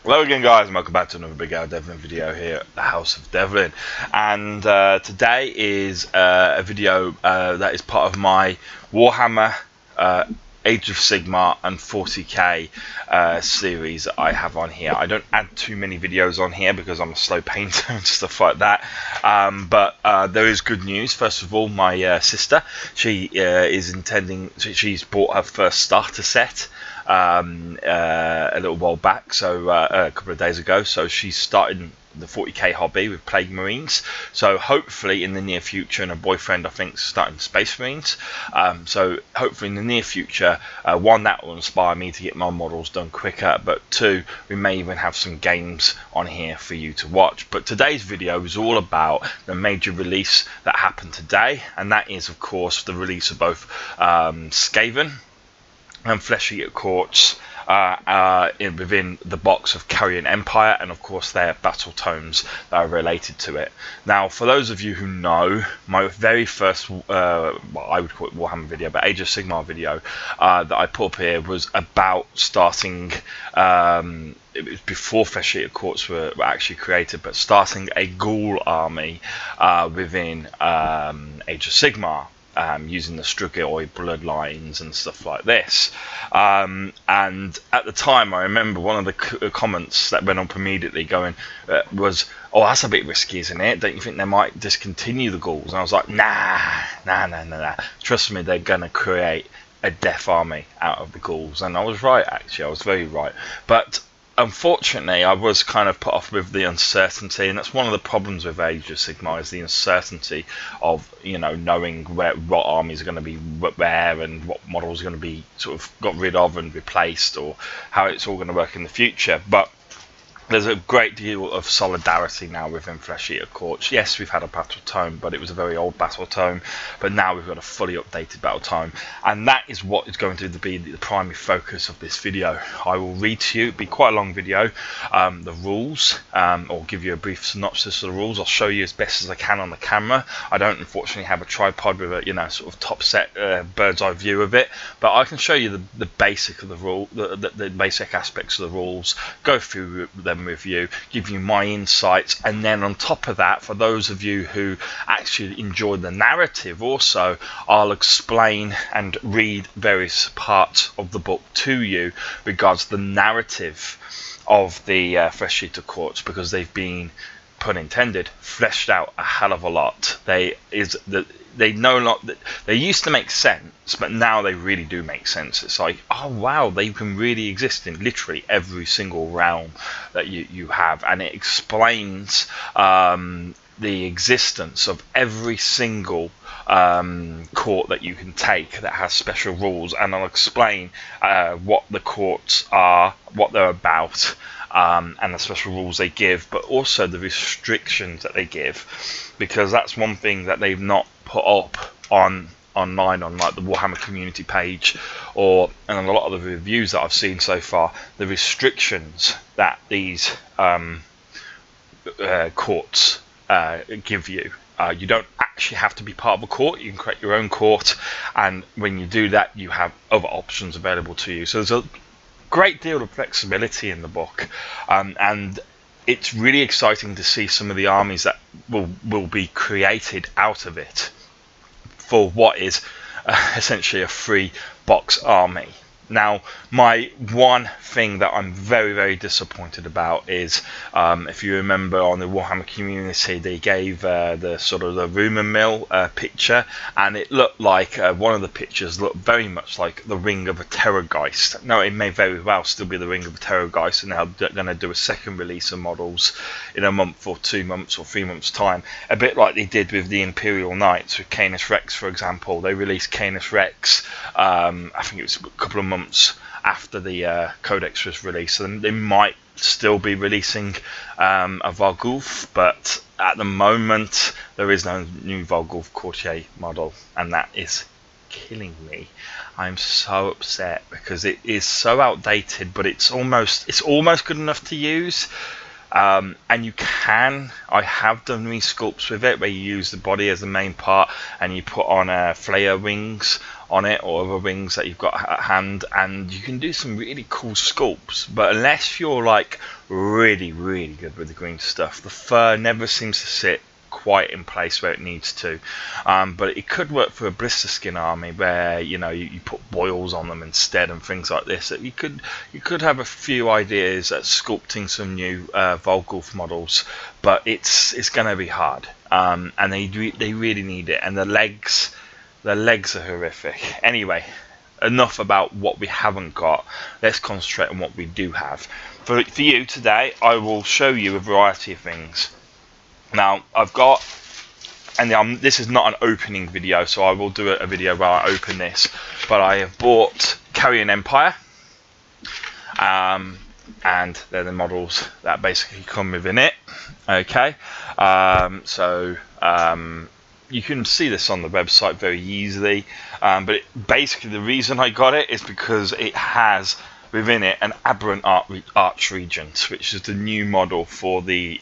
Hello again, guys, and welcome back to another Big Al Devlin video here at the House of Devlin. And today is a video that is part of my Warhammer Age of Sigmar and 40k series that I have on here. I don't add too many videos on here because I'm a slow painter and stuff like that. But there is good news. First of all, my sister, she is intending. She's bought her first starter set a little while back, so a couple of days ago. So she's starting the 40k hobby with Plague Marines. So hopefully in the near future, and her boyfriend I think is starting Space Marines. So hopefully in the near future, one, that will inspire me to get my models done quicker, but two, we may even have some games on here for you to watch. But today's video is all about the major release that happened today, and that is of course the release of both Skaven and Flesh Eater Courts within the box of Carrion Empire, and of course their battle tomes that are related to it. Now, for those of you who know, my very first, well, I would call it Warhammer video, but Age of Sigmar video that I put up here was about starting, it was before Flesh Eater Courts were actually created, but starting a ghoul army within Age of Sigmar. Using the Strugoi bloodlines and stuff like this, and at the time I remember one of the comments that went up immediately going was, "Oh, that's a bit risky, isn't it? Don't you think they might discontinue the ghouls?" And I was like, nah. Trust me, they're gonna create a death army out of the ghouls. And I was right, actually. I was very right. But unfortunately, I was kind of put off with the uncertainty, and that's one of the problems with Age of Sigmar, is the uncertainty of, you know, knowing what armies are going to be where and what models are going to be sort of got rid of and replaced, or how it's all going to work in the future. But there's a great deal of solidarity now within Flesh Eater Courts. Yes, we've had a battle tome, but it was a very old battle tome. But now we've got a fully updated battle tome, and that is what is going to be the primary focus of this video. I will read to you, it'll be quite a long video, the rules, or give you a brief synopsis of the rules. I'll show you as best as I can on the camera. I don't unfortunately have a tripod with a, you know, sort of top set bird's eye view of it, but I can show you the basic of the rule, the basic aspects of the rules, go through them with you, give you my insights, and then on top of that, for those of you who actually enjoy the narrative also, I'll explain and read various parts of the book to you regards the narrative of the Flesh Eater Courts, because they've been, pun intended, fleshed out a hell of a lot. They used to make sense, but now they really do make sense. It's like, oh wow, they can really exist in literally every single realm that you have, and it explains the existence of every single court that you can take that has special rules, and I'll explain what the courts are, what they're about, and the special rules they give, but also the restrictions that they give, because that's one thing that they've not put up online on like the Warhammer community page, and a lot of the reviews that I've seen so far, the restrictions that these courts give you. You don't actually have to be part of a court. You can create your own court, and when you do that, you have other options available to you. So there's a great deal of flexibility in the book, and it's really exciting to see some of the armies that will be created out of it for what is essentially a free box army. Now, my one thing that I'm very, very disappointed about is, if you remember on the Warhammer community, they gave the sort of the rumour mill picture, and it looked like one of the pictures looked very much like the Ring of a Terrorgeist. Now, it may very well still be the Ring of a Terrorgeist, and they're going to do a second release of models in a month or 2 months or 3 months time, a bit like they did with the Imperial Knights with Canis Rex, for example. They released Canis Rex, I think it was a couple of months after the Codex was released, and they might still be releasing a Varghulf, but at the moment there is no new Varghulf Courtier model, and that is killing me. I'm so upset because it is so outdated, but it's almost good enough to use. And I have done resculpts with it where you use the body as the main part and you put on flare wings on it or other wings that you've got at hand, and you can do some really cool sculpts. But unless you're like really good with the green stuff, the fur never seems to sit quite in place where it needs to. But it could work for a blister skin army where you put boils on them instead and things like this. You could have a few ideas at sculpting some new Volgulf models, but it's going to be hard, and they really need it. And the legs are horrific. Anyway, enough about what we haven't got. Let's concentrate on what we do have. For you today, I will show you a variety of things. Now I've got, and this is not an opening video, so I will do a video where I open this, but I have bought Carrion Empire, and they're the models that basically come within it. Okay, you can see this on the website very easily, but basically the reason I got it is because it has within it an Aberrant Arch Regent, which is the new model for the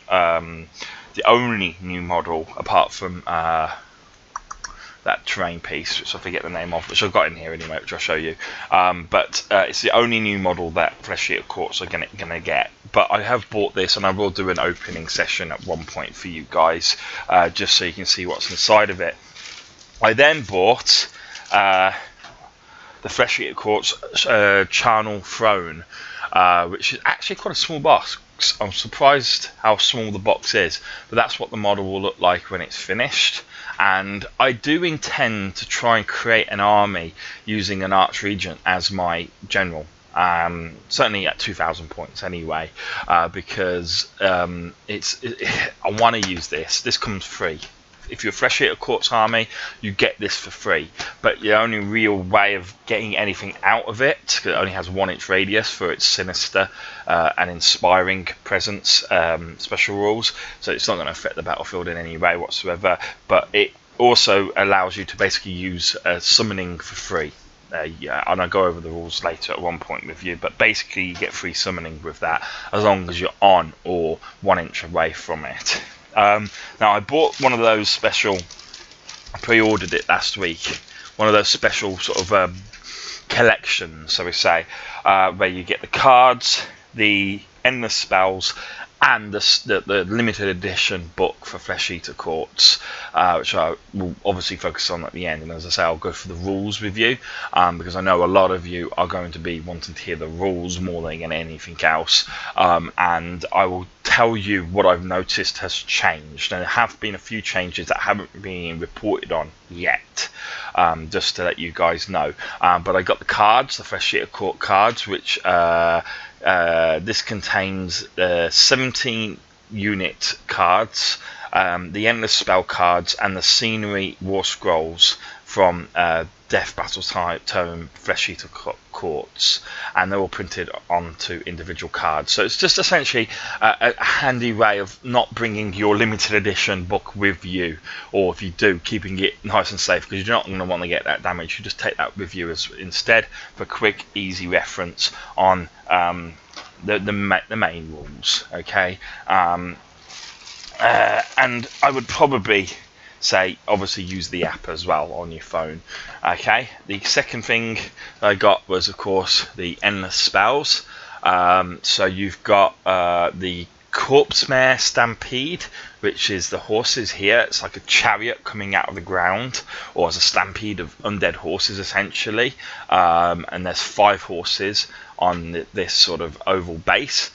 only new model apart from that terrain piece, which I forget the name of, which I've got in here anyway, which I'll show you. But it's the only new model that Flesh Eater Courts are gonna get. But I have bought this, and I will do an opening session at one point for you guys, just so you can see what's inside of it. I then bought the Flesh Eater Courts Charnel Throne, which is actually quite a small box. I'm surprised how small the box is, but that's what the model will look like when it's finished. And I do intend to try and create an army using an Arch Regent as my general, certainly at 2,000 points anyway, because I want to use this. This comes free. If you're a Flesh Eater Courts army, you get this for free. But the only real way of getting anything out of it, because it only has 1 inch radius for its sinister and inspiring presence special rules, so it's not going to affect the battlefield in any way whatsoever. But it also allows you to basically use summoning for free. And I'll go over the rules later at one point with you, but basically you get free summoning with that as long as you're on or 1 inch away from it. Now I bought one of those special, I pre-ordered it last week, one of those special sort of collections, so we say, where you get the cards, the endless spells, and the limited edition book for Flesh Eater Courts, which I will obviously focus on at the end. And as I say, I'll go for the rules with you, because I know a lot of you are going to be wanting to hear the rules more than anything else, and I will tell you what I've noticed has changed. And there have been a few changes that haven't been reported on yet, just to let you guys know. But I got the cards, the Flesh Eater Court cards, which this contains 17 unit cards, the endless spell cards, and the scenery war scrolls from Death Battle Tome Flesh Eater Courts, and they're all printed onto individual cards. So it's just essentially a handy way of not bringing your limited edition book with you, or if you do, keeping it nice and safe, because you're not going to want to get that damage. You just take that with you instead for quick, easy reference on the main rules. Okay, and I would probably say obviously use the app as well on your phone. Okay, the second thing I got was of course the endless spells. So you've got the Corpse Mare Stampede, which is the horses here. It's like a chariot coming out of the ground, or as a stampede of undead horses essentially, and there's 5 horses on this sort of oval base.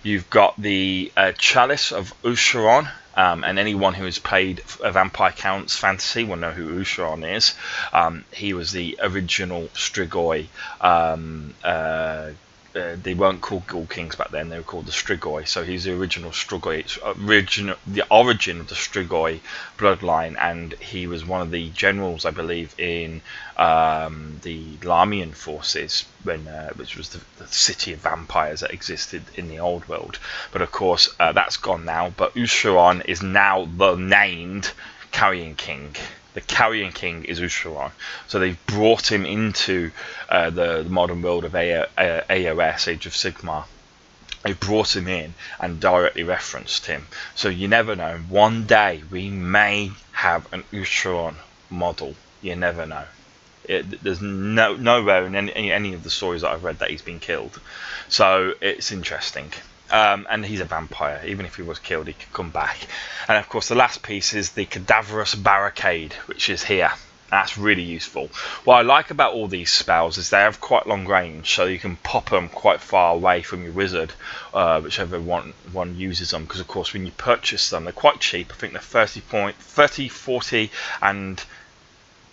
You've got the Chalice of Usharon, and anyone who has played Vampire Counts Fantasy will know who Usharon is. He was the original Strigoi. They weren't called Ghoul Kings back then, they were called the Strigoi. So he's the original Strigoi, the origin of the Strigoi bloodline, and he was one of the generals, I believe, in the Lamian forces, which was the city of vampires that existed in the old world. But of course, that's gone now. But Usharon is now the named Carrion King. The Carrion King is Usharon. So they've brought him into the modern world of AOS, Age of Sigmar, They brought him in and directly referenced him. So you never know. One day we may have an Utron model. You never know. There's nowhere in any of the stories that I've read that he's been killed. So it's interesting. And he's a vampire. Even if he was killed, he could come back. And of course, the last piece is the cadaverous barricade, which is here. That's really useful. What I like about all these spells is they have quite long range, so you can pop them quite far away from your wizard, whichever one uses them. Because of course, when you purchase them, they're quite cheap. I think they're 30, 40, and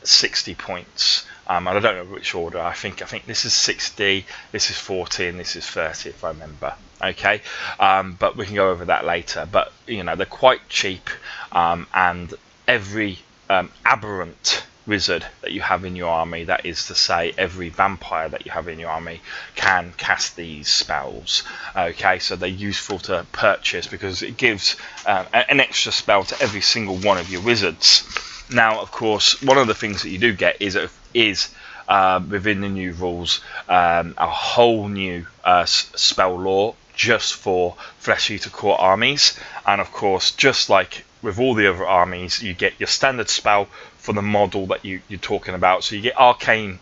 60 points. And I don't know which order. I think this is 60, this is 40, and this is 30, if I remember. Okay, but we can go over that later. But you know, they're quite cheap, and every aberrant wizard that you have in your army, that is to say every vampire that you have in your army, can cast these spells. Okay, so they're useful to purchase because it gives an extra spell to every single one of your wizards. Now, of course, one of the things that you do get is within the new rules a whole new spell lore just for Flesh Eater Court armies. And of course, just like with all the other armies, you get your standard spell for the model that you're talking about. So you get Arcane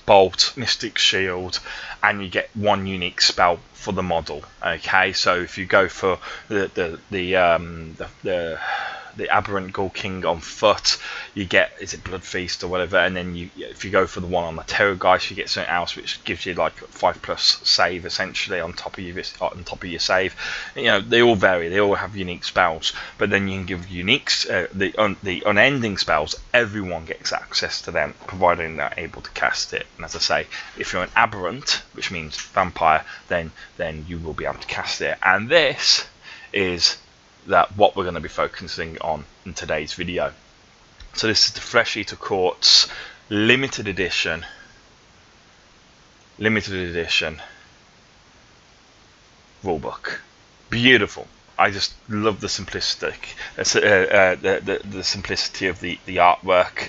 Bolt, Mystic Shield, and you get one unique spell for the model. Okay, so if you go for the Aberrant Ghoul King on foot, you get, is it Blood Feast or whatever, and then if you go for the one on the Terrorgeist, you get something else which gives you like 5+ save essentially on top of your save. You know, they all vary, they all have unique spells, but then you can give uniques, the unending spells. Everyone gets access to them, providing they're able to cast it. And as I say, if you're an Aberrant, which means vampire, then you will be able to cast it. And this is what we're going to be focusing on in today's video. So this is the Flesh Eater Court's limited edition rulebook. Beautiful. I just love the simplicity, the simplicity of the artwork.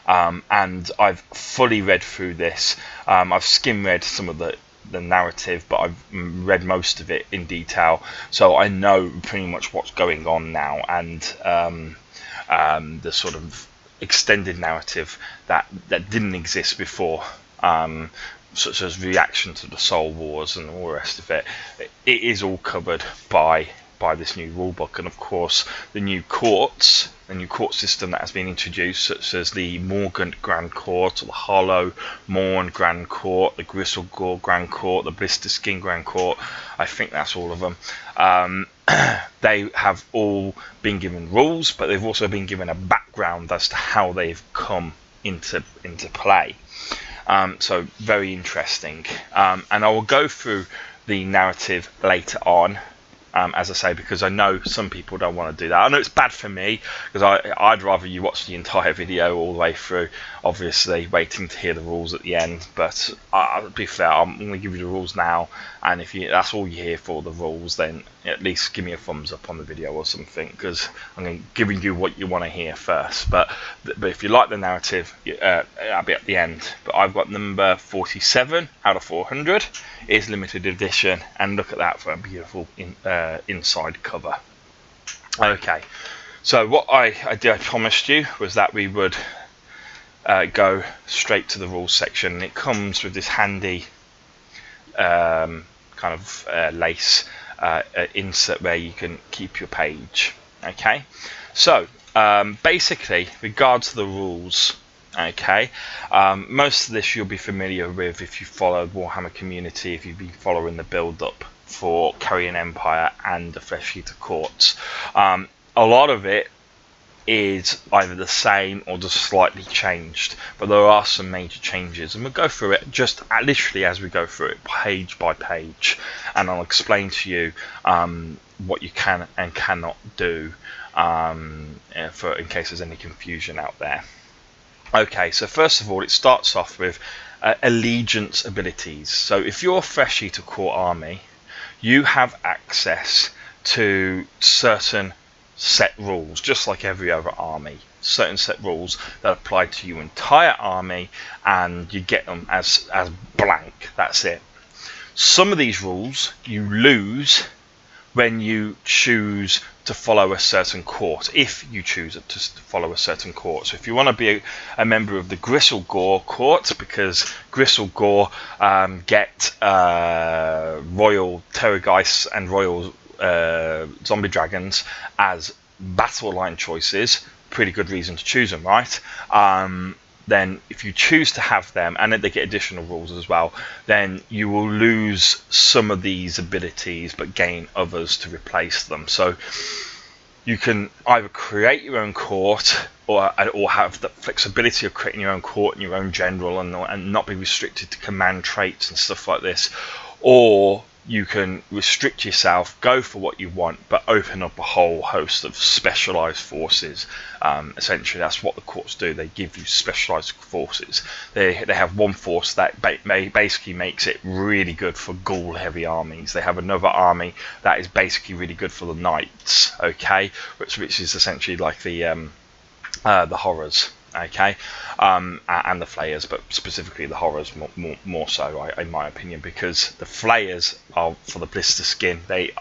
And I've fully read through this. I've skim read some of the narrative, but I've read most of it in detail, so I know pretty much what's going on now, and the sort of extended narrative that didn't exist before, such as reaction to the Soul Wars and all the rest of it. It is all covered by this new rulebook. And of course, the new court system that has been introduced, such as the Morgant Grand Court, or the Hollow Morn Grand Court, the Gristlegore Grand Court, the Blister Skin Grand Court. I think that's all of them. They have all been given rules, but they've also been given a background as to how they've come into play. So very interesting. And I will go through the narrative later on. As I say, because I know some people don't want to do that. I know it's bad for me, because I'd rather you watch the entire video all the way through, obviously waiting to hear the rules at the end. But to be fair, I'm going to give you the rules now, and if that's all you hear for the rules, then at least give me a thumbs up on the video or something, because I'm giving you what you want to hear first. But if you like the narrative, I'll be at the end. But I've got number 47 out of 400. Is limited edition, and look at that for a beautiful inside cover. Okay, so what I promised you was that we would go straight to the rules section, and it comes with this handy kind of lace insert where you can keep your page. Okay, so basically, regards to the rules. Okay, most of this you'll be familiar with if you followed Warhammer community, if you've been following the build-up for Carrion Empire and the Flesh Eater Courts. A lot of it is either the same or just slightly changed, but there are some major changes, and we'll go through it just literally as we go through it, page by page, and I'll explain to you what you can and cannot do in case there's any confusion out there. Okay, so first of all, it starts off with allegiance abilities. So if you're a Flesh Eater Court army, you have access to certain set rules, just like every other army. Certain set rules that apply to your entire army, and you get them as blank. That's it. Some of these rules you lose when you choose to follow a certain court, if you choose to follow a certain court. So if you want to be a member of the Gristlegore court, because Gristlegore get royal Terrorgeists and royal zombie dragons as battle line choices, pretty good reason to choose them, right? Then if you choose to have them, and then they get additional rules as well, then you will lose some of these abilities but gain others to replace them. So you can either create your own court or have the flexibility of creating your own court and your own general and not be restricted to command traits and stuff like this, or you can restrict yourself, go for what you want, but open up a whole host of specialized forces. Essentially, that's what the courts do. They give you specialized forces. They have one force that basically makes it really good for ghoul-heavy armies. They have another army that is basically really good for the knights, okay, which is essentially like the horrors. Okay, and the flayers, but specifically the horrors more so, in my opinion, because the flayers are for the blister skin. They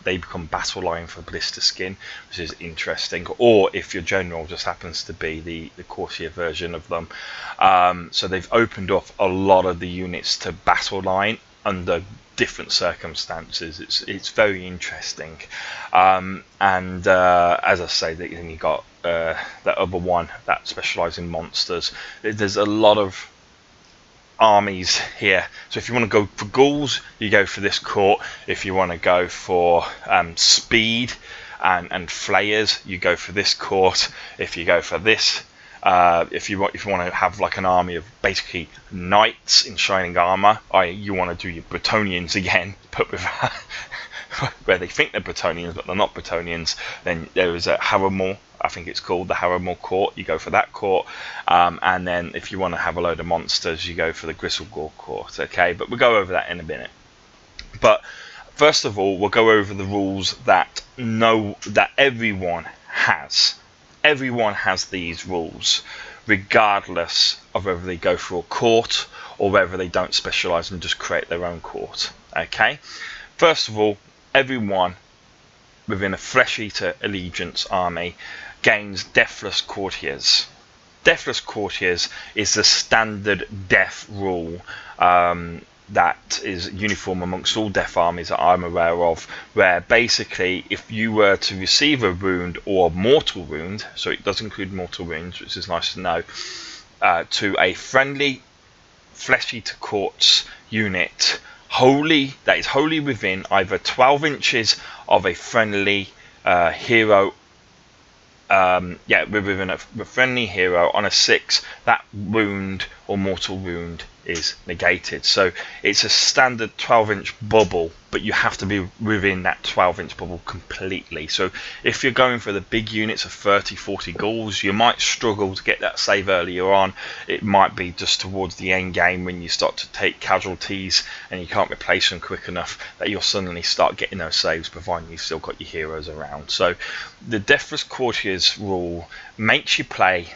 become battle line for blister skin, which is interesting. Or if your general just happens to be the courtier version of them, so they've opened up a lot of the units to battle line under different circumstances. It's very interesting, and as I say, then you got that other one that specialises in monsters. There's a lot of armies here. So if you want to go for ghouls, you go for this court. If you want to go for speed and flayers, you go for this court. If you go for this, if you want to have like an army of basically knights in shining armor, you want to do your Bretonnians again, but with where they think they're Bretonnians but they're not Bretonnians, then there is a Harrowmore, I think it's called the Harrowmore court. You go for that court, and then if you want to have a load of monsters, you go for the Gristlegore court. Okay, but we'll go over that in a minute. But first of all, we'll go over the rules that everyone has. Everyone has these rules, regardless of whether they go for a court or whether they don't specialise and just create their own court. Okay, first of all, everyone within a Flesh Eater Allegiance army gains Deathless Courtiers. Deathless Courtiers is the standard death rule that is uniform amongst all death armies that I'm aware of, where basically if you were to receive a wound or a mortal wound, so it does include mortal wounds, which is nice to know, to a friendly Flesh Eater Courts unit, that is wholly within either 12 inches of a friendly hero, within a friendly hero on a 6, that wound or mortal wound is negated. So it's a standard 12-inch bubble, but you have to be within that 12-inch bubble completely. So if you're going for the big units of 30-40 ghouls, you might struggle to get that save earlier on. It might be just towards the end game when you start to take casualties and you can't replace them quick enough that you'll suddenly start getting those saves, providing you've still got your heroes around. So the Deathless Courtiers rule makes you play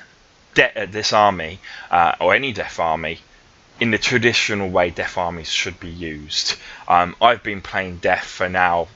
this army, or any death army, in the traditional way death armies should be used. I've been playing death for now,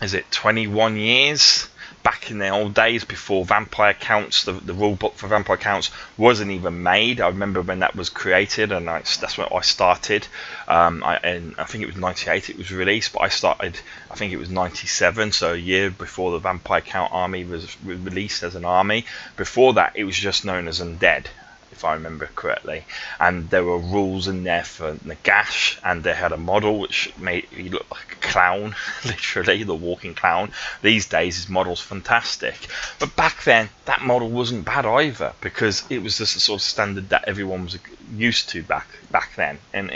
is it 21 years? Back in the old days before Vampire Counts, the rule book for Vampire Counts wasn't even made. I remember when that was created, and that's when I started. I think it was 98 it was released, but I started, I think it was 97, so a year before the Vampire Count army was released as an army. Before that, it was just known as Undead, if I remember correctly, and there were rules in there for Nagash, and they had a model which made he look like a clown, literally the walking clown. These days his model's fantastic, but back then that model wasn't bad either, because it was just a sort of standard that everyone was used to back then, and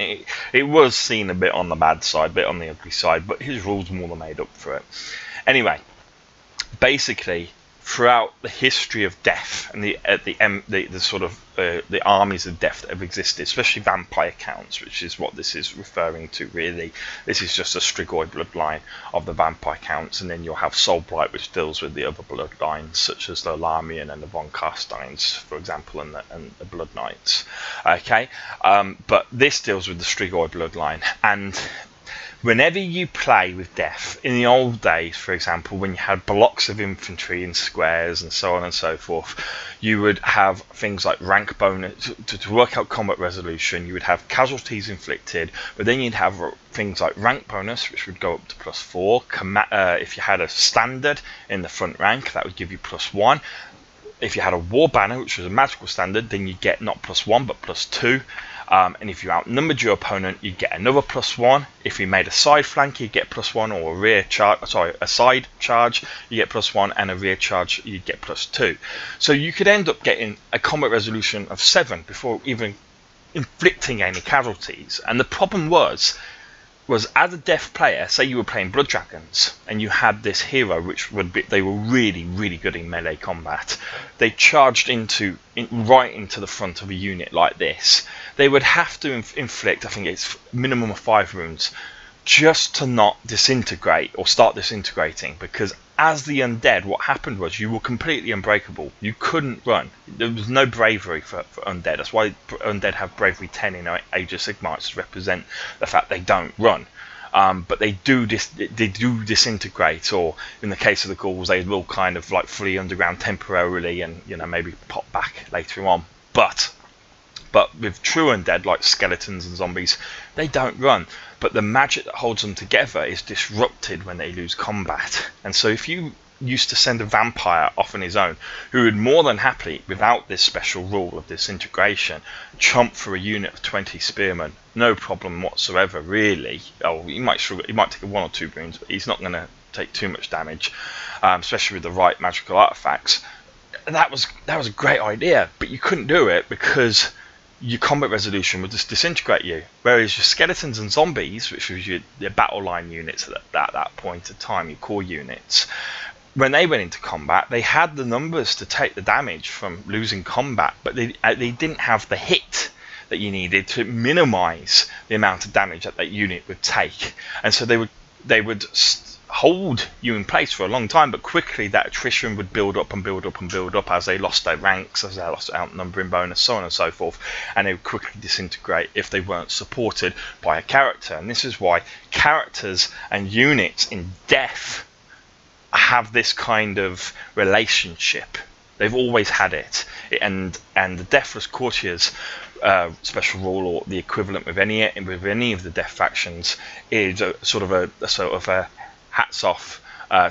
it was seen a bit on the bad side, a bit on the ugly side, but his rules more than made up for it. Anyway, basically throughout the history of death and the sort of the armies of death that have existed, especially vampire counts, which is what this is referring to really. This is just a Strigoi bloodline of the vampire counts, and then you'll have Soulblight, which deals with the other bloodlines, such as the Lamian and the Von Carsteins, for example, and the Blood Knights. Okay, but this deals with the Strigoi bloodline. And whenever you play with death, in the old days, for example, when you had blocks of infantry in squares and so on and so forth, you would have things like rank bonus to work out combat resolution. You would have casualties inflicted, but then you'd have things like rank bonus, which would go up to +4. If you had a standard in the front rank, that would give you +1. If you had a war banner, which was a magical standard, then you'd get not +1 but +2. And if you outnumbered your opponent, you'd get another +1. If you made a side flank, you'd get +1, or a side charge, you get +1, and a rear charge, you'd get +2. So you could end up getting a combat resolution of 7 before even inflicting any casualties. And the problem was as a death player, say you were playing Blood Dragons and you had this hero which they were really, really good in melee combat. They charged right into the front of a unit like this. They would have to inflict, I think it's minimum of 5 wounds, just to not disintegrate or start disintegrating, because as the undead, what happened was you were completely unbreakable. You couldn't run. There was no bravery for undead. That's why undead have bravery 10 in Age of Sigmar, to represent the fact they don't run. But they do disintegrate, or in the case of the ghouls, they will kind of like flee underground temporarily and maybe pop back later on. But with true undead, like skeletons and zombies, they don't run. But the magic that holds them together is disrupted when they lose combat. And so if you used to send a vampire off on his own, who would more than happily, without this special rule of disintegration, chomp for a unit of 20 spearmen, no problem whatsoever, really. Oh, he might struggle, he might take 1 or 2 wounds, but he's not going to take too much damage, especially with the right magical artifacts. That was a great idea, but you couldn't do it because your combat resolution would just disintegrate you. Whereas your skeletons and zombies, which was your battle line units at that point of time, your core units, when they went into combat, they had the numbers to take the damage from losing combat, but they didn't have the hit that you needed to minimize the amount of damage that unit would take. And so they would hold you in place for a long time, but quickly that attrition would build up and build up and build up as they lost their ranks, as they lost outnumbering bonus, so on and so forth, and they would quickly disintegrate if they weren't supported by a character. And this is why characters and units in death have this kind of relationship. They've always had it, and the Deathless Courtiers special rule, or the equivalent with any of the death factions, is a sort of a hats off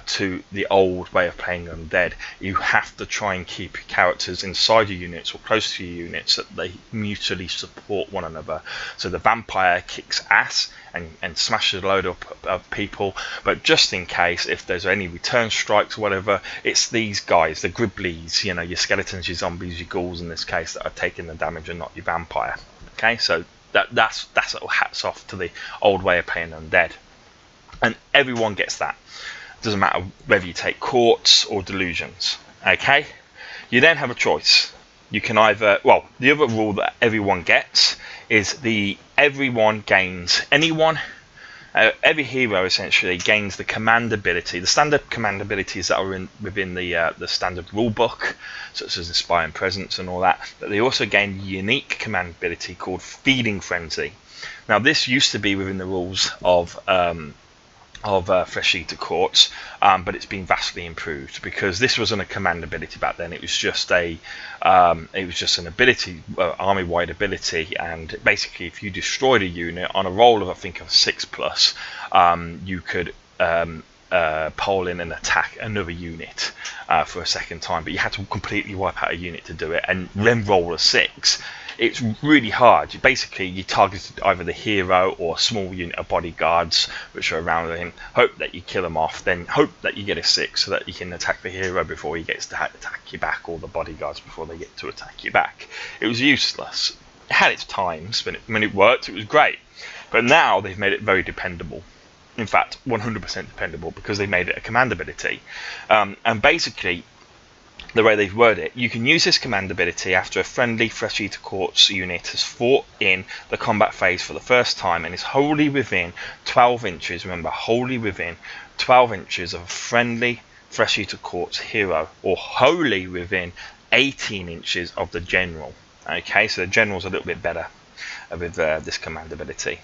to the old way of playing undead. You have to try and keep your characters inside your units or close to your units, so that they mutually support one another. So the vampire kicks ass and smashes a load of people, but just in case, if there's any return strikes or whatever, it's these guys, the Gribblies, your skeletons, your zombies, your ghouls in this case, that are taking the damage and not your vampire. Okay, so that's little hats off to the old way of playing undead. And everyone gets that. Doesn't matter whether you take courts or delusions. Okay? You then have a choice. You can either, the other rule that everyone gets is every hero essentially gains the command ability, the standard command abilities that are within the standard rulebook, such as Inspire and Presence and all that. But they also gain a unique command ability called Feeding Frenzy. Now, this used to be within the rules of Flesh Eater Courts, but it's been vastly improved, because this wasn't a command ability back then. It was just an ability, army-wide ability, and basically, if you destroyed a unit on a roll of, I think, of 6+, you could pole in and attack another unit for a second time, but you had to completely wipe out a unit to do it, and then roll a 6. It's really hard. You targeted either the hero or a small unit of bodyguards which are around him, hope that you kill him off, then hope that you get a 6 so that you can attack the hero before he gets to attack you back, or the bodyguards before they get to attack you back. It was useless. It had its times, but when it worked, it was great. But now they've made it very dependable. In fact, 100% dependable, because they made it a command ability. And basically, the way they've worded it, you can use this command ability after a friendly Flesh Eater Courts unit has fought in the combat phase for the first time and is wholly within 12 inches, remember, wholly within 12 inches of a friendly Flesh Eater Courts hero, or wholly within 18 inches of the general. Okay, so the general's a little bit better with this command ability.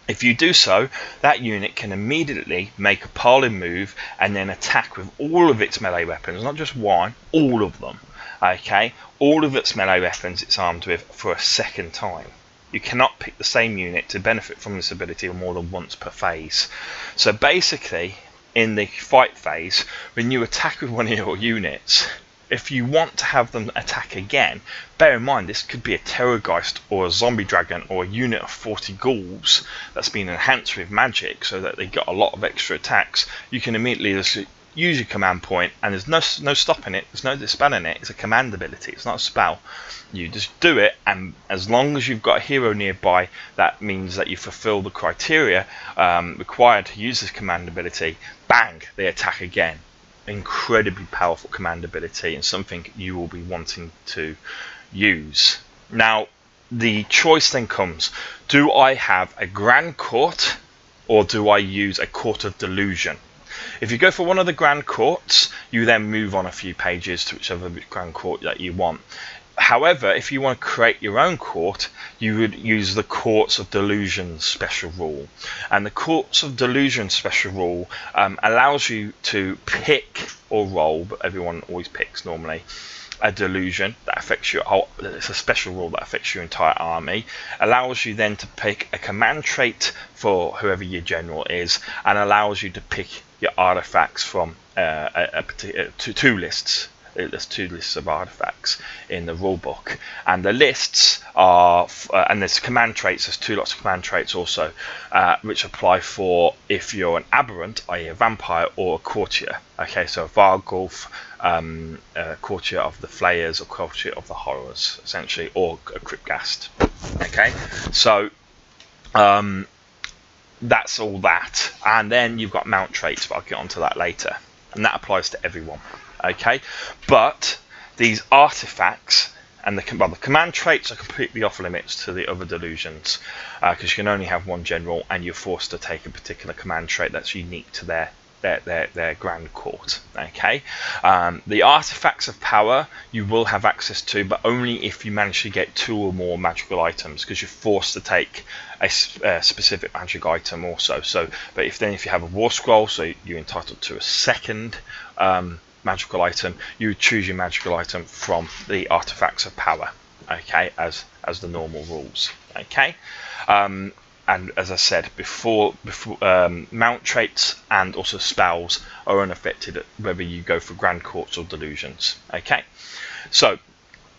If you do so, that unit can immediately make a piling move and then attack with all of its melee weapons, not just one, all of them. Okay, all of its melee weapons it's armed with for a second time. You cannot pick the same unit to benefit from this ability more than once per phase. So basically, in the fight phase, when you attack with one of your units, if you want to have them attack again, bear in mind this could be a Terrorgeist or a Zombie Dragon or a unit of 40 ghouls that's been enhanced with magic so that they got a lot of extra attacks. You can immediately just use your command point, and there's no stopping it, there's no dispelling it. It's a command ability, it's not a spell. You just do it, and as long as you've got a hero nearby, that means that you fulfill the criteria required to use this command ability, bang, they attack again. Incredibly powerful command ability, and something you will be wanting to use. Now the choice then comes, do I have a Grand Court or do I use a Court of Delusion? If you go for one of the Grand Courts, you then move on a few pages to whichever Grand Court that you want. However, if you want to create your own court, you would use the Courts of Delusion special rule. And the Courts of Delusion special rule allows you to pick or roll, but everyone always picks normally, a delusion that affects your whole, it's a special rule that affects your entire army, allows you then to pick a command trait for whoever your general is, and allows you to pick your artifacts from two lists. There's two lists of artifacts in the rulebook, and the lists are and there's command traits. There's two lots of command traits also, which apply for if you're an aberrant, i.e. a vampire, or a courtier. Okay, so a Vargulf, courtier of the Flayers, or courtier of the Horrors, essentially, or a Cryptghast. Okay, so that's all that, and then you've got mount traits, but I'll get onto that later, and that applies to everyone. Okay, but these artifacts and the command traits are completely off limits to the other delusions, because you can only have one general, and you're forced to take a particular command trait that's unique to their Grand Court. Okay, the artifacts of power you will have access to, but only if you manage to get 2 or more magical items, because you're forced to take a specific magic item also. So, but if you have a war scroll, so you're entitled to a second magical item, you would choose your magical item from the artifacts of power. Okay, as the normal rules. Okay, and as I said before, mount traits and also spells are unaffected whether you go for Grand Courts or Delusions. Okay, so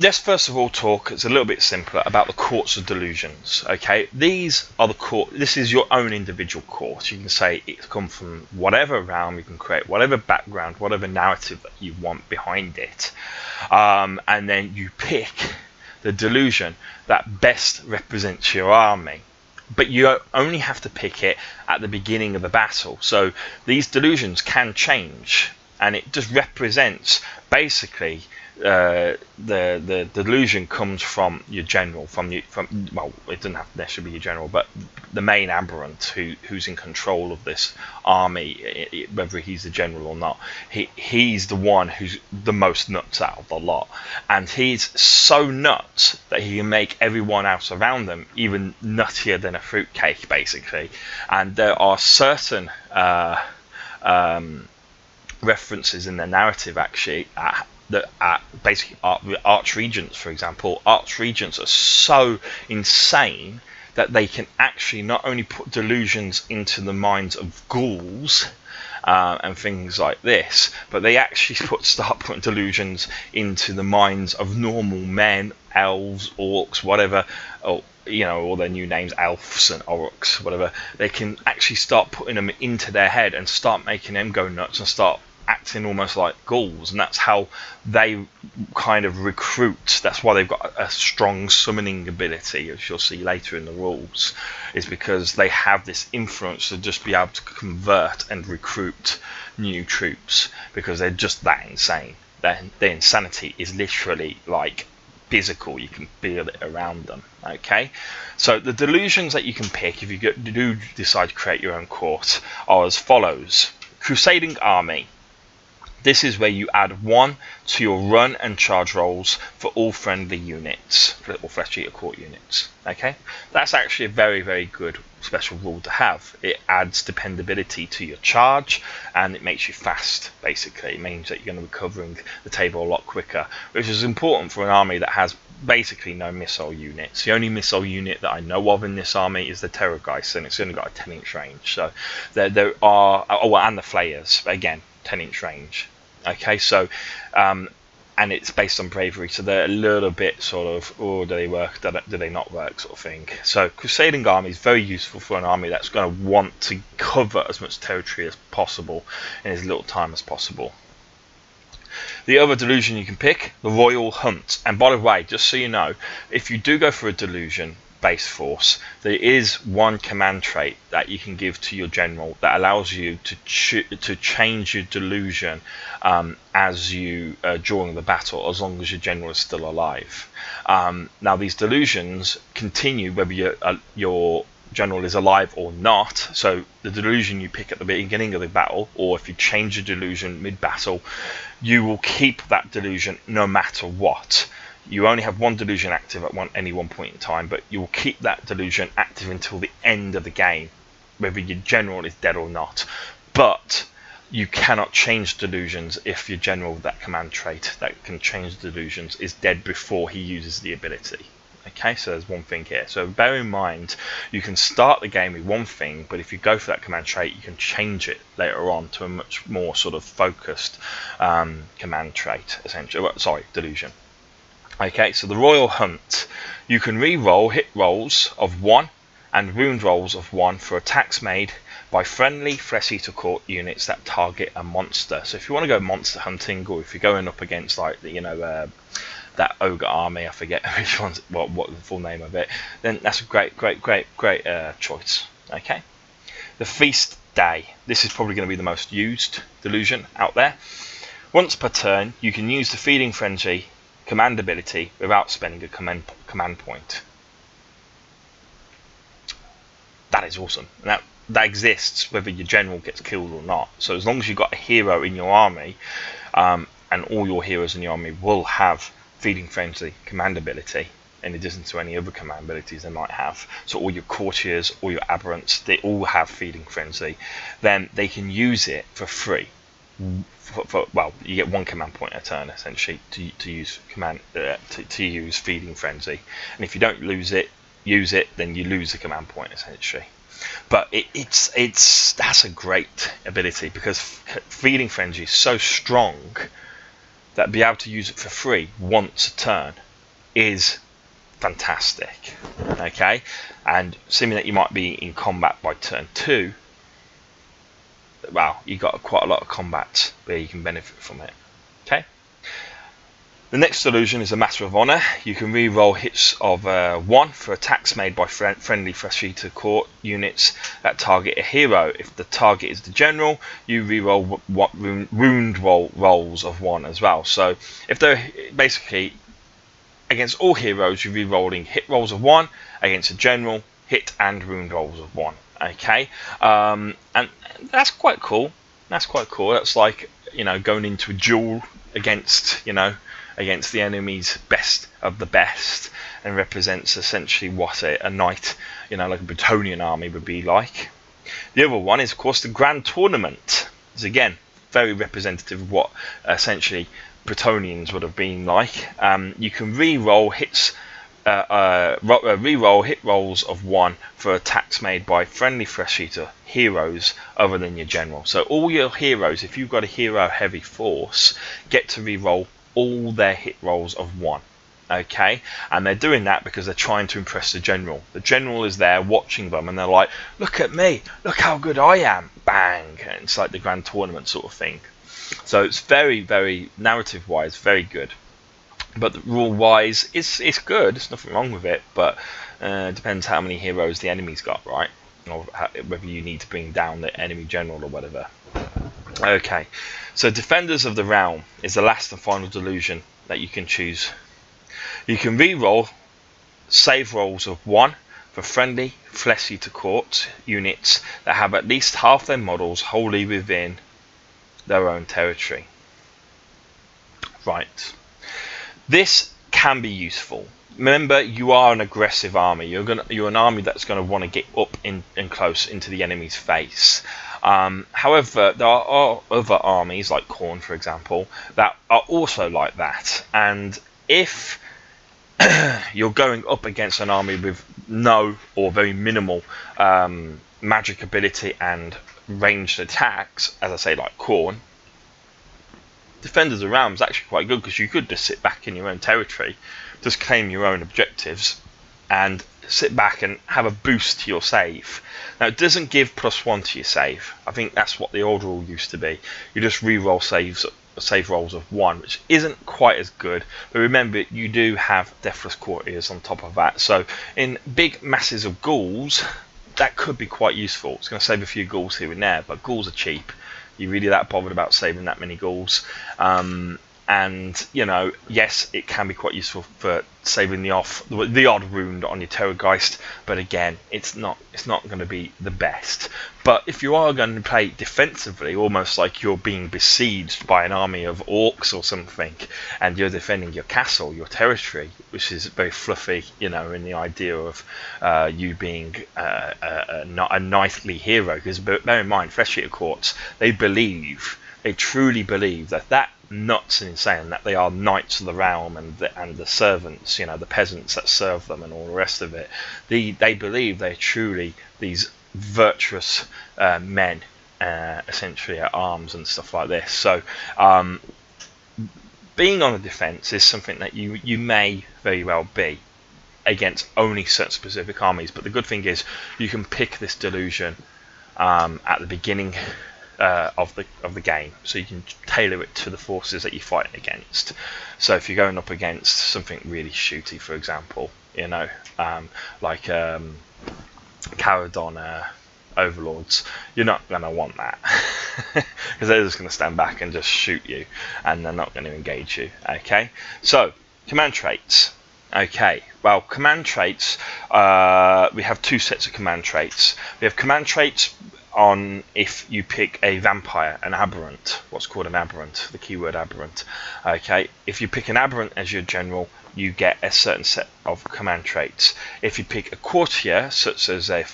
let's first of all talk, it's a little bit simpler, about the Courts of Delusions. Okay, these are the court. This is your own individual court. You can say it's come from whatever realm. You can create whatever background, whatever narrative that you want behind it, and then you pick the delusion that best represents your army. But you only have to pick it at the beginning of the battle. So these delusions can change, and it just represents basically the delusion comes from your general, well, it doesn't have to necessarily be your general, but the main aberrant who's in control of this army, whether he's the general or not. He's the one who's the most nuts out of the lot, and he's so nuts that he can make everyone else around them even nuttier than a fruitcake, basically. And there are certain references in the narrative actually that basically archregents, for example. Archregents are so insane that they can actually not only put delusions into the minds of ghouls and things like this, but they actually start putting delusions into the minds of normal men, elves, orcs, whatever, or all their new names, elves and orcs, whatever. They can actually start putting them into their head and start making them go nuts and start acting almost like ghouls, and that's how they kind of recruit. That's why they've got a strong summoning ability, as you'll see later in the rules, is because they have this influence to just be able to convert and recruit new troops, because they're just that insane. their insanity is literally like physical. You can feel it around them. Okay, so the delusions that you can pick if you do decide to create your own court are as follows. Crusading Army. This is where you add 1 to your run and charge rolls for all friendly units, or Flesh Eater Court units. Okay, that's actually a very, very good special rule to have. It adds dependability to your charge, and it makes you fast. Basically, it means that you're going to be covering the table a lot quicker, which is important for an army that has basically no missile units. The only missile unit that I know of in this army is the Terrorgeist, and it's only got a 10-inch range. So there are, and the Flayers, again, 10-inch range. Okay, so and it's based on bravery, so they're a little bit sort of, oh, do they work, do they not work, sort of thing. So Crusading Army is very useful for an army that's going to want to cover as much territory as possible in as little time as possible. The other delusion you can pick, the Royal Hunt. And by the way, just so you know, if you do go for a delusion base force, there is one command trait that you can give to your general that allows you to change your delusion as you during the battle, as long as your general is still alive. Now these delusions continue whether your general is alive or not. So the delusion you pick at the beginning of the battle, or if you change your delusion mid-battle, you will keep that delusion no matter what. You only have one delusion active at any one point in time, but you will keep that delusion active until the end of the game, whether your general is dead or not. But you cannot change delusions if your general with that command trait that can change delusions is dead before he uses the ability. Okay, so there's one thing here. So bear in mind, you can start the game with one thing, but if you go for that command trait, you can change it later on to a much more sort of focused command trait, essentially. Well, sorry, delusion. Okay, so the Royal Hunt. You can re-roll hit rolls of 1 and wound rolls of 1 for attacks made by friendly Flesh Eater Court units that target a monster. So if you want to go monster hunting, or if you're going up against, like, that ogre army, I forget which one's what the full name of it, then that's a great choice. Okay, the Feast Day. This is probably going to be the most used delusion out there. Once per turn, you can use the Feeding Frenzy command ability without spending a command point. That is awesome. Now that exists whether your general gets killed or not. So as long as you've got a hero in your army, and all your heroes in your army will have Feeding Frenzy command ability, in addition to any other command abilities they might have. So all your courtiers, all your aberrants, they all have Feeding Frenzy. Then they can use it for free. Well, you get 1 command point a turn essentially to use to use Feeding Frenzy, and if you don't use it, then you lose the command point essentially. But that's a great ability, because Feeding Frenzy is so strong that be able to use it for free once a turn is fantastic. Okay, and assuming that you might be in combat by turn 2, well, you got quite a lot of combats where you can benefit from it. Okay. The next delusion is a Matter of Honor. You can re-roll hits of 1 for attacks made by friendly Flesh Eater Court units that target a hero. If the target is the general, you re-roll wound rolls of 1 as well. So if they're basically against all heroes, you're re-rolling hit rolls of 1, against a general, hit and wound rolls of 1. Okay, and that's quite cool. That's quite cool. That's like, going into a duel against the enemy's best of the best, and represents essentially what a knight, like a Bretonnian army would be like. The other one is, of course, the Grand Tournament. It's again very representative of what essentially Bretonnians would have been like. You can re-roll hits. Re-roll hit rolls of 1 for attacks made by friendly Flesh Eater heroes other than your general. So all your heroes, if you've got a hero heavy force, get to re-roll all their hit rolls of 1. Okay, and they're doing that because they're trying to impress the general. The general is there watching them, and they're like, "Look at me! Look how good I am!" Bang! And it's like the Grand Tournament sort of thing. So it's very, very narrative-wise, very good. But rule-wise, it's good. There's nothing wrong with it, but it depends how many heroes the enemy's got, right? Or whether you need to bring down the enemy general or whatever. Okay, so Defenders of the Realm is the last and final delusion that you can choose. You can re-roll save rolls of 1 for friendly Flesh Eater Court units that have at least half their models wholly within their own territory. Right, this can be useful. Remember, you are an aggressive army. You're an army that's going to want to get up in close into the enemy's face. However, there are other armies like Khorne, for example, that are also like that. And if you're going up against an army with no or very minimal magic ability and ranged attacks, as I say, like Khorne, Defenders of the Realm is actually quite good, because you could just sit back in your own territory, just claim your own objectives, and sit back and have a boost to your save. Now, it doesn't give +1 to your save. I think that's what the old rule used to be. You just re-roll save rolls of 1, which isn't quite as good. But remember, you do have Deathless Courtiers on top of that. So in big masses of ghouls, that could be quite useful. It's going to save a few ghouls here and there, but ghouls are cheap. You really that bothered about saving that many ghouls? And you know, yes, it can be quite useful for saving the odd wound on your Terrorgeist, but again, it's not going to be the best. But if you are going to play defensively, almost like you're being besieged by an army of orcs or something, and you're defending your castle, your territory, which is very fluffy, you know, in the idea of you being a knightly hero. Because bear in mind, Flesh Eater Courts, they truly believe that nuts and insane, that they are knights of the realm, and the servants, you know, the peasants that serve them and all the rest of it. They believe they're truly these virtuous men, essentially at arms and stuff like this. So being on the defense is something that you may very well be against only certain specific armies. But the good thing is you can pick this delusion at the beginning of the game, so you can tailor it to the forces that you're fighting against. So if you're going up against something really shooty, for example, you know, like Caradon overlords, you're not going to want that, because they're just going to stand back and just shoot you, and they're not going to engage you. Okay, so command traits. Okay, well, command traits, we have 2 sets of command traits. We have command traits on if you pick a vampire, an aberrant, what's called an aberrant, the keyword aberrant. Okay, if you pick an aberrant as your general, you get a certain set of command traits. If you pick a courtier, such as a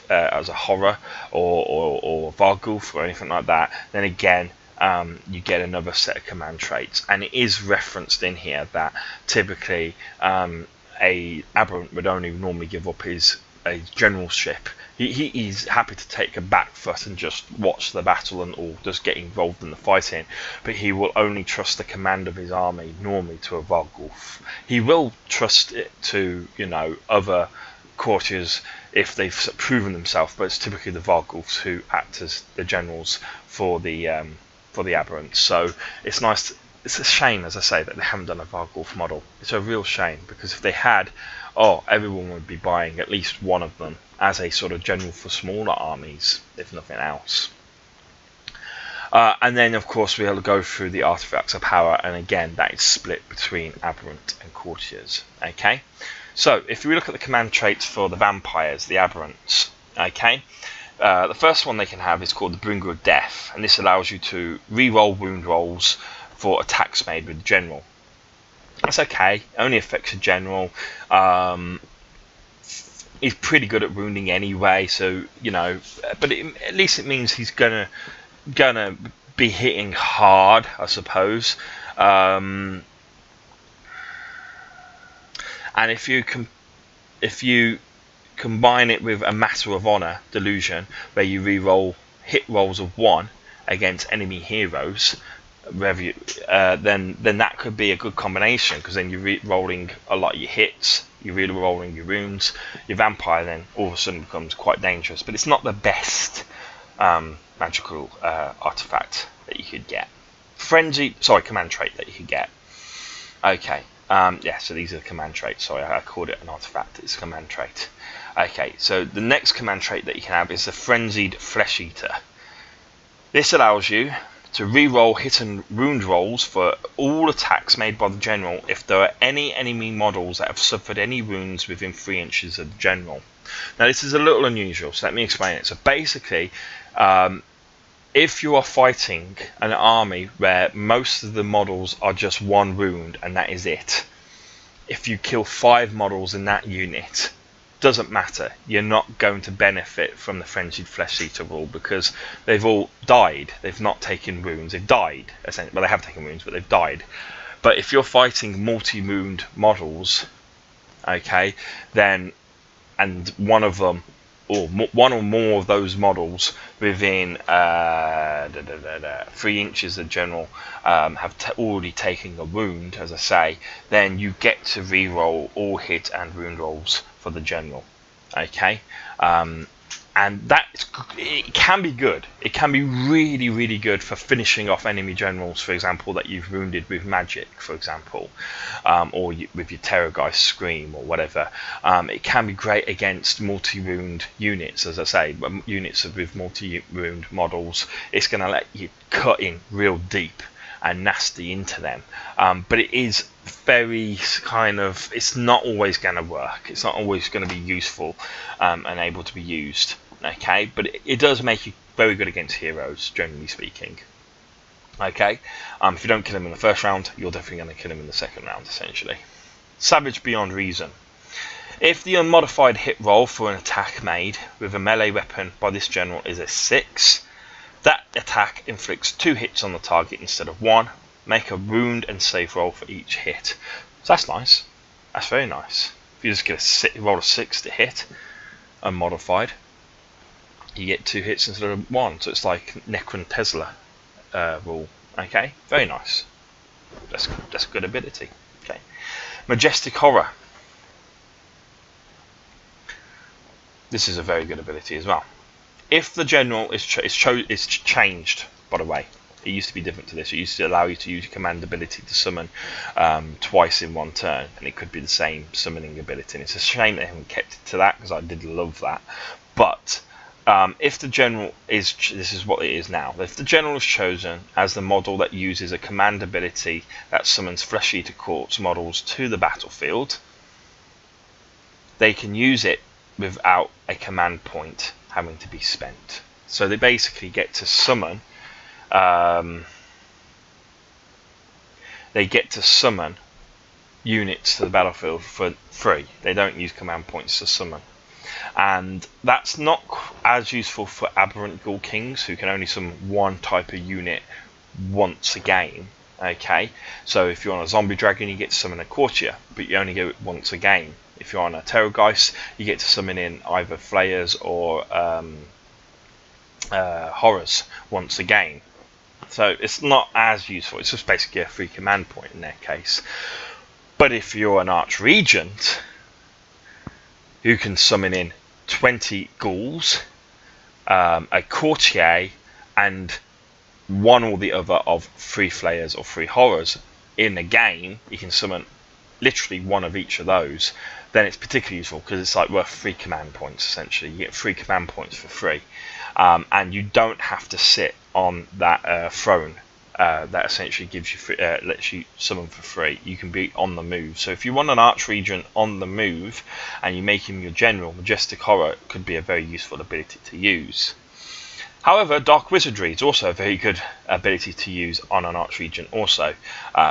horror or Vargulf or anything like that, then again you get another set of command traits. And it is referenced in here that typically a aberrant would only normally give up his generalship. He's happy to take a back foot and just watch the battle or just get involved in the fighting, but he will only trust the command of his army normally to a Vargulf. He will trust it to, you know, other courtiers if they've proven themselves, but it's typically the Vargulfs who act as the generals for the aberrants. So it's nice. It's a shame, as I say, that they haven't done a Vargulf model. It's a real shame, because if they had, everyone would be buying at least one of them as a sort of general for smaller armies, if nothing else. And then, of course, we'll go through the artifacts of power, and again, that is split between aberrant and courtiers. Okay, so if we look at the command traits for the vampires, the aberrants, okay, the first one they can have is called the Bringer of Death, and this allows you to re-roll wound rolls for attacks made with the general. That's okay, only affects a general. He's pretty good at wounding anyway, so you know, but at least it means he's gonna be hitting hard, I suppose. And if you combine it with a Matter of Honor delusion, where you re-roll hit rolls of 1 against enemy heroes, then that could be a good combination, because then you're re-rolling a lot of your hits, you're re-rolling your wounds. Your vampire then all of a sudden becomes quite dangerous, but it's not the best magical artifact that you could get. Command trait that you could get. Okay, yeah, so these are the command traits. Sorry, I called it an artifact. It's a command trait. Okay, so the next command trait that you can have is the Frenzied Flesh Eater. This allows you to re-roll hit and wound rolls for all attacks made by the general if there are any enemy models that have suffered any wounds within 3 inches of the general. Now this is a little unusual, so let me explain it. So basically, if you are fighting an army where most of the models are just 1 wound and that is it, if you kill 5 models in that unit, doesn't matter, you're not going to benefit from the Frenzied Flesh Eater rule because they've all died. They've not taken wounds. They've died, essentially. Well, they have taken wounds, but they've died. But if you're fighting multi-wound models, okay, then, and one of them, or one or more of those models within 3 inches of general have already taken a wound, as I say, then you get to re-roll all hit and wound rolls for the general. Okay, and it can be good. It can be really, really good for finishing off enemy generals, for example, that you've wounded with magic, for example, or with your Terrorgeist Scream or whatever. It can be great against multi-wound units, as I say, units with multi-wound models. It's going to let you cut in real deep and nasty into them, but it is very kind of, it's not always going to work. It's not always going to be useful and able to be used. Okay, but it does make you very good against heroes, generally speaking. Okay, if you don't kill him in the first round, you're definitely going to kill him in the second round, essentially. Savage Beyond Reason. If the unmodified hit roll for an attack made with a melee weapon by this general is a 6, that attack inflicts 2 hits on the target instead of 1. Make a wound and save roll for each hit. So that's nice. That's very nice. If you just get a roll of 6 to hit, unmodified, you get 2 hits instead of 1. So it's like Necron Tesla rule. Okay, very nice. That's good ability. Okay, Majestic Horror. This is a very good ability as well. If the general is changed, by the way, it used to be different to this. It used to allow you to use your command ability to summon twice in 1 turn, and it could be the same summoning ability. And it's a shame they haven't kept it to that, because I did love that. But if the general is, this is what it is now. If the general is chosen as the model that uses a command ability that summons Flesh Eater Corpse models to the battlefield, they can use it without a command point having to be spent. So they basically get to summon. They get to summon units to the battlefield for free. They don't use command points to summon. And that's not as useful for Aberrant Ghoul Kings, who can only summon 1 type of unit once a game. Okay, so if you're on a Zombie Dragon, you get to summon a Courtier, but you only get it once a game. If you're on a Terrorgeist, you get to summon in either Flayers or Horrors once a game. So it's not as useful. It's just basically a free command point in that case. But if you're an Archregent who can summon in 20 ghouls, a Courtier, and 1 or the other of 3 Flayers or 3 Horrors in the game, you can summon literally 1 of each of those, then it's particularly useful because it's like worth 3 command points essentially. You get 3 command points for free, and you don't have to sit on that throne that essentially gives you lets you summon for free. You can be on the move. So if you want an Archregent on the move and you make him your general, Majestic Horror could be a very useful ability to use. However, Dark Wizardry is also a very good ability to use on an Archregent also,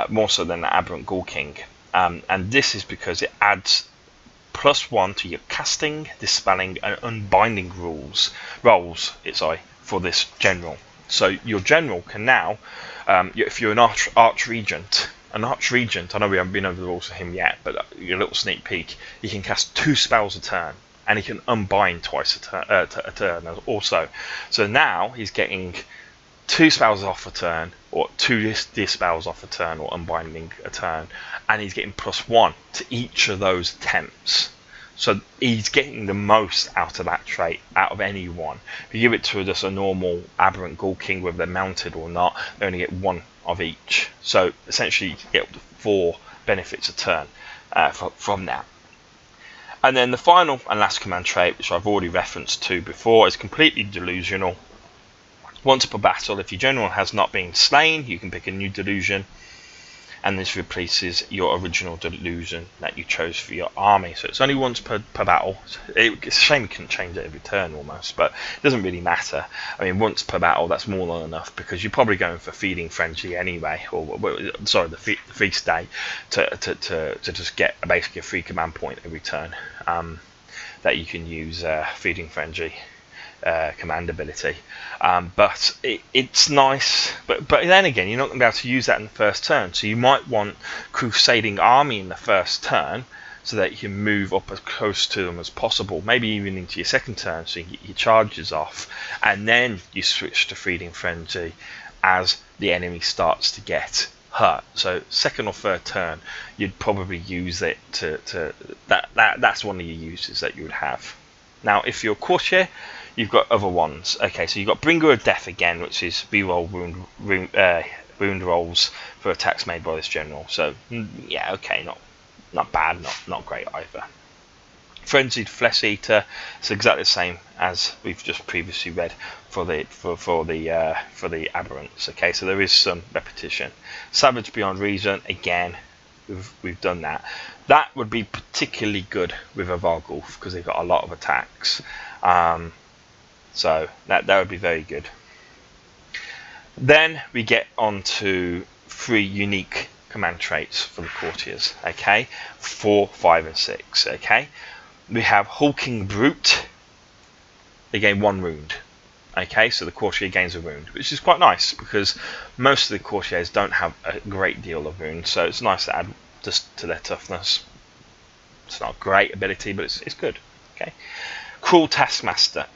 more so than the Aberrant Ghoul King. And this is because it adds +1 to your casting, dispelling and unbinding rolls for this general. So your general can now, if you're an Archregent, I know we haven't been over the rules for him yet, but a little sneak peek, he can cast 2 spells a turn, and he can unbind twice a turn also. So now he's getting 2 spells off a turn, or 2 dispels off a turn, or unbinding a turn, and he's getting +1 to each of those attempts. So he's getting the most out of that trait, out of anyone. If you give it to just a normal Aberrant Ghoul King, whether they're mounted or not, they only get 1 of each. So essentially you can get up to 4 benefits a turn from that. And then the final and last command trait, which I've already referenced to before, is Completely Delusional. Once per battle, if your general has not been slain, you can pick a new delusion, and this replaces your original delusion that you chose for your army. So it's only once per battle. It's a shame you couldn't change it every turn almost, but it doesn't really matter. I mean, once per battle, that's more than enough, because you're probably going for feeding frenzy anyway, or sorry, the feast day, to just get basically a free command point every turn that you can use feeding frenzy command ability. But it's nice, but then again, you're not going to be able to use that in the first turn, so you might want Crusading Army in the first turn so that you can move up as close to them as possible, maybe even into your second turn, so you can get your charges off, and then you switch to Feeding Frenzy as the enemy starts to get hurt. So second or third turn, you'd probably use it that's one of your uses that you would have. Now, if you're Courtier, you've got other ones. Okay, so you've got Bringer of Death again, which is reroll wound rolls for attacks made by this general. So yeah, okay, not bad, not great either. Frenzied Flesh Eater, it's exactly the same as we've just previously read for the aberrants. Okay, so there is some repetition. Savage Beyond Reason, again, we've done that. That would be particularly good with a Vargulf because they've got a lot of attacks. So that would be very good. Then we get on to 3 unique command traits for the courtiers. Okay, 4, 5, and 6. Okay, we have Hulking Brute. They gain 1 wound. Okay, so the courtier gains a wound, which is quite nice because most of the courtiers don't have a great deal of wounds, so it's nice to add just to their toughness. It's not a great ability, but it's good. Okay, Cruel Taskmaster.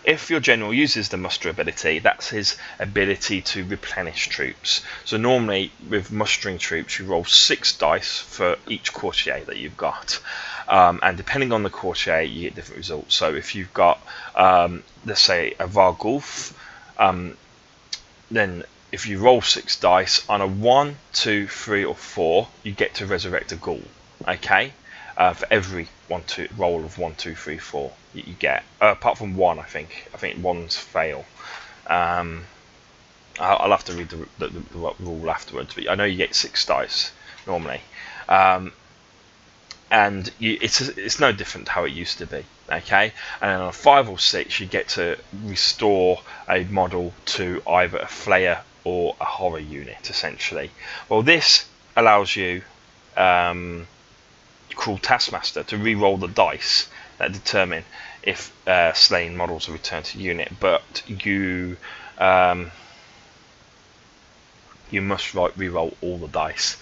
If your general uses the muster ability, that's his ability to replenish troops. So normally with mustering troops, you roll 6 dice for each courtier that you've got, and depending on the courtier, you get different results. So if you've got, let's say, a Vargulf, then if you roll 6 dice on a 1, 2, 3, or 4, you get to resurrect a ghoul. Okay. For every roll of 1, 2, 3, 4 you get, apart from 1, I think 1's fail. I'll have to read the rule afterwards, but I know you get 6 dice normally, and it's no different to how it used to be. Okay, and then on a 5 or 6 you get to restore a model to either a Flayer or a Horror unit, essentially. Well, this allows you, Cruel Taskmaster, to re-roll the dice that determine if slain models are returned to unit, but you must re-roll all the dice,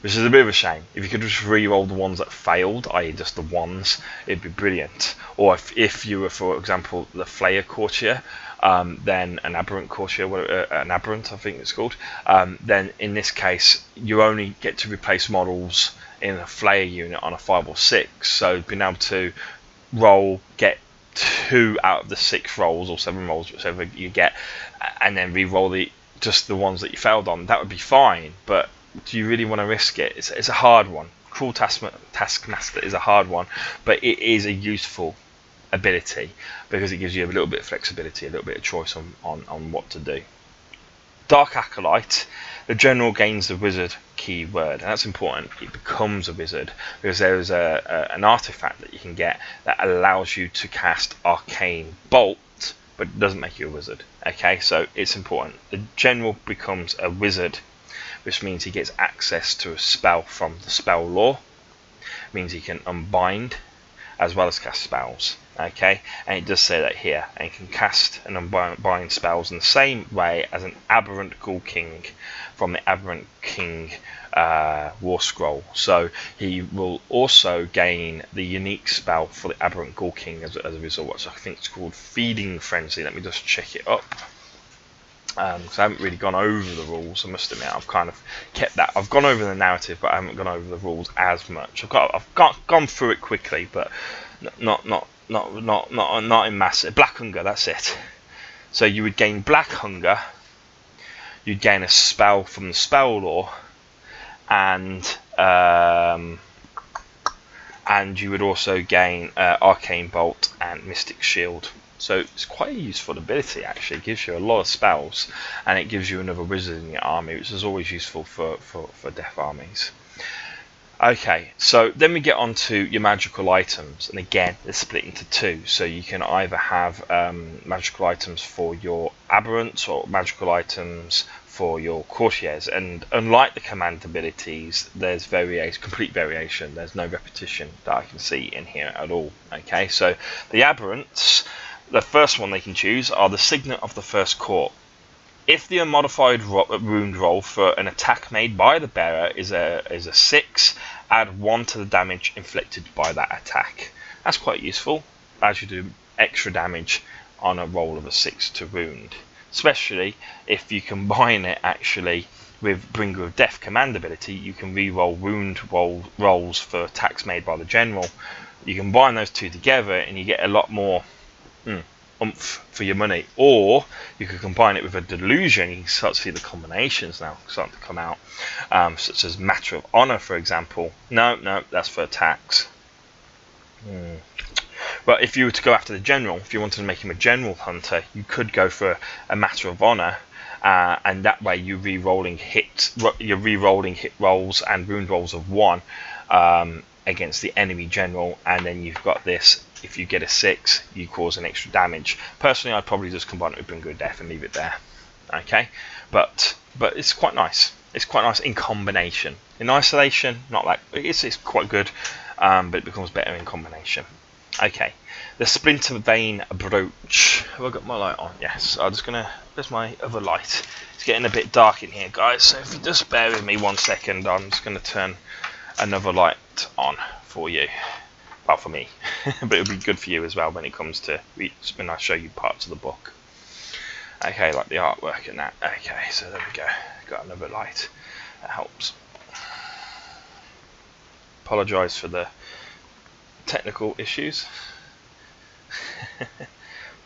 which is a bit of a shame. If you could just re-roll the ones that failed, i.e. just the ones, it'd be brilliant. Or if you were, for example, the Flayer Courtier, then an Aberrant Courtier, an Aberrant I think it's called, then in this case you only get to replace models in a Flayer unit on a 5 or 6, so being able to get 2 out of the 6 rolls or 7 rolls, whichever you get, and then re-roll just the ones that you failed on, that would be fine. But do you really want to risk it? It's a hard one. Cruel Taskmaster is a hard one, but it is a useful ability because it gives you a little bit of flexibility, a little bit of choice on what to do. Dark Acolyte, the general gains the wizard keyword, and that's important. It becomes a wizard because there is an artifact that you can get that allows you to cast Arcane Bolt, but it doesn't make you a wizard. Okay, so it's important. The general becomes a wizard, which means he gets access to a spell from the spell lore. It means he can unbind as well as cast spells. Okay, and it does say that here, and he can cast and unbind spells in the same way as an Aberrant Ghoul King from the Aberrant King War Scroll. So he will also gain the unique spell for the Aberrant Ghoul King as a result, which I think it's called Feeding Frenzy. Let me just check it up. Because I haven't really gone over the rules, I must admit. I've kind of kept that. I've gone over the narrative, but I haven't gone over the rules as much. I've gone through it quickly, but not in massive. Black Hunger, that's it. So you would gain Black Hunger. You'd gain a spell from the spell lore, and and you would also gain Arcane Bolt and Mystic Shield. So it's quite a useful ability actually. It gives you a lot of spells, and it gives you another wizard in your army, which is always useful for death armies. Okay, so then we get on to your magical items, and again they're split into two. So you can either have magical items for your aberrants or magical items for your courtiers, and unlike the command abilities, there's complete variation. There's no repetition that I can see in here at all. Okay, so the aberrants, the first one they can choose are the Signet of the First Court. If the unmodified wound roll for an attack made by the bearer is a 6, add 1 to the damage inflicted by that attack. That's quite useful, as you do extra damage on a roll of a 6 to wound. Especially if you combine it actually with Bringer of Death command ability, you can re-roll wound rolls for attacks made by the general. You combine those two together and you get a lot more oomph for your money. Or you could combine it with a delusion. You can start to see the combinations now starting to come out, such as Matter of Honor, for example. No, that's for attacks. But if you were to go after the general, if you wanted to make him a general hunter, you could go for a Matter of Honor, and that way you're re-rolling hit rolls and wound rolls of 1 against the enemy general, and then you've got this. If you get a 6, you cause an extra damage. Personally, I'd probably just combine it with Bringer of Death and leave it there. Okay, but it's quite nice. It's quite nice in combination. In isolation, not like it's quite good, but it becomes better in combination. Okay, the Splinter Vein Brooch. Have I got my light on? Yes. I'm just gonna. There's my other light. It's getting a bit dark in here, guys. So if you just bear with me 1 second, I'm just gonna turn another light on for you. Well, for me, but it'll be good for you as well when it comes to when I show you parts of the book. Okay, like the artwork and that. Okay, so there we go. Got another light. That helps. Apologise for the technical issues.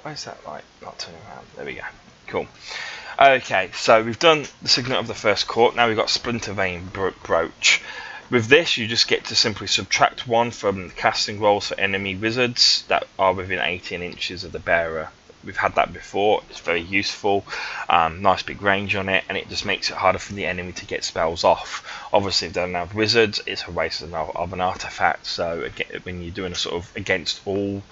Why is that light not turning around? There we go. Cool. Okay, so we've done the Signet of the First Court. Now we've got Splinter Vein Brooch. With this, you just get to simply subtract 1 from the casting rolls for enemy wizards that are within 18 inches of the bearer. We've had that before. It's very useful. Nice big range on it, and it just makes it harder for the enemy to get spells off. Obviously, if they don't have wizards, it's a waste of an artifact. So again, when you're doing a sort of against all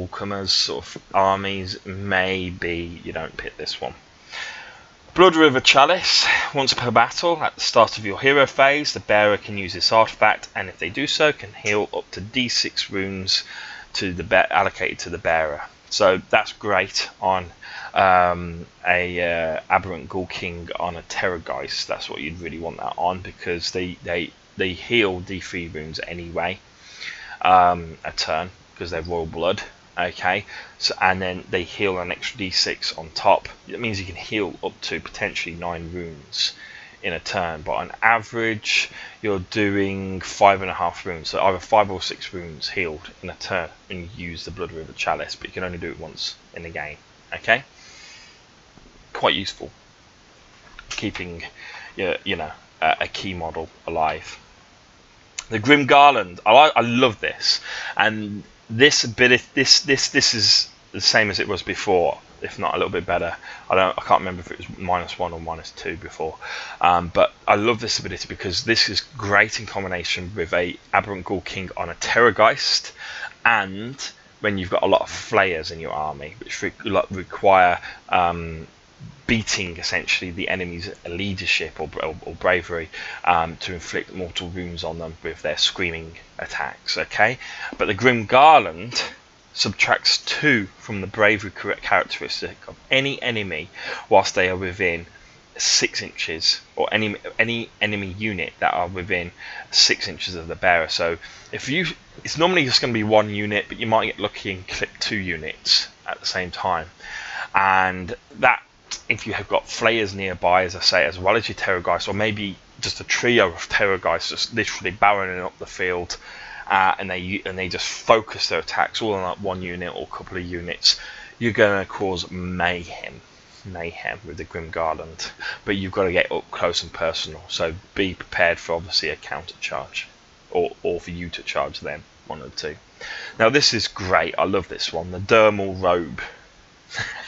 comers sort of armies, maybe you don't pick this one. Blood River Chalice. Once per battle, at the start of your hero phase, the bearer can use this artifact, and if they do so, can heal up to D6 wounds to the allocated to the bearer. So that's great on a Aberrant Ghoul King on a Terrorgeist. That's what you'd really want that on, because they heal D3 wounds anyway a turn, because they're royal blood. Okay, so and then they heal an extra d6 on top. It means you can heal up to potentially 9 wounds in a turn, but on average you're doing 5.5 wounds, so either 5 or 6 wounds healed in a turn when you use the Blood River Chalice, but you can only do it once in the game. Okay, quite useful, keeping a key model alive. The Grim Garland, I love this, and this ability, this is the same as it was before, if not a little bit better. I can't remember if it was -1 or -2 before, but I love this ability because this is great in combination with a Aberrant Ghoul King on a Terrorgeist, and when you've got a lot of flayers in your army, which require beating essentially the enemy's leadership or bravery to inflict mortal wounds on them with their screaming attacks. Okay, but the Grim Garland subtracts 2 from the bravery characteristic of any enemy whilst they are within 6 inches, or any enemy unit that are within 6 inches of the bearer. So it's normally just going to be 1 unit, but you might get lucky and clip 2 units at the same time, and that, if you have got flayers nearby, as I say, as well as your Terrorgeist, or maybe just a trio of Terrorgeists just literally barreling up the field, and they just focus their attacks all on that 1 unit or couple of units, you're going to cause mayhem with the Grim Garland. But you've got to get up close and personal, so be prepared for obviously a counter charge or for you to charge them, one of the two. Now this is great. I love this one, the dermal robe.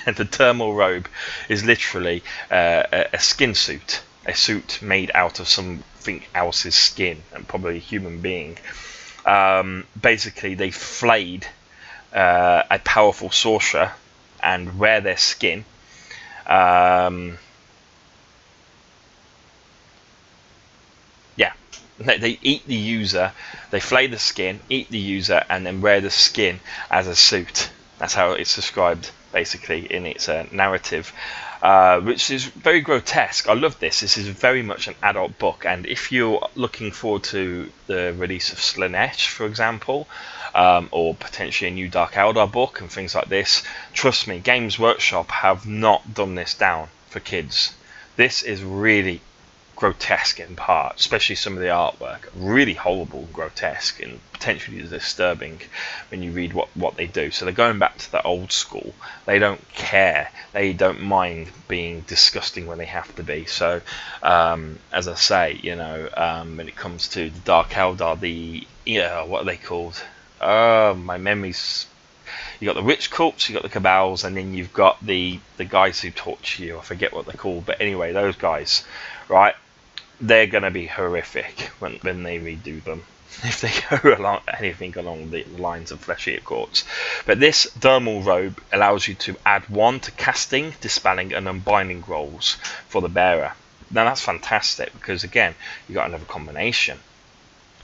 The dermal robe is literally a skin suit, a suit made out of something else's skin, and probably a human being. Basically, they flayed a powerful sorcerer and wear their skin. Yeah, they eat the user, they flay the skin, eat the user, and then wear the skin as a suit. That's how it's described, basically, in its narrative, which is very grotesque. I love this. This is very much an adult book, and if you're looking forward to the release of Slaanesh, for example, or potentially a new Dark Eldar book and things like this, trust me, Games Workshop have not done this down for kids. This is really grotesque in part, especially some of the artwork, really horrible, grotesque, and potentially disturbing when you read what they do. So they're going back to the old school. They don't care. They don't mind being disgusting when they have to be. So as I say, you know, when it comes to the Dark Eldar, what are they called? My memory's. You got the Witch Corps, you got the Cabals, and then you've got the guys who torture you. I forget what they're called, but anyway, those guys, right? They're going to be horrific when they redo them, if they go anything along the lines of Flesh Eater Courts. But this dermal robe allows you to add 1 to casting, dispelling, and unbinding rolls for the bearer. Now that's fantastic, because again, you've got another combination.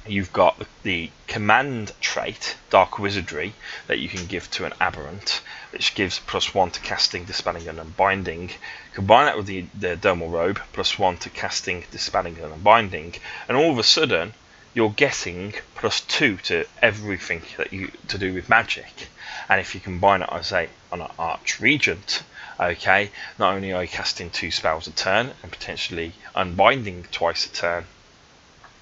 You've got the command trait, Dark Wizardry, that you can give to an aberrant, which gives +1 to casting, dispelling, and unbinding. Combine that with the dermal robe, +1 to casting, dispelling, and unbinding, and all of a sudden you're getting +2 to everything that you to do with magic. And if you combine it, I say, on an Archregent, okay, not only are you casting 2 spells a turn and potentially unbinding twice a turn,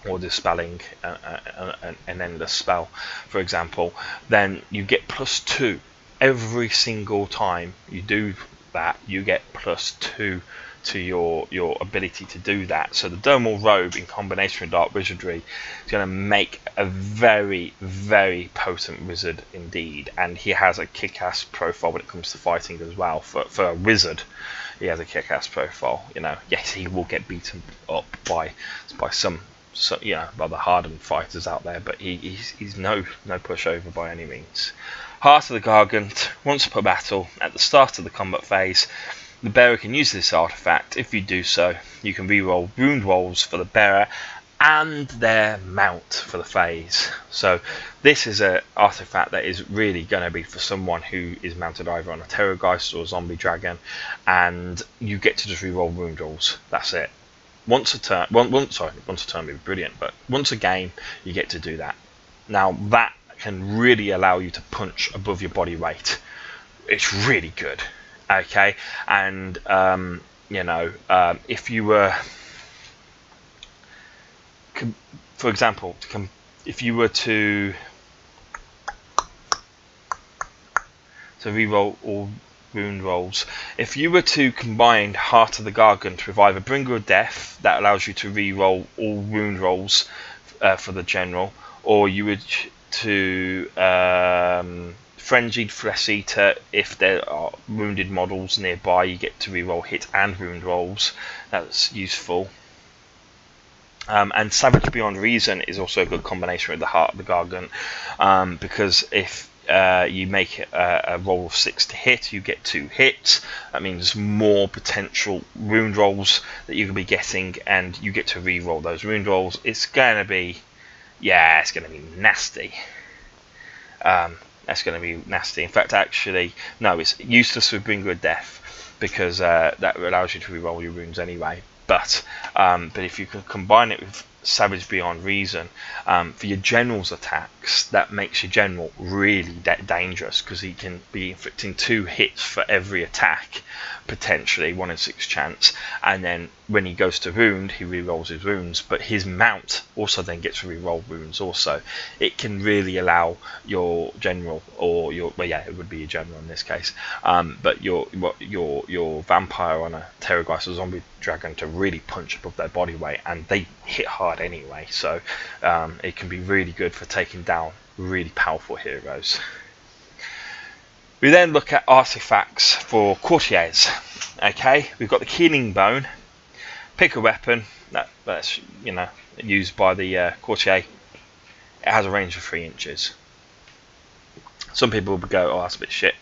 or dispelling an endless spell, for example, then you get +2 every single time you do that. You get +2 to your ability to do that. So the dermal robe in combination with Dark Wizardry is going to make a very, very potent wizard indeed, and he has a kick-ass profile when it comes to fighting as well. For a wizard, he has a kick-ass profile. You know, yes, he will get beaten up by some. So, yeah, by the hardened fighters out there, but he's no pushover by any means. Heart of the Gargant. Once per battle, at the start of the combat phase, the bearer can use this artifact. If you do so, you can reroll wound rolls for the bearer and their mount for the phase. So this is an artifact that is really going to be for someone who is mounted either on a Terrorgeist or a Zombie Dragon, and you get to just reroll wound rolls. That's it. Once a turn would be brilliant, but once a game you get to do that. Now that can really allow you to punch above your body weight. It's really good, okay? And you know, if you were, for example, if you were to reroll all wound rolls. If you were to combine Heart of the Gargant with either Bringer of Death, that allows you to re-roll all wound rolls for the general, or you would to Frenzied Flesh Eater, if there are wounded models nearby, you get to re-roll hit and wound rolls. That's useful. And Savage Beyond Reason is also a good combination with the Heart of the Gargant, because if you make a roll of 6 to hit, you get 2 hits. That means more potential wound rolls that you can be getting, and you get to re-roll those wound rolls. It's going to be, yeah, it's going to be nasty. That's going to be nasty. In fact, actually, no, it's useless with Bringer of Death, because that allows you to re-roll your wounds anyway. But if you can combine it with Savage Beyond Reason, for your general's attacks, that makes your general really dangerous, because he can be inflicting 2 hits for every attack, potentially 1 in 6 chance, and then when he goes to wound, he re-rolls his wounds, but his mount also then gets to re-roll wounds also. It can really allow your general, or your, well, yeah, it would be your general in this case, but your vampire on a Terrorgeist or Zombie Dragon to really punch above their body weight, and they hit hard card anyway, so it can be really good for taking down really powerful heroes. We then look at artifacts for courtiers. Okay, we've got the Healing Bone. Pick a weapon that's used by the courtier. It has a range of 3 inches. Some people would go, oh, that's a bit shit.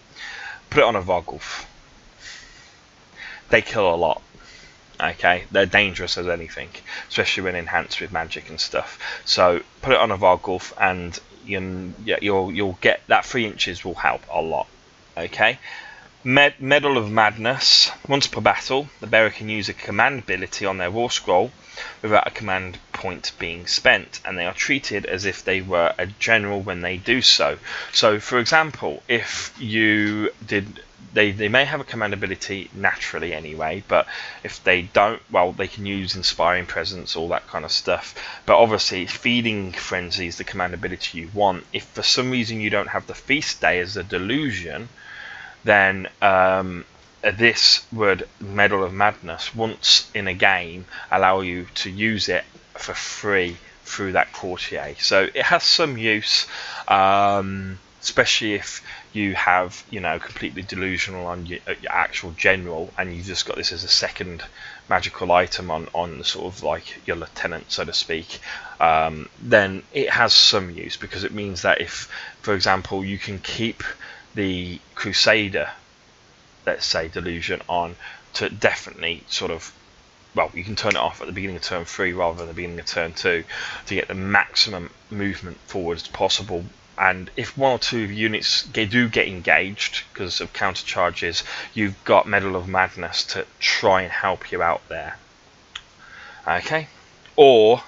Put it on a Vargulf. They kill a lot. Okay, they're dangerous as anything, especially when enhanced with magic and stuff. So put it on a Vargulf, and you'll get that 3 inches will help a lot. Okay, Medal of Madness. Once per battle, the bearer can use a command ability on their war scroll without a command point being spent, and they are treated as if they were a general when they do so. So, for example, if you did, they may have a command ability naturally anyway, but if they don't, well, they can use Inspiring Presence, all that kind of stuff. But obviously, Feeding Frenzy is the command ability you want. If for some reason you don't have the Feast Day as a delusion, then this would, Medal of Madness, once in a game, allow you to use it for free through that courtier. So it has some use, especially if you have, completely delusional on your actual general, and you've just got this as a second magical item on sort of like your lieutenant, so to speak. Then it has some use, because it means that if, for example, you can keep the Crusader, let's say, delusion on to definitely sort of, well, you can turn it off at the beginning of turn 3 rather than the beginning of turn 2 to get the maximum movement forward as possible. And if 1 or 2 units do get engaged because of counter charges, you've got Medal of Madness to try and help you out there. Okay, or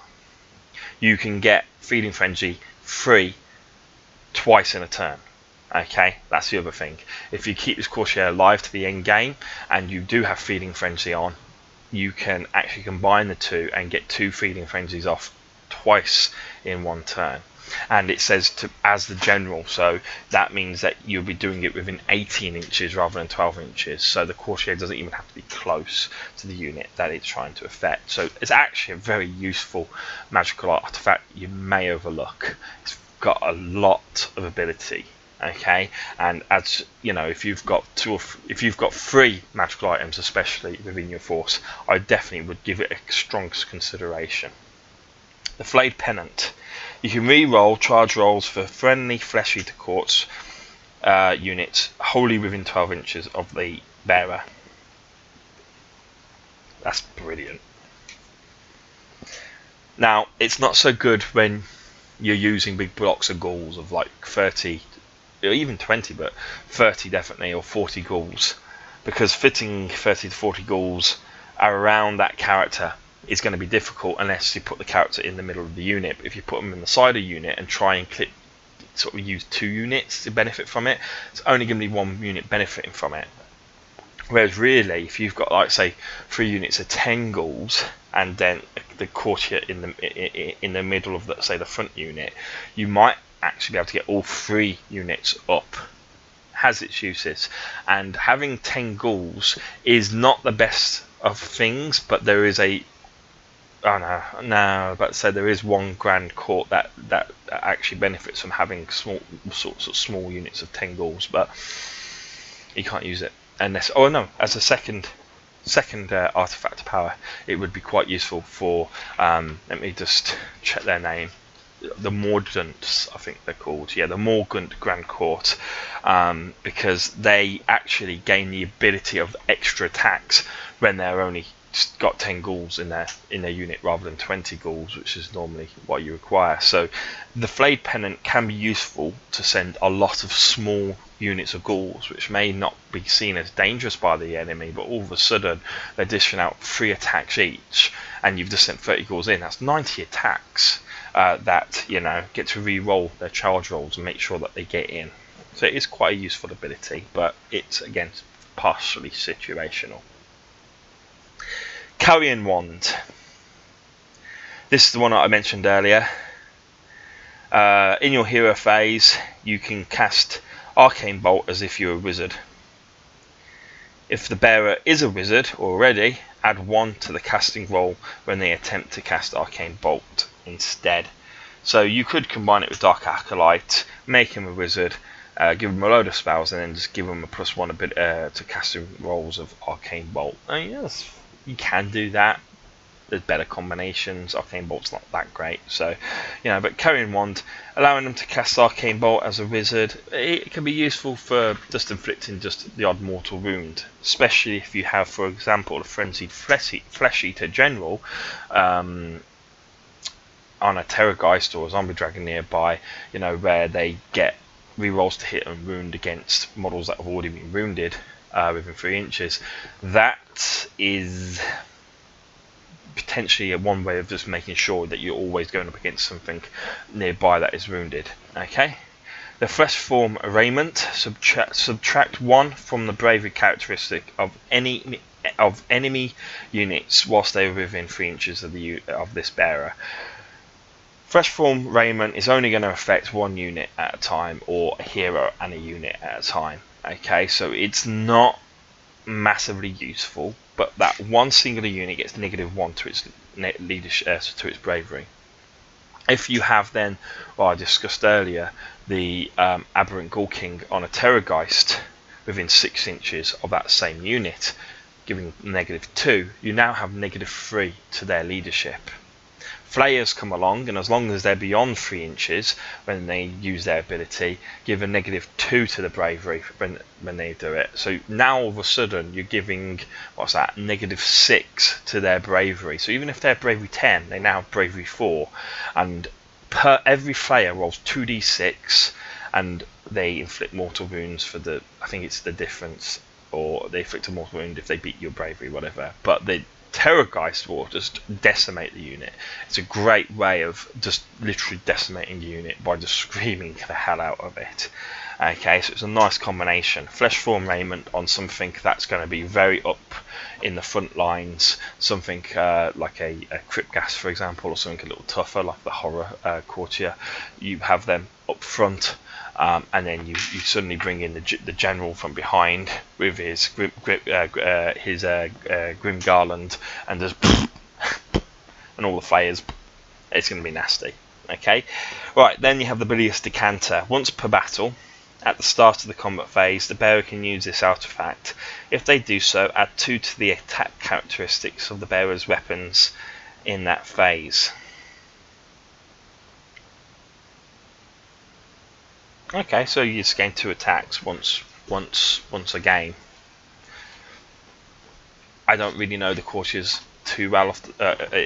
you can get Feeding Frenzy free twice in a turn. Okay, that's the other thing. If you keep this courtier alive to the end game and you do have Feeding Frenzy on, you can actually combine the 2 and get 2 Feeding Frenzies off twice in 1 turn. And it says to as the general, so that means that you'll be doing it within 18 inches rather than 12 inches. So the courtier doesn't even have to be close to the unit that it's trying to affect. So it's actually a very useful magical artifact you may overlook. It's got a lot of ability. Okay, and as you know, if you've got 3 magical items, especially within your force, I definitely would give it a strong consideration. The Flayed Pennant. You can re-roll charge rolls for friendly Flesh Eater Courts units wholly within 12 inches of the bearer. That's brilliant. Now, it's not so good when you're using big blocks of ghouls of like 30, or even 20, but 30 definitely, or 40 ghouls, because fitting 30 to 40 ghouls around that character is going to be difficult unless you put the character in the middle of the unit. But if you put them in the side of the unit and try and sort of use 2 units to benefit from it, it's only going to be 1 unit benefiting from it. Whereas really, if you've got, like, say, 3 units of 10 ghouls and then the courtier in the middle of, let's say, the front unit, you might actually be able to get all 3 units up. Has its uses, and having 10 ghouls is not the best of things, but there is a about to say there is 1 Grand Court that actually benefits from having small units of 10 ghouls, but you can't use it unless, oh no, as a second artifact power, it would be quite useful for let me just check their name, the Mordants, I think they're called, yeah, the Morgant Grand Court, because they actually gain the ability of extra attacks when they're only got 10 ghouls in their unit rather than 20 ghouls, which is normally what you require. So the Flayed Pennant can be useful to send a lot of small units of ghouls, which may not be seen as dangerous by the enemy, but all of a sudden they're dishing out 3 attacks each, and you've just sent 30 ghouls in. That's 90 attacks that, you know, get to re-roll their charge rolls and make sure that they get in. So it is quite a useful ability, but it's, again, partially situational. Carrion Wand. This is the one that I mentioned earlier. In your hero phase, you can cast Arcane Bolt as if you're a wizard. If the bearer is a wizard already add 1 to the casting roll when they attempt to cast Arcane Bolt instead. So you could combine it with Dark Acolyte, make him a wizard, give him a load of spells, and then just give him a +1 to casting rolls of Arcane Bolt. Yes, you can do that. There's better combinations. Arcane Bolt's not that great, so but Carrying Wand, allowing them to cast Arcane Bolt as a wizard, it can be useful for just inflicting just the odd mortal wound, especially if you have, for example, a Frenzied Flesh Eater General on a Terrorgeist or a Zombie Dragon nearby, where they get rerolls to hit and wound against models that have already been wounded within 3 inches. That is potentially one way of just making sure that you're always going up against something nearby that is wounded. Okay, the Flesh Form Raiment, subtract 1 from the bravery characteristic of enemy units whilst they are within 3 inches of this bearer. Flesh Form Raiment is only going to affect 1 unit at a time, or a hero and a unit at a time. Okay, so it's not massively useful, but that one singular unit gets -1 to its leadership, to its bravery. If you have then, well, I discussed earlier, the Aberrant Ghoul King on a Terrorgeist within 6 inches of that same unit, giving -2, you now have -3 to their leadership. Flayers come along, and as long as they're beyond 3 inches when they use their ability, give a -2 to the bravery when they do it. So now all of a sudden you're giving, what's that, -6 to their bravery. So even if they're bravery 10, they now have bravery 4, and every Flayer rolls 2d6, and they inflict mortal wounds for I think it's the difference, or they inflict a mortal wound if they beat your bravery, whatever. But they Terrorgeist will just decimate the unit. It's a great way of just literally decimating the unit by just screaming the hell out of it. Okay, so it's a nice combination. Flesh Form Raiment on something that's going to be very up in the front lines, something like a Crypt Gas, for example, or something a little tougher like the Horror Courtier. You have them up front. And then you suddenly bring in the general from behind with his Grim Garland, and there's and all the flayers. It's going to be nasty. Okay, right, then you have the Bilious Decanter. Once per battle, at the start of the combat phase, the bearer can use this artifact. If they do so, add 2 to the attack characteristics of the bearer's weapons in that phase. Okay, so you just gain 2 attacks once a game. I don't really know the courtiers too well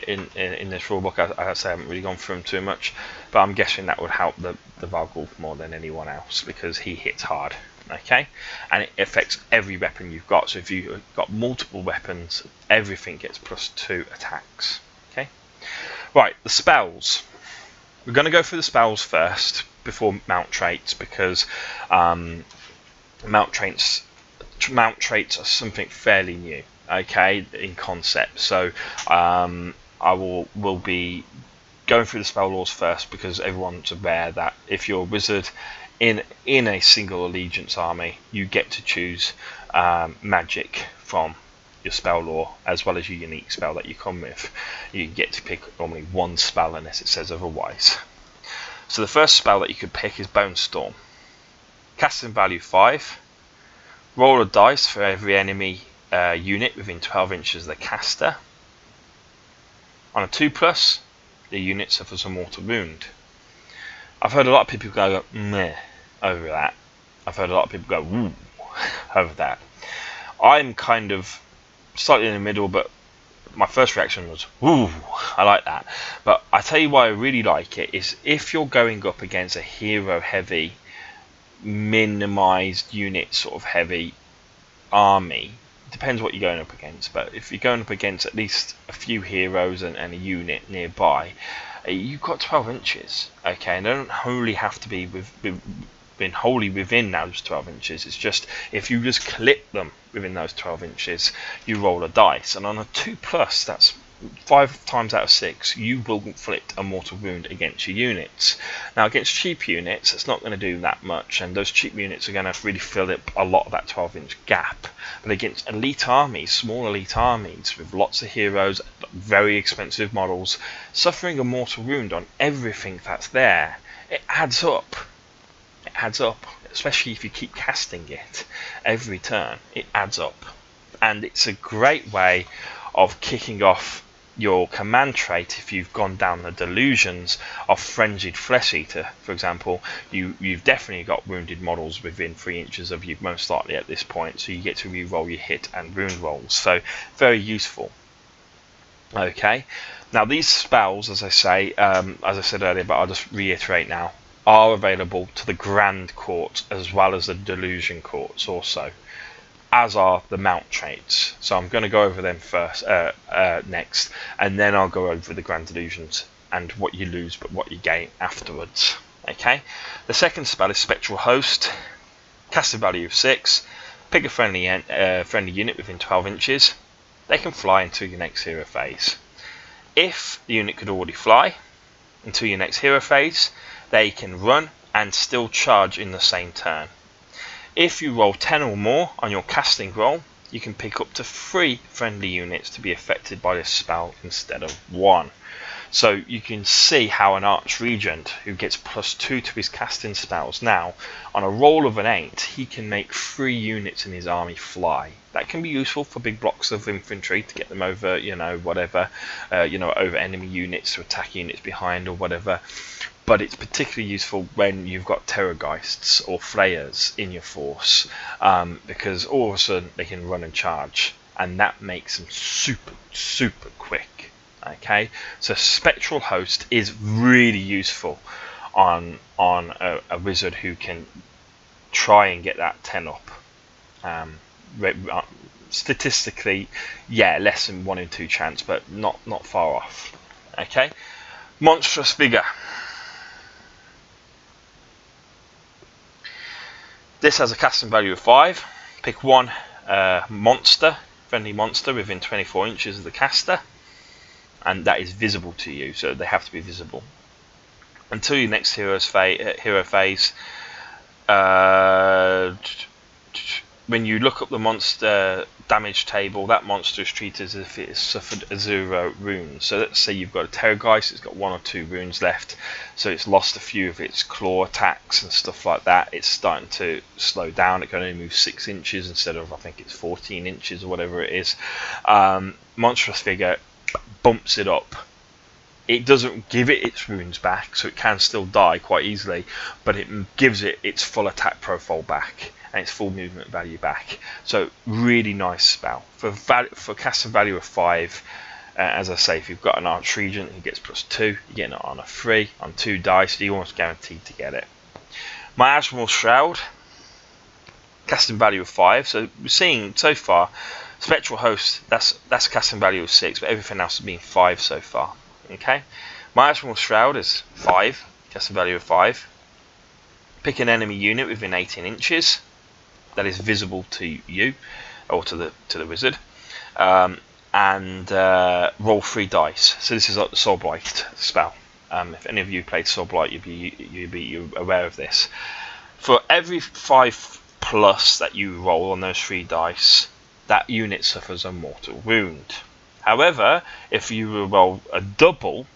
in this rulebook. I haven't really gone through them too much, but I'm guessing that would help the Varghulf more than anyone else, because he hits hard. Okay, and it affects every weapon you've got. So if you've got multiple weapons, everything gets +2 attacks. Okay, right, the spells. We're going to go through the spells first before mount traits, because mount traits are something fairly new, okay, in concept. So I will be going through the spell laws first, because everyone's aware that if you're a wizard in a single allegiance army, you get to choose magic from your spell law as well as your unique spell that you come with. You get to pick normally 1 spell unless it says otherwise. So the first spell that you could pick is Bone Storm. Casting value 5. Roll a dice for every enemy unit within 12 inches of the caster. On a 2+, the unit suffers a mortal wound. I've heard a lot of people go meh over that. I've heard a lot of people go woo over that. I'm kind of slightly in the middle, but my first reaction was, ooh, I like that. But I tell you why I really like it is if you're going up against a hero heavy, minimized unit sort of heavy army, depends what you're going up against, but if you're going up against at least a few heroes and a unit nearby, you've got 12 inches, okay, and they don't wholly have to be wholly within those 12 inches. It's just if you just clip them within those 12 inches, you roll a dice, and on a 2+, that's 5 times out of 6 you will inflict a mortal wound against your units. Now against cheap units it's not going to do that much, and those cheap units are going to really fill up a lot of that 12-inch gap. But against elite armies, small elite armies with lots of heroes, very expensive models, suffering a mortal wound on everything that's there, it adds up. It adds up, especially if you keep casting it every turn. It adds up, and it's a great way of kicking off your command trait if you've gone down the delusions of frenzied flesh eater. For example, you've definitely got wounded models within 3 inches of you most likely at this point, so you get to re-roll your hit and wound rolls, so very useful. Okay, now these spells, as I said earlier, but I'll just reiterate now, are available to the Grand Court as well as the Delusion Courts also, as are the mount traits. So I'm going to go over them first, next, and then I'll go over the Grand Delusions and what you lose but what you gain afterwards. Okay, the second spell is Spectral Host, casting value of 6, pick a friendly unit within 12 inches, they can fly until your next hero phase. If the unit could already fly until your next hero phase, they can run and still charge in the same turn. If you roll 10 or more on your casting roll, you can pick up to 3 friendly units to be affected by this spell instead of 1. So you can see how an Archregent who gets +2 to his casting spells now, on a roll of an 8, he can make 3 units in his army fly. That can be useful for big blocks of infantry to get them over, whatever, over enemy units, to attack units behind or whatever. But it's particularly useful when you've got Terrorgeists or Flayers in your force, because all of a sudden they can run and charge, and that makes them super quick. Okay, so Spectral Host is really useful on a wizard who can try and get that 10 up. Statistically, yeah, less than 1 in 2 chance, but not far off. Okay, Monstrous Vigor. This has a casting value of 5. Pick 1 friendly monster within 24 inches of the caster, and that is visible to you, so they have to be visible. Until your next hero phase, when you look up the monster damage table, that monster is treated as if it has suffered 0 runes. So let's say you've got a Terrorgeist, it's got 1 or 2 runes left, so it's lost a few of its claw attacks and stuff like that. It's starting to slow down. It can only move 6 inches instead of, I think it's 14 inches or whatever it is. Monstrous Vigor bumps it up. It doesn't give it its runes back, so it can still die quite easily, but it gives it its full attack profile back and its full movement value back. So really nice spell for casting value of 5. As I say, if you've got an Archregent who gets +2, you're getting it on a 3 on 2 dice, so you're almost guaranteed to get it. Miasmal Shroud, casting value of 5. So we're seeing so far Spectral Host, that's a casting value of 6, but everything else has been 5 so far. Okay, Miasmal Shroud is 5, casting value of 5. Pick an enemy unit within 18 inches that is visible to you or to the wizard, and roll 3 dice. So this is like the Soul Blight spell. If any of you played Soul Blight, you'd be aware of this. For every 5+ that you roll on those 3 dice, that unit suffers a mortal wound. However, if you roll a double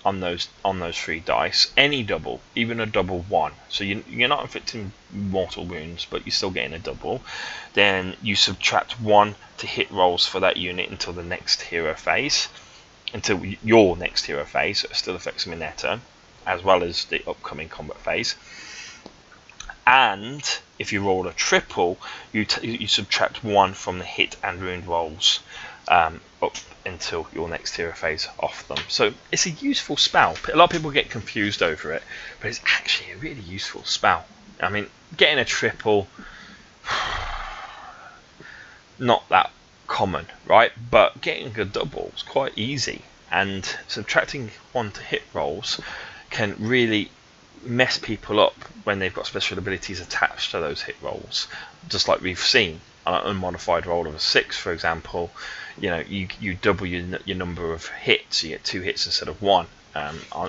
on those 3 dice, any double, even a double 1, so you're not inflicting mortal wounds, but you're still getting a double, then you subtract 1 to hit rolls for that unit until the next hero phase, until your next hero phase, so it still affects them in their turn, as well as the upcoming combat phase. And if you roll a triple, you subtract 1 from the hit and wound rolls up until your next hero phase off them. So it's a useful spell. A lot of people get confused over it, but it's actually a really useful spell. I mean, getting a triple, not that common, right? But getting a double is quite easy, and subtracting 1 to hit rolls can really mess people up when they've got special abilities attached to those hit rolls, just like we've seen on an unmodified roll of a 6, for example, you know, you double your number of hits. You get 2 hits instead of 1.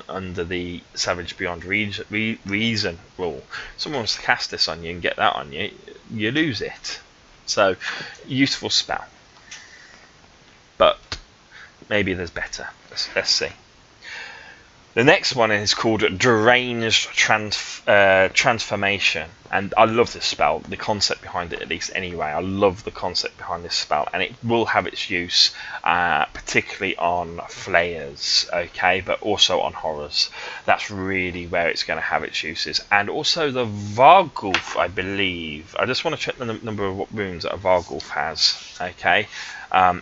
Under the Savage Beyond Reason rule, someone wants to cast this on you and get that on you, you lose it. So, useful spell, but maybe there's better. Let's see. The next one is called Deranged Transformation, and I love this spell, the concept behind it at least anyway. I love the concept behind this spell, and it will have its use particularly on flayers, okay, but also on horrors. That's really where it's going to have its uses. And also the Vargulf, I believe. I just want to check the number of runes that a Vargulf has, okay.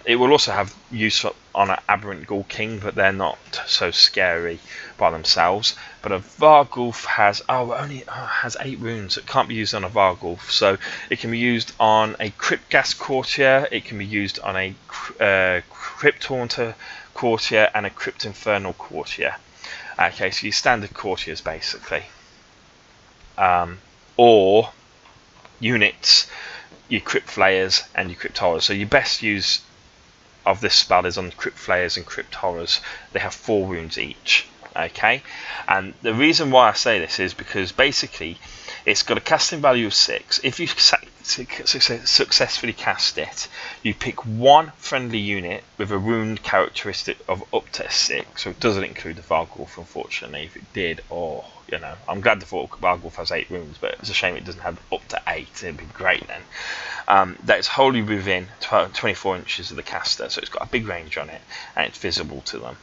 It will also have use on an Aberrant Ghoul King, but they're not so scary by themselves. But a Vargulf has has 8 runes. It can't be used on a Vargulf, so it can be used on a Cryptghast Courtier. It can be used on a Crypt Haunter Courtier and a Crypt Infernal Courtier. Okay, so your standard courtiers basically, or units. Your Crypt Flayers and your Crypt Horrors. So your best use of this spell is on Crypt Flayers and Crypt Horrors. They have 4 wounds each. Okay, and the reason why I say this is because basically it's got a casting value of 6. If you successfully cast it, you pick one friendly unit with a wound characteristic of up to 6. So it doesn't include the Vargulf, unfortunately. If it did, you know, I'm glad the Vargulf has 8 wounds, but it's a shame it doesn't have up to 8. It'd be great then. That is wholly within 24 inches of the caster, so it's got a big range on it, and it's visible to them.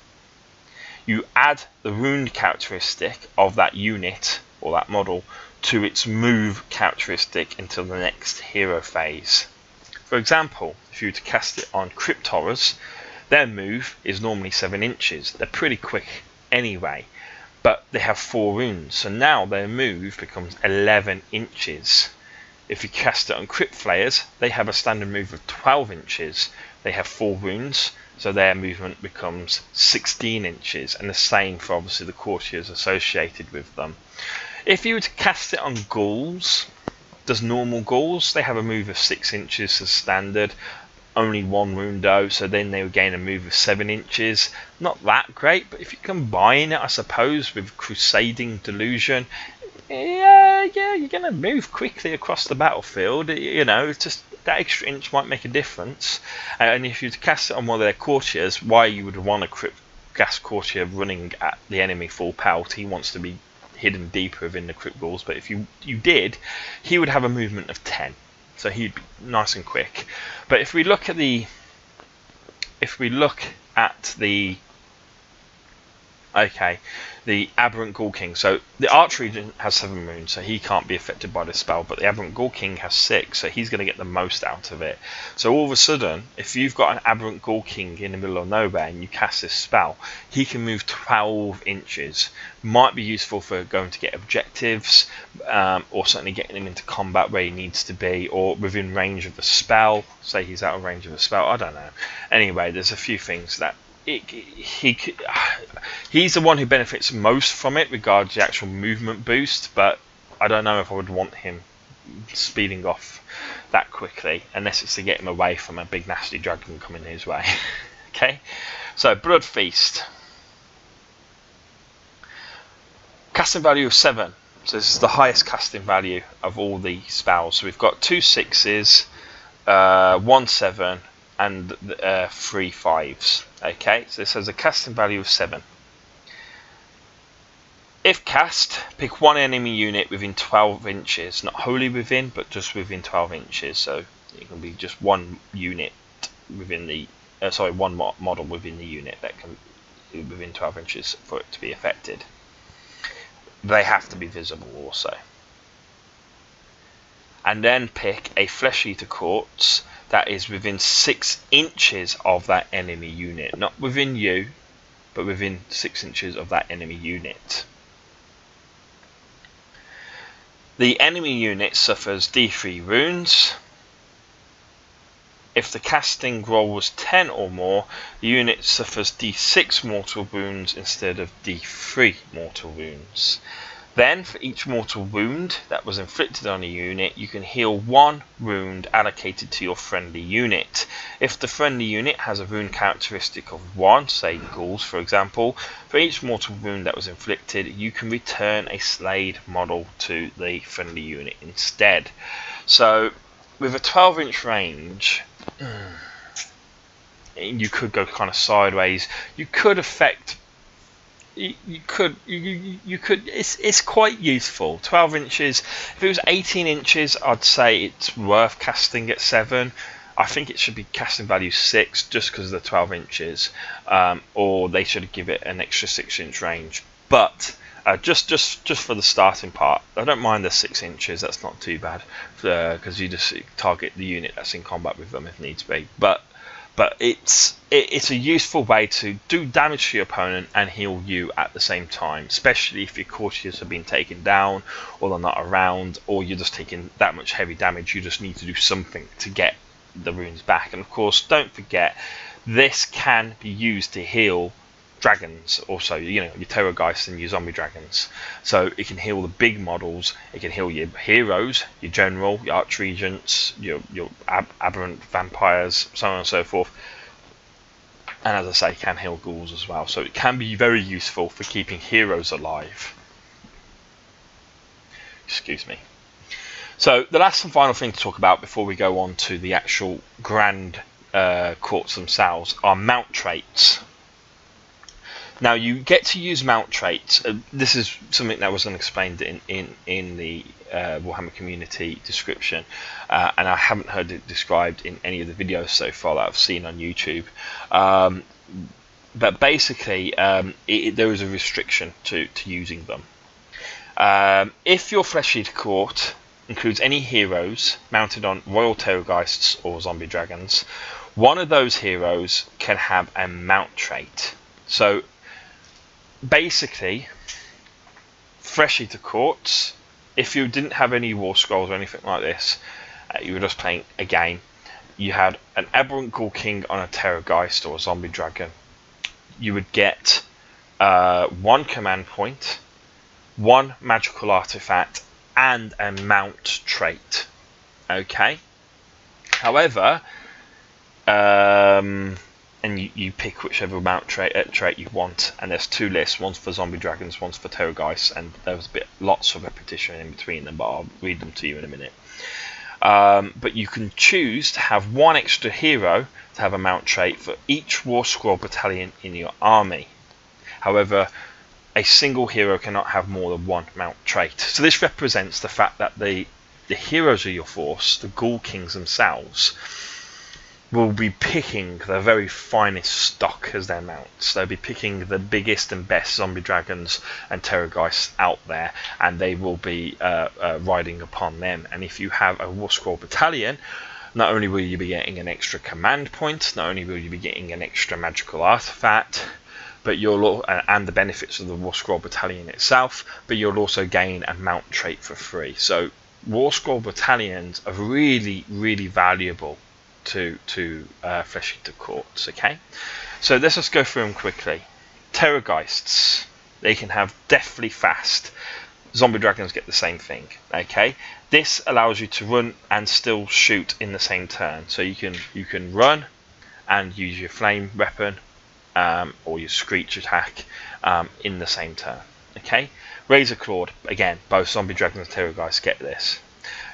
You add the wound characteristic of that unit or that model to its move characteristic until the next hero phase. For example, if you were to cast it on Crypt Horrors, their move is normally 7 inches. They're pretty quick anyway, but they have 4 wounds, so now their move becomes 11 inches. If you cast it on Crypt Flayers, they have a standard move of 12 inches. They have 4 wounds, so their movement becomes 16 inches, and the same for obviously the courtiers associated with them. If you were to cast it on ghouls, does normal ghouls, they have a move of 6 inches as standard, only 1 wound though, so then they would gain a move of 7 inches. Not that great, but if you combine it, I suppose, with Crusading Delusion, yeah, you're going to move quickly across the battlefield. You know, it's just that extra inch might make a difference. And if you were to cast it on one of their courtiers, why you would want a Cryptghast Courtier running at the enemy full pelt? He wants to be hidden deeper within the Crypt Ghouls, but if you did, he would have a movement of 10, so he'd be nice and quick. But if we look at the Aberrant Ghoul King, so the Archregent has 7 wounds, so he can't be affected by this spell, but the Aberrant Ghoul King has 6, so he's going to get the most out of it. So all of a sudden, if you've got an Aberrant Ghoul King in the middle of nowhere and you cast this spell, he can move 12 inches. Might be useful for going to get objectives, or certainly getting him into combat where he needs to be, or within range of the spell. Say he's out of range of the spell, I don't know. Anyway, there's a few things that he's the one who benefits most from it regards the actual movement boost, but I don't know if I would want him speeding off that quickly unless it's to get him away from a big nasty dragon coming his way. Okay, so Blood Feast, casting value of 7, so this is the highest casting value of all the spells. So we've got 2 6s, 1 7 and 3 5s. Okay, so this has a casting value of 7. If cast, pick one enemy unit within 12 inches, not wholly within, but just within 12 inches. So it can be just one unit within the, one model within the unit that can be within 12 inches for it to be affected. They have to be visible also. And then pick a Flesh Eater Corpse that is within 6 inches of that enemy unit, not within you, but within 6 inches of that enemy unit. The enemy unit suffers D3 wounds. If the casting roll was 10 or more, the unit suffers D6 mortal wounds instead of D3 mortal wounds. Then for each mortal wound that was inflicted on a unit, you can heal 1 wound allocated to your friendly unit. If the friendly unit has a wound characteristic of 1, say ghouls for example, for each mortal wound that was inflicted, you can return a slayed model to the friendly unit instead. So with a 12-inch range, you could go kind of sideways. You could affect. You could. It's quite useful. 12 inches. If it was 18 inches, I'd say it's worth casting at 7. I think it should be casting value 6 just because of the 12 inches, or they should give it an extra 6-inch range. But just for the starting part, I don't mind the 6 inches. That's not too bad because you just target the unit that's in combat with them if needs be. But it's a useful way to do damage to your opponent and heal you at the same time, especially if your courtiers have been taken down or they're not around, or you're just taking that much heavy damage. You just need to do something to get the runes back. And of course, don't forget, this can be used to heal dragons also, you know, your Terrorgeists and your zombie dragons. So it can heal the big models, it can heal your heroes, your general, your archregents, your aberrant vampires, so on and so forth. And as I say, it can heal ghouls as well. So it can be very useful for keeping heroes alive. Excuse me. So the last and final thing to talk about before we go on to the actual grand courts themselves are mount traits. Now you get to use mount traits. This is something that wasn't explained in the Warhammer community description, and I haven't heard it described in any of the videos so far that I've seen on YouTube. But basically, there is a restriction to using them. If your Flesh Eater Court includes any heroes mounted on Royal Terrorgeists or Zombie Dragons, one of those heroes can have a mount trait. So basically, Flesh Eater Courts, if you didn't have any War Scrolls or anything like this, you were just playing a game, you had an Aberrant Ghoul King on a Terrorgeist or a Zombie Dragon, you would get 1 command point, 1 magical artifact, and a mount trait. Okay. However, and you pick whichever mount trait you want, and there's 2 lists. One's for Zombie Dragons, one's for Terrorgeists, and there's lots of repetition in between them, but I'll read them to you in a minute. But you can choose to have 1 extra hero to have a mount trait for each War Scroll battalion in your army. However, a single hero cannot have more than 1 mount trait. So this represents the fact that the heroes of your force, the Ghoul Kings themselves, will be picking the very finest stock as their mounts. They'll be picking the biggest and best Zombie Dragons and Terrorgeists out there, and they will be riding upon them. And if you have a War Scroll battalion, not only will you be getting an extra command point, not only will you be getting an extra magical artifact, but you'll and the benefits of the War Scroll battalion itself, but you'll also gain a mount trait for free. So War Scroll battalions are really, really valuable to Flesh Eater Courts. Okay, so let's just go through them quickly. Terrorgeists, they can have deathly fast. Zombie Dragons get the same thing. Okay, this allows you to run and still shoot in the same turn. So you can run and use your flame weapon or your screech attack in the same turn. Okay, Razor Clawed, again, both Zombie Dragons and Terrorgeists get this.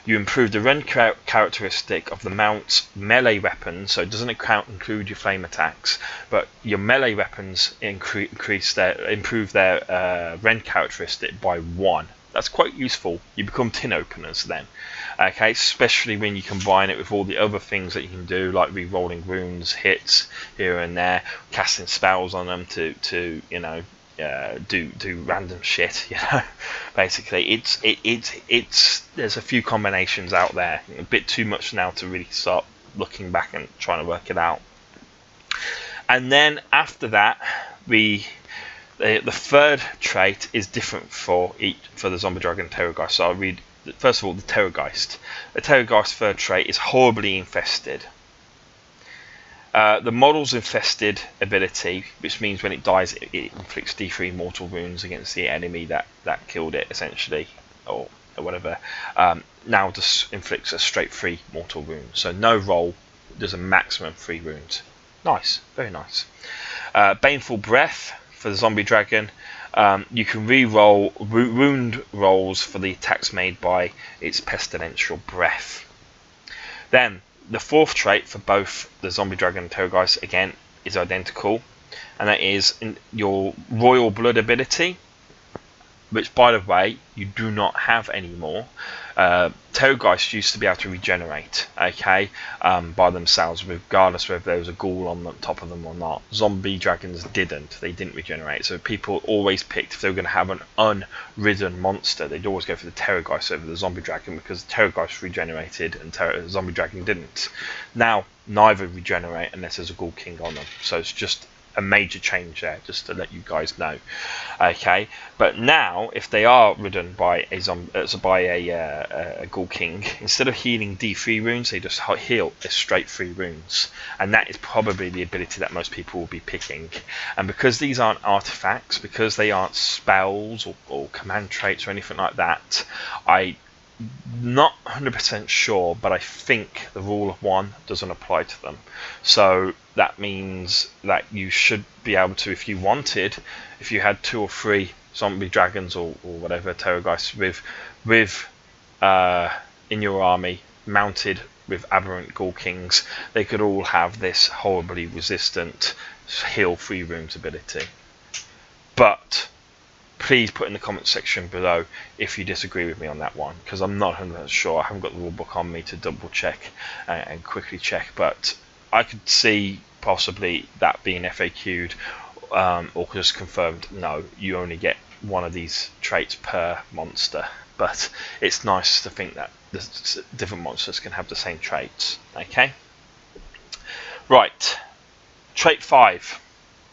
You improve the run characteristic of the mount's melee weapons, so it doesn't include your flame attacks, but your melee weapons improve their rend characteristic by 1. That's quite useful. You become tin openers then, okay? Especially when you combine it with all the other things that you can do, like re-rolling wounds, hits here and there, casting spells on them to you know, do random shit, you know. Basically, it's there's a few combinations out there, a bit too much now to really start looking back and trying to work it out. And then after that, the third trait is different for the Zombie Dragon and Terrorgeist. So I'll read first of all the Terrorgeist. The Terrorgeist third trait is Horribly Infested. The model's infested ability, which means when it dies, it inflicts D3 mortal wounds against the enemy that killed it, essentially, or whatever. Now just inflicts a straight 3 mortal wound. So no roll, does a maximum 3 wounds. Nice, very nice. Baneful Breath for the zombie dragon. You can re-roll wound rolls for the attacks made by its pestilential breath. Then the fourth trait for both the zombie dragon and Terrorgeist again is identical, and that is your Royal Blood ability, which, by the way, you do not have anymore. Terrorgeist used to be able to regenerate, okay, by themselves, regardless whether there was a ghoul on the top of them or not. Zombie dragons didn't. They didn't regenerate. So people always picked, if they were going to have an unridden monster, they'd always go for the Terrorgeist over the zombie dragon, because the Terrorgeist regenerated and the zombie dragon didn't. Now, neither regenerate unless there's a ghoul king on them. So it's just a major change there, just to let you guys know. Okay, but now if they are ridden by a ghoul king, instead of healing D3 runes, they just heal a straight 3 runes, and that is probably the ability that most people will be picking. And because these aren't artifacts, because they aren't spells or command traits or anything like that, I'm not 100% sure, but I think the rule of 1 doesn't apply to them. So that means that you should be able to, if you wanted, if you had 2 or 3 zombie dragons or whatever Terrorgeists with in your army mounted with aberrant ghoul kings, they could all have this horribly resistant heal 3 runes ability. But please put in the comment section below if you disagree with me on that one, because I'm not 100% sure. I haven't got the rulebook on me to double check and quickly check, but I could see possibly that being FAQ'd or just confirmed. No, you only get one of these traits per monster, but it's nice to think that the different monsters can have the same traits. Okay, right, trait 5.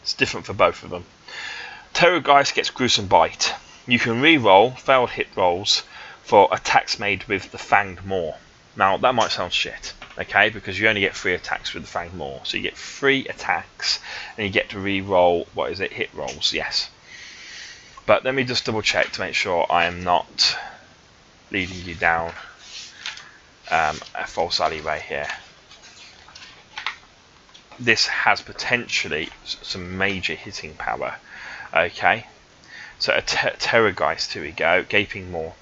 It's different for both of them. Terrorgeist gets Gruesome Bite. You can re-roll failed hit rolls for attacks made with the Fanged Maw. Now that might sound shit, okay, because you only get 3 attacks with the Fanged Maw. So you get 3 attacks and you get to re-roll, what is it, hit rolls, yes. But let me just double check to make sure I am not leading you down a false alleyway here. This has potentially some major hitting power. Okay, so a Terrorgeist, here we go, Gaping Maw.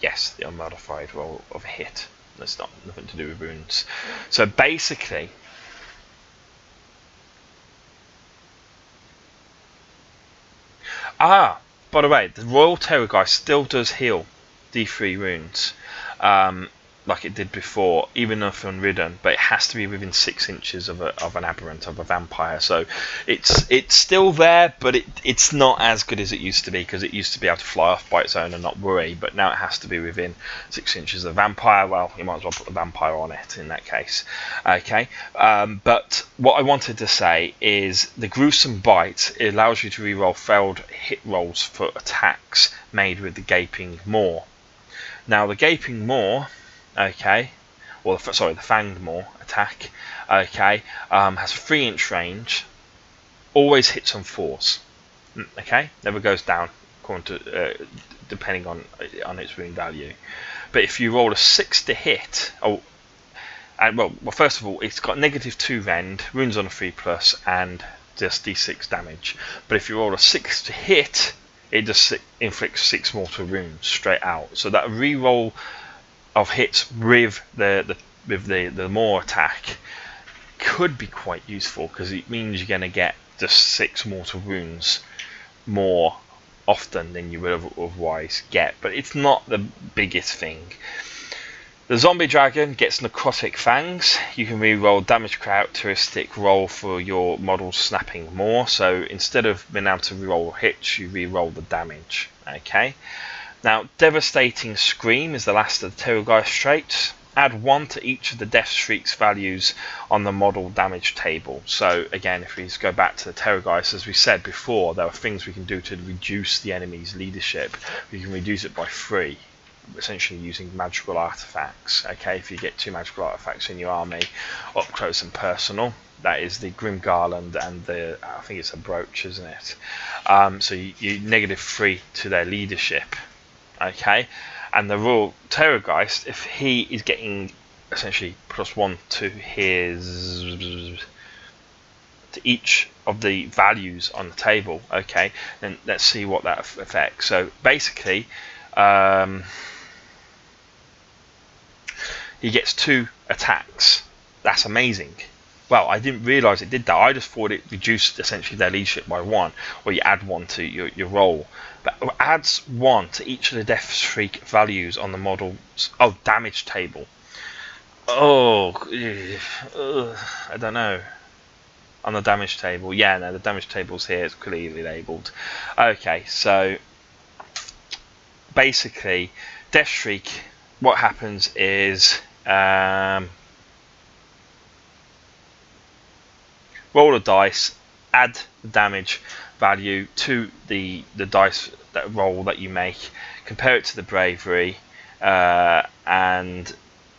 Yes, the unmodified roll of a hit. That's nothing to do with runes. So basically, by the way, the Royal Terrorgeist still does heal D3 runes. Like it did before, even if unridden, but it has to be within 6 inches of an aberrant, of a vampire. So it's still there, but it's not as good as it used to be, because it used to be able to fly off by its own and not worry, but now it has to be within 6 inches of a vampire. Well, you might as well put the vampire on it in that case. Okay, but what I wanted to say is the Gruesome Bite, it allows you to reroll failed hit rolls for attacks made with the Gaping Maw. Now the Gaping Maw, okay, or the Fanged Maw attack, okay, has a 3-inch range, always hits on 4s, okay, never goes down according to depending on its wound value. But if you roll a 6 to hit, well, first of all, it's got -2 rend, wounds on a 3+, and just d6 damage. But if you roll a 6 to hit, it just inflicts 6 mortal wounds straight out. So that re-roll of hits with the Maw attack could be quite useful, because it means you're going to get just 6 mortal wounds more often than you would otherwise get, but it's not the biggest thing. The Zombie Dragon gets Necrotic Fangs. You can re-roll damage characteristic roll for your model's Snapping Maw, so instead of being able to re-roll hits, you re-roll the damage. Okay. Now, Devastating Scream is the last of the Terrorgeist traits. Add 1 to each of the Death Shrieks values on the model damage table. So again, if we go back to the Terrorgeist, as we said before, there are things we can do to reduce the enemy's leadership. We can reduce it by 3. essentially using magical artifacts. Okay, if you get 2 magical artifacts in your army, up close and personal, that is the Grim Garland and the, I think it's a brooch, isn't it? So you -3 to their leadership. Okay, and the Royal Terrorgeist, if he is getting essentially +1 to his, to each of the values on the table, okay, then let's see what that affects. So basically, he gets 2 attacks. That's amazing. Well, I didn't realise it did that. I just thought it reduced essentially their leadership by 1, or you add 1 to your roll. But it adds 1 to each of the Death Shriek values on the model's damage table. Oh, I don't know. On the damage table, yeah, no, the damage table's here. It's clearly labelled. Okay, so basically, Death Shriek. What happens is roll a dice, add the damage value to the dice that roll that you make, compare it to the bravery, and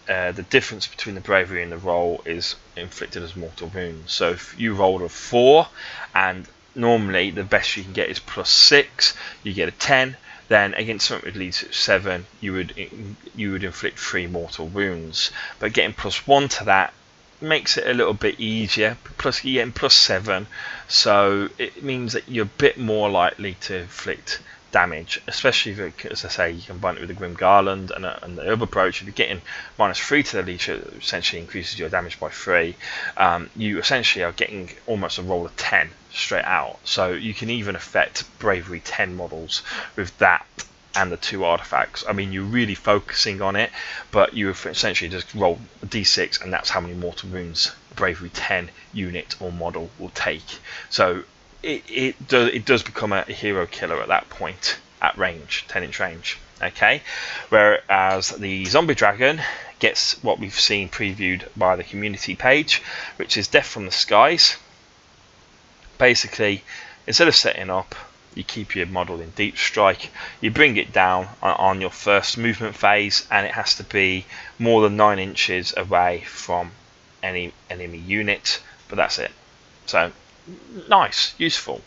the difference between the bravery and the roll is inflicted as mortal wounds. So if you rolled a 4, and normally the best you can get is +6, you get a 10. Then against something with leads at 7, you would inflict 3 mortal wounds. But getting +1 to that makes it a little bit easier. Plus you're getting +7, so it means that you're a bit more likely to inflict damage, especially if, as I say, you combine it with the Grim Garland and the other approach. If you're getting -3 to the leadership, it essentially increases your damage by 3. You essentially are getting almost a roll of 10 straight out. So you can even affect bravery 10 models with that and the 2 artifacts. I mean, you're really focusing on it, but you essentially just roll a d6, and that's how many mortal wounds a bravery 10 unit or model will take. So it does become a hero killer at that point, at range, 10-inch range. Okay, whereas the Zombie Dragon gets what we've seen previewed by the community page, which is Death from the Skies. Basically, instead of setting up, you keep your model in deep strike, you bring it down on your first movement phase, and it has to be more than 9 inches away from any enemy unit, but that's it. So nice, useful.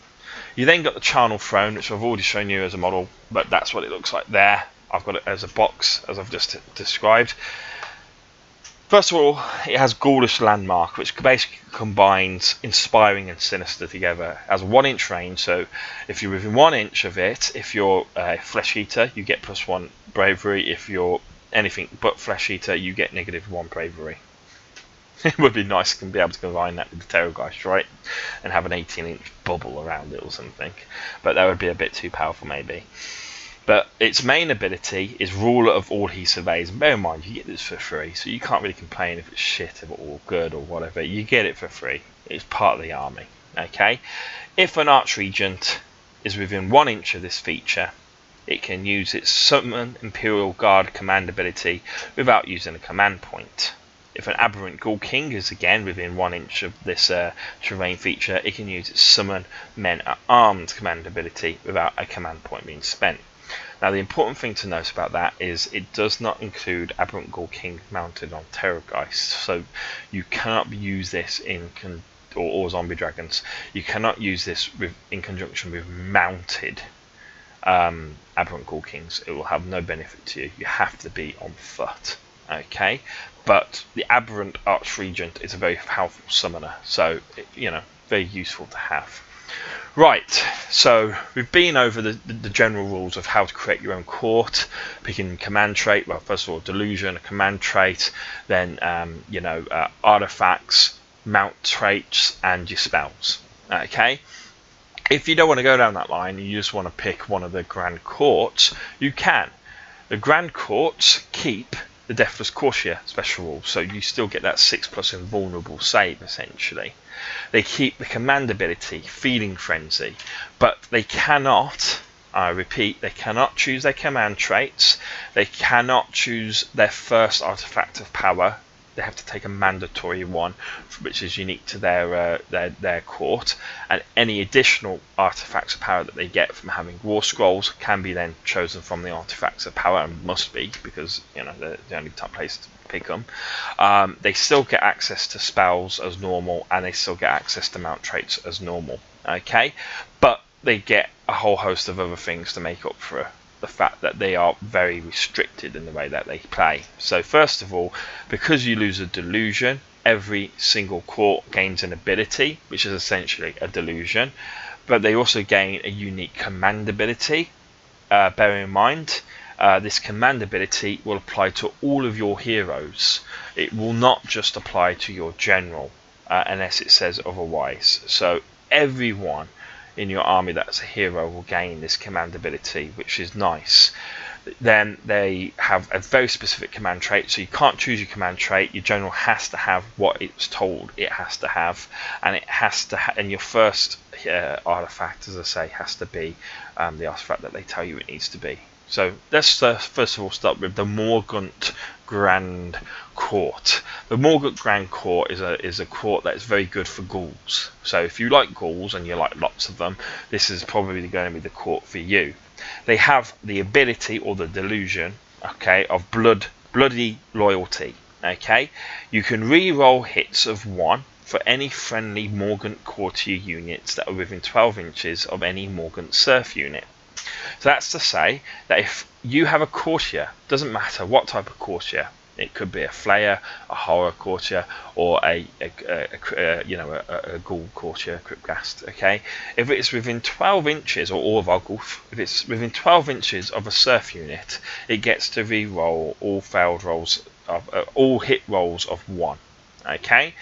You then got the Charnel Throne, which I've already shown you as a model, but that's what it looks like there. I've got it as a box, as I've just described. First of all, it has Ghoulish Landmark, which basically combines Inspiring and Sinister together. It has a 1-inch range, so if you're within 1 inch of it, if you're a Flesh Eater, you get +1 bravery. If you're anything but Flesh Eater, you get -1 bravery. It would be nice to be able to combine that with the Terrorgeist, right? And have an 18-inch bubble around it or something. But that would be a bit too powerful, maybe. But its main ability is Ruler of all he surveys. And bear in mind, you get this for free, so you can't really complain if it's shit or good or whatever. You get it for free. It's part of the army. Okay? If an Archregent is within 1 inch of this feature, it can use its Summon Imperial Guard command ability without using a command point. If an Aberrant Ghoul King is again within 1 inch of this terrain feature, it can use its Summon Men at Arms command ability without a command point being spent. Now, the important thing to note about that is it does not include Aberrant Ghoul King mounted on Terrorgeist, so you cannot use this or Zombie Dragons. You cannot use this in conjunction with mounted Aberrant Ghoul Kings. It will have no benefit to you. You have to be on foot. Okay, but the Aberrant Archregent is a very powerful summoner, so very useful to have. Right, so we've been over the general rules of how to create your own court, picking command trait. Well, first of all, delusion, a command trait, then artifacts, mount traits, and your spells. Okay, if you don't want to go down that line, you just want to pick one of the Grand Courts, you can. The Grand Courts keep the Deathless Courtier special rule, so you still get that 6+ invulnerable save essentially. They keep the command ability, Feeding Frenzy, but they cannot, I repeat, they cannot choose their command traits, they cannot choose their first artifact of power, they have to take a mandatory one, which is unique to their court, and any additional artifacts of power that they get from having war scrolls can be then chosen from the artifacts of power, and must be, because you know they're the only place to pick them. They still get access to spells as normal, and they still get access to mount traits as normal. Okay, but they get a whole host of other things to make up for the fact that they are very restricted in the way that they play. So first of all, because you lose a delusion, every single court gains an ability, which is essentially a delusion, but they also gain a unique command ability. Bear in mind, this command ability will apply to all of your heroes. It will not just apply to your general, unless it says otherwise. So everyone in your army that's a hero will gain this command ability, which is nice. Then they have a very specific command trait, so you can't choose your command trait. Your general has to have what it's told it has to have, and it has to and your first artifact, as I say, has to be the artifact that they tell you it needs to be. So let's first of all start with the Morgaunt Grand Court. The Morgaunt Grand Court is a court that is very good for ghouls. So if you like ghouls and you like lots of them, this is probably going to be the court for you. They have the ability, or the delusion, okay, of bloody loyalty. Okay, you can re-roll hits of 1 for any friendly Morgaunt courtier units that are within 12 inches of any Morgaunt serf unit. So that's to say that if you have a courtier, doesn't matter what type of courtier, it could be a flayer, a horror courtier, or a ghoul courtier, cryptghast. Okay, if it's within 12 inches, or all of our ghouls, if it's within 12 inches of a serf unit, it gets to re-roll all failed rolls of all hit rolls of 1. Okay.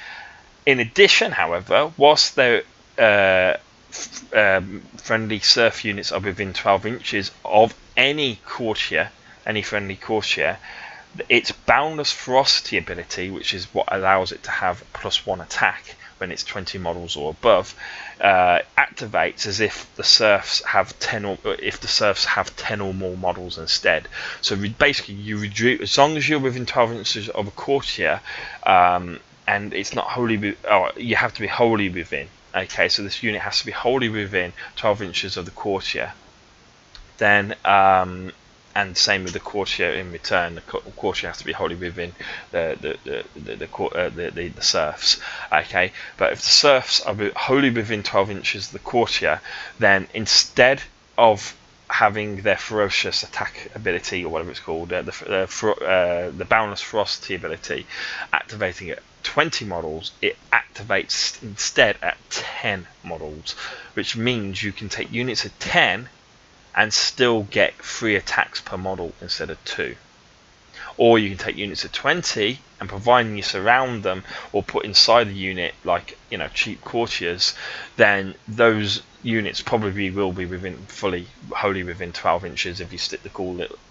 In addition, however, whilst they're friendly serf units are within 12 inches of any courtier, any friendly courtier, its boundless ferocity ability, which is what allows it to have +1 attack when it's 20 models or above, activates as if the serfs have 10 or more models instead. So basically, you reduce, as long as you're within 12 inches of a courtier, and it's not wholly, you have to be wholly within. Okay, so this unit has to be wholly within 12 inches of the courtier. Then, and same with the courtier in return. The courtier has to be wholly within the serfs. Okay, but if the serfs are wholly within 12 inches of the courtier, then instead of having their ferocious attack ability, or whatever it's called, the boundless ferocity ability, activating at 20 models, it activates instead at 10 models, which means you can take units of 10 and still get 3 attacks per model instead of 2. Or you can take units of 20, and providing you surround them or put inside the unit, like, you know, cheap courtiers, then those units probably will be wholly within 12 inches if you stick the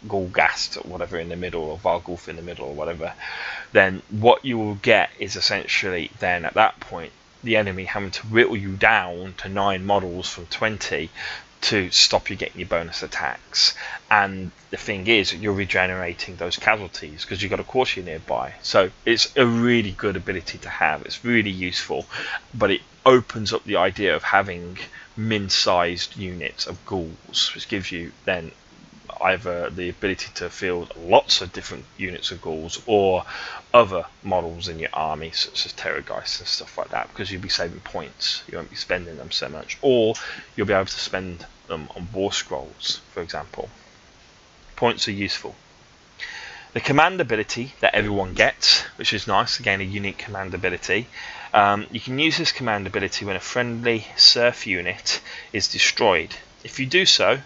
Ghoul-Ghast or whatever in the middle, or Varghulf in the middle, or whatever. Then what you will get is essentially then at that point the enemy having to whittle you down to 9 models from 20 to stop you getting your bonus attacks. And the thing is, you're regenerating those casualties because you've got a courtier nearby. So it's a really good ability to have. It's really useful, but it opens up the idea of having min-sized units of ghouls, which gives you then either the ability to field lots of different units of ghouls or other models in your army, such as Terrorgeists and stuff like that, because you'll be saving points. You won't be spending them so much, or you'll be able to spend them on war scrolls, for example. Points are useful. The command ability that everyone gets, which is nice, again a unique command ability. You can use this command ability when a friendly serf unit is destroyed. If you do so,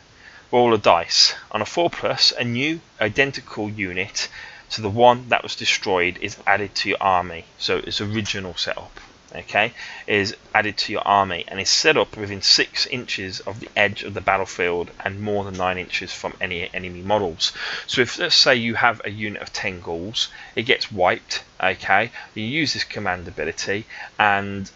roll a dice. On a 4+, a new identical unit to the one that was destroyed is added to your army. So its original setup, okay, is added to your army and is set up within 6 inches of the edge of the battlefield and more than 9 inches from any enemy models. So if, let's say, you have a unit of 10 ghouls, it gets wiped. Okay, you use this command ability, and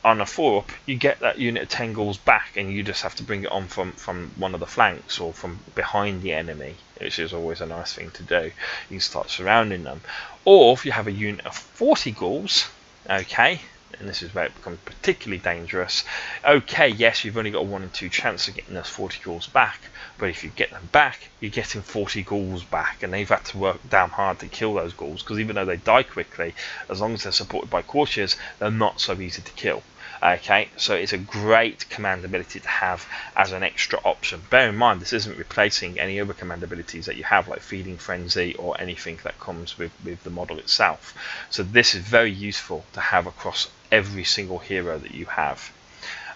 on a 4-up, you get that unit of 10 ghouls back, and you just have to bring it on from one of the flanks or from behind the enemy, which is always a nice thing to do. You can start surrounding them. Or if you have a unit of 40 ghouls, okay, and this is where it becomes particularly dangerous. Okay, yes, you've only got a 1 in 2 chance of getting those 40 ghouls back, but if you get them back, you're getting 40 ghouls back, and they've had to work damn hard to kill those ghouls, because even though they die quickly, as long as they're supported by courtiers, they're not so easy to kill. Okay, so it's a great command ability to have as an extra option. Bear in mind, this isn't replacing any other command abilities that you have, like Feeding Frenzy or anything that comes with the model itself. So this is very useful to have across every single hero that you have.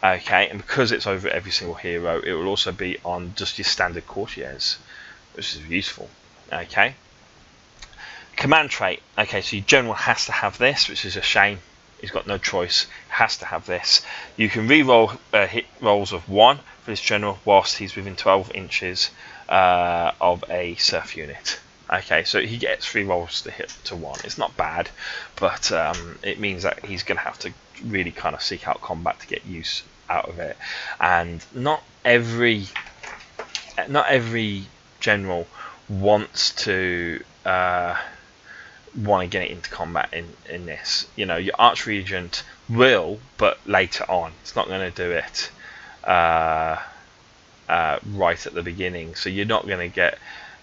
Okay, and because it's over every single hero, it will also be on just your standard courtiers, which is useful. Okay, command trait. Okay, so your general has to have this, which is a shame. He's got no choice, has to have this. You can re-roll hit rolls of 1 for this general whilst he's within 12 inches of a surf unit. Okay, so he gets 3 rolls to hit to 1. It's not bad, but it means that he's going to have to really kind of seek out combat to get use out of it. And not every general wants to get it into combat in this. You know, your Arch Regent will, but later on. It's not going to do it right at the beginning, so you're not going to get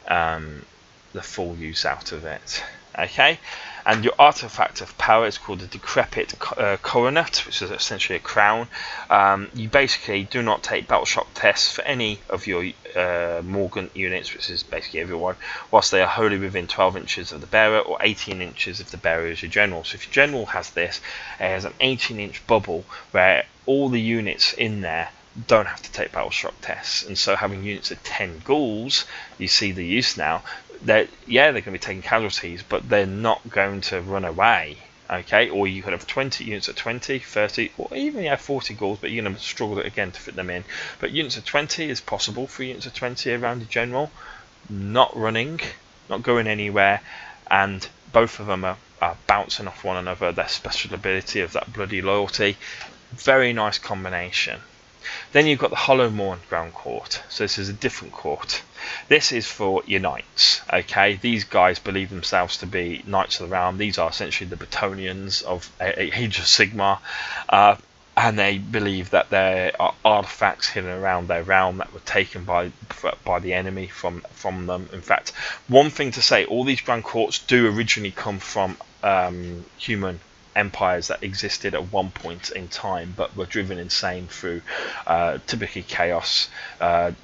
the full use out of it. Okay, and your artifact of power is called the Decrepit Coronet, which is essentially a crown. You basically do not take battle shock tests for any of your Morgant units, which is basically everyone, whilst they are wholly within 12 inches of the bearer, or 18 inches if the bearer is your general. So if your general has this, it has an 18-inch bubble where all the units in there don't have to take battle shock tests, and so having units of 10 ghouls, you see the use now. They're going to be taking casualties, but they're not going to run away. Okay, or you could have 20 units of 20, 30, or even 40 ghouls, but you're going to struggle again to fit them in. But units of 20 is possible. 3 units of 20 around the general, not running, not going anywhere, and both of them are bouncing off one another. Their special ability of that bloody loyalty, very nice combination. Then you've got the Hollow Mourn Ground Court. So this is a different court. This is for your knights. Okay, these guys believe themselves to be knights of the realm. These are essentially the Bretonnians of Age of Sigmar, and they believe that there are artifacts hidden around their realm that were taken by the enemy from them. In fact, one thing to say: all these Grand Courts do originally come from human empires that existed at one point in time, but were driven insane through typically chaos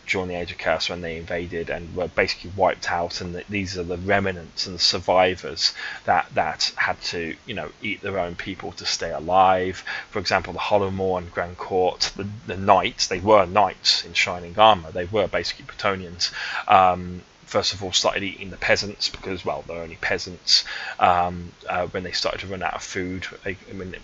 during the Age of Chaos, when they invaded and were basically wiped out. And these are the remnants and the survivors that had to, eat their own people to stay alive. For example, the Hollow Mourn Grand Court, the knights, they were knights in shining armor. They were basically Bretonnians. First of all, started eating the peasants because, well, they're only peasants when they started to run out of food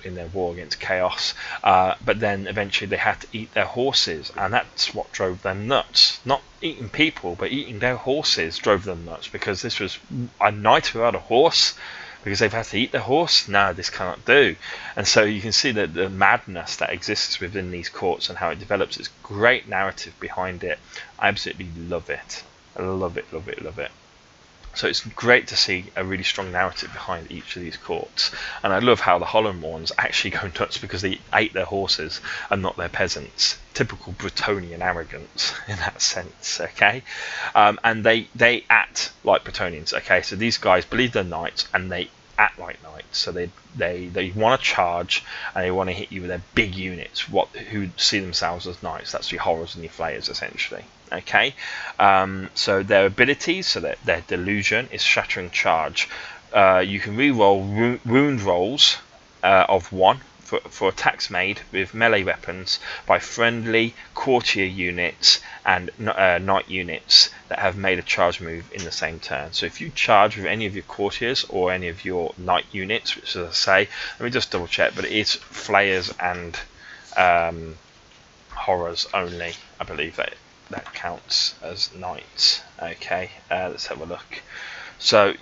in their war against chaos. But then eventually they had to eat their horses, and that's what drove them nuts. Not eating people, but eating their horses drove them nuts, because this was a knight who had a horse. Because they've had to eat their horse? No, this cannot do. And so you can see that the madness that exists within these courts and how it develops. It's great narrative behind it. I absolutely love it. I love it, love it, love it. So it's great to see a really strong narrative behind each of these courts. And I love how the Hollow Mourns actually go nuts because they ate their horses and not their peasants. Typical Bretonnian arrogance in that sense, okay? And they act like Bretonnians, okay? So these guys believe they're knights and they act like knights. So they want to charge and they want to hit you with their big units, who see themselves as knights. That's your horrors and your flayers, essentially. Okay, so their abilities, so that their delusion is Shattering Charge. You can re-roll wound rolls of 1 for attacks made with melee weapons by friendly courtier units and knight units that have made a charge move in the same turn. So if you charge with any of your courtiers or any of your knight units, which, as I say, let me just double check, but it is flayers and horrors only, I believe that counts as knights. Okay, let's have a look. So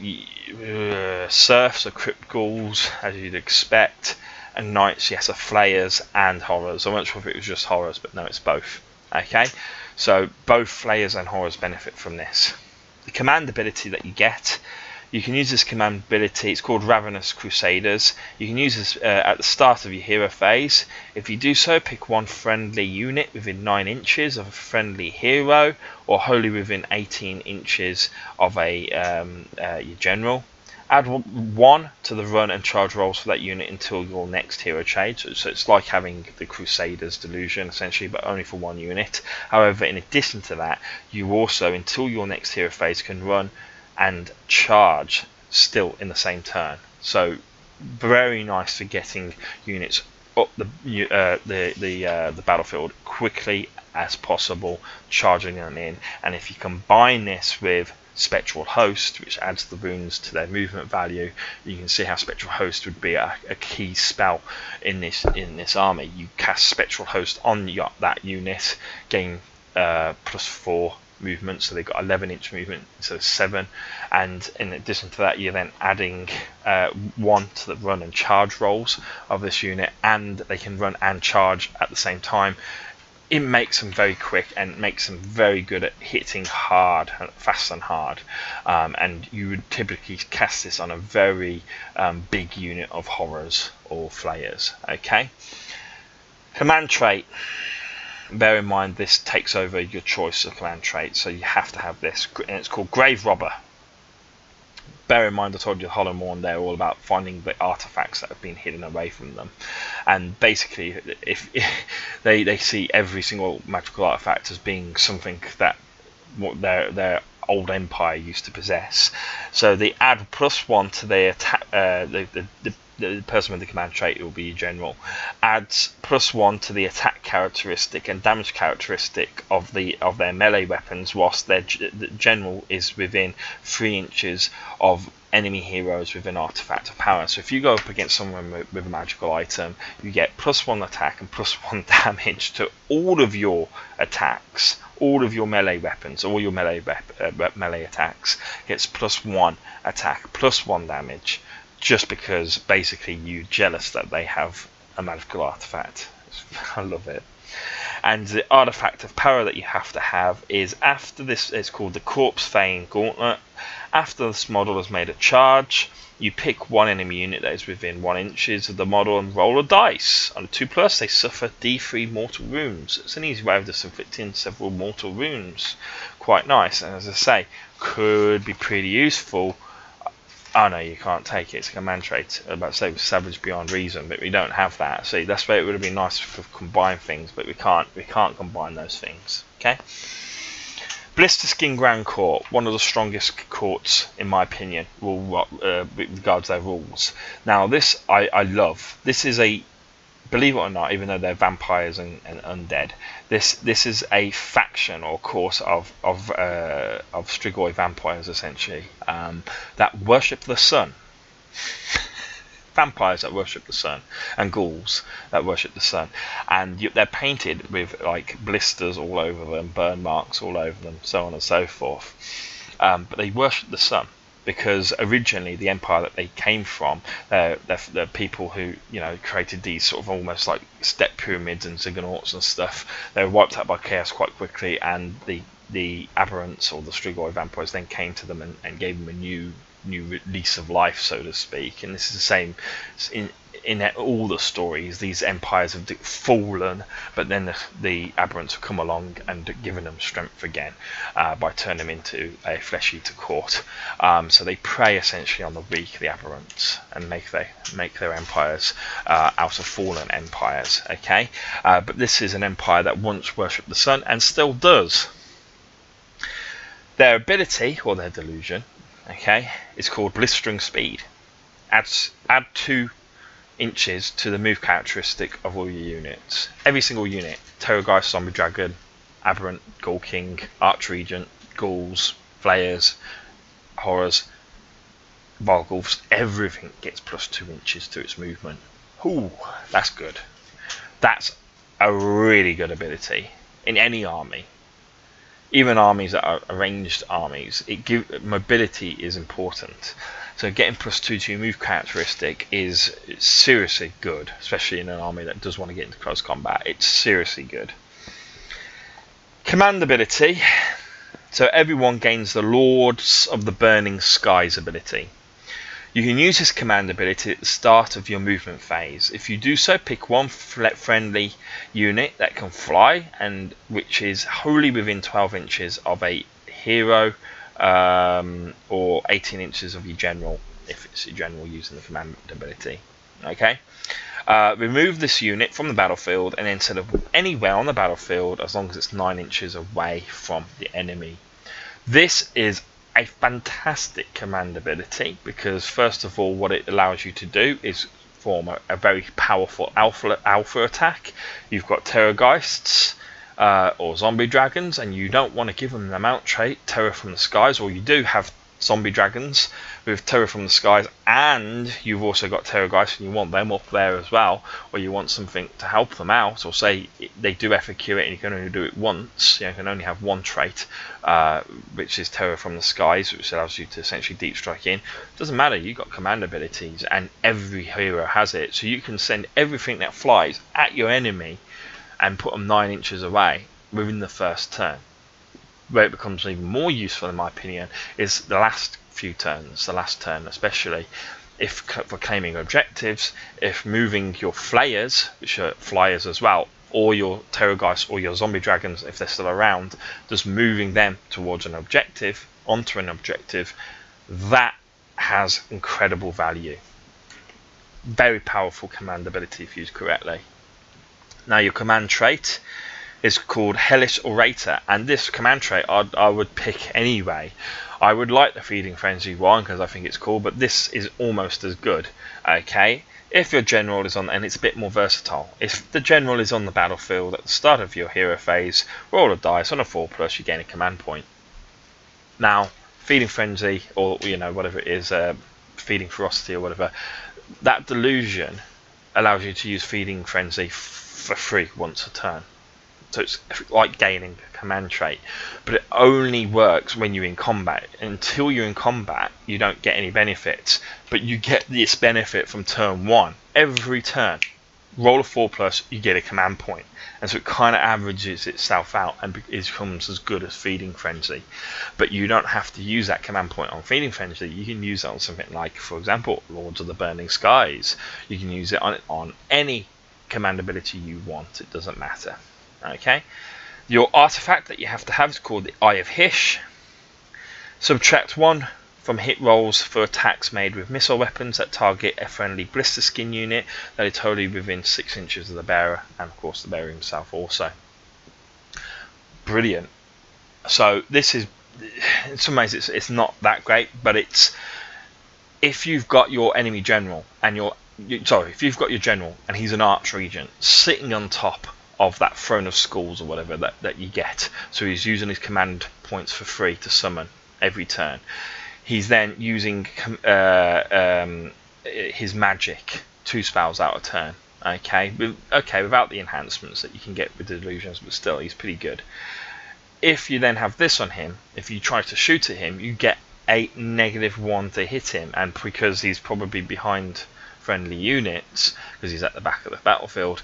serfs are crypt ghouls, as you'd expect. and knights, yes, are flayers and horrors. I'm not sure if it was just horrors, but no, it's both. Okay, so both flayers and horrors benefit from this. The command ability that you get, you can use this command ability. It's called Ravenous Crusaders. You can use this at the start of your hero phase. If you do so, pick one friendly unit within 9 inches of a friendly hero, or wholly within 18 inches of your general. Add 1 to the run and charge rolls for that unit until your next hero change. So it's like having the Crusaders delusion essentially, but only for 1 unit. However, in addition to that, you also, until your next hero phase, can run and charge still in the same turn. So very nice for getting units up the battlefield quickly as possible, charging them in. And if you combine this with Spectral Host, which adds the runes to their movement value, you can see how Spectral Host would be a key spell in this army. You cast Spectral Host on that unit, gain +4 movement, so they've got 11-inch movement instead of 7, and in addition to that, you're then adding 1 to the run and charge rolls of this unit, and they can run and charge at the same time. It makes them very quick and makes them very good at hitting hard, fast and hard, and you would typically cast this on a very big unit of horrors or flayers. Okay, command trait. Bear in mind this takes over your choice of command trait, so you have to have this, and it's called Grave Robber. Bear in mind I told you the Hollow Morn, they're all about finding the artifacts that have been hidden away from them, and basically if they see every single magical artifact as being something that their old empire used to possess. So they add +1 to their attack. The person with the command trait, it will be your general, adds +1 to the attack characteristic and damage characteristic of their melee weapons, whilst the general is within 3 inches of enemy heroes with an artifact of power. So if you go up against someone with a magical item, you get +1 attack and +1 damage to all of your attacks. All of your melee weapons, all your melee attacks gets +1 attack, +1 damage, just because basically you're jealous that they have a magical artifact. I love it. And the artifact of power that you have to have is, after this, it's called the Corpse Fane Gauntlet. After this model has made a charge, you pick one enemy unit that is within 1 inches of the model and roll a dice. On a 2+, they suffer D3 mortal wounds. It's an easy way of just inflicting several mortal wounds. Quite nice, and as I say, could be pretty useful. Oh no, you can't take it. It's a command trait. I'm about to say it was Savage Beyond Reason, but we don't have that. See, that's where it would have been nice to combine things, but we can't combine those things. Okay. Blister Skin Grand Court, one of the strongest courts in my opinion, with regards to their rules. Now this I love. This is a, believe it or not, even though they're vampires and undead, this is a faction or course of Strigoi vampires essentially, that worship the sun. Vampires that worship the sun, and ghouls that worship the sun, and they're painted with like blisters all over them, burn marks all over them, so on and so forth. But they worship the sun because originally the empire that they came from, the people who created these sort of almost like step pyramids and ziggurats and stuff, they were wiped out by chaos quite quickly, and the aberrants or the Strigoi vampires then came to them and gave them a new lease of life, so to speak. And this is the same in all the stories. These empires have fallen, but then the aberrants have come along and given them strength again by turning them into a flesh eater court. So they prey essentially on the weak, the aberrants, and make their empires out of fallen empires. Okay, but this is an empire that once worshipped the sun and still does. Their ability, or their delusion, okay, is called Blistering Speed. Add 2 inches to the move characteristic of all your units. Every single unit: Terrorgeist, Zombie Dragon, Aberrant, Ghoul King, Archregent, Ghouls, Flayers, Horrors, Varghulfs, everything gets +2 inches to its movement. Ooh, that's good. That's a really good ability in any army. Even armies that are arranged armies, mobility is important. So getting +2 to your move characteristic is seriously good, especially in an army that does want to get into close combat. It's seriously good. Command ability. So everyone gains the Lords of the Burning Skies ability. You can use this command ability at the start of your movement phase. If you do so, pick one friendly unit that can fly and which is wholly within 12 inches of a hero, or 18 inches of your general, if it's your general using the command ability. Okay. Remove this unit from the battlefield and then set up anywhere on the battlefield as long as it's 9 inches away from the enemy. This is a fantastic command ability because, first of all, what it allows you to do is form a very powerful alpha attack. You've got Terrorgeists or zombie dragons, and you don't want to give them the mount trait Terror from the Skies, or you do have zombie dragons with Terror from the Skies, and you've also got Terrorgeists and you want them up there as well, or you want something to help them out, or say they do FAQ it and you can only do it once. You can only have one trait, which is Terror from the Skies, which allows you to essentially deep strike in. Doesn't matter, you've got command abilities and every hero has it, so you can send everything that flies at your enemy and put them 9 inches away within the first turn. Where it becomes even more useful, in my opinion, is the last few turns, the last turn especially, if for claiming objectives, if moving your flayers, which are flyers as well, or your Terrorgeists or your zombie dragons if they're still around, just moving them towards an objective, onto an objective, that has incredible value. Very powerful command ability if used correctly. Now your command trait is called Hellish Orator, and this command trait I would pick anyway. I would like the Feeding Frenzy one because I think it's cool, but this is almost as good. Okay, if your general is on, and it's a bit more versatile, if the general is on the battlefield at the start of your hero phase, roll a dice on a 4+, you gain a command point. Now Feeding Frenzy, or whatever it is, Feeding Ferocity or whatever, that delusion allows you to use Feeding Frenzy for free once a turn. So it's like gaining a command trait, but it only works when you're in combat. Until you're in combat, you don't get any benefits, but you get this benefit from turn 1. Every turn, roll a 4+, you get a command point, and so it kind of averages itself out and becomes as good as Feeding Frenzy. But you don't have to use that command point on Feeding Frenzy. You can use it on something like, for example, Lords of the Burning Skies. You can use it on any command ability you want. It doesn't matter. Okay, your artifact that you have to have is called the Eye of Hish. Subtract 1 from hit rolls for attacks made with missile weapons that target a friendly blister skin unit that is totally within 6 inches of the bearer, and of course the bearer himself also. Brilliant. So this is, in some ways it's not that great, but it's, if you've got your enemy general and if you've got your general and he's an Arch Regent sitting on top of that Throne of Skulls or whatever that you get, so he's using his command points for free to summon every turn. He's then using his magic 2 spells out a turn. Okay, without the enhancements that you can get with the delusions, but still he's pretty good. If you then have this on him, if you try to shoot at him, you get a -1 to hit him, and because he's probably behind friendly units, because he's at the back of the battlefield,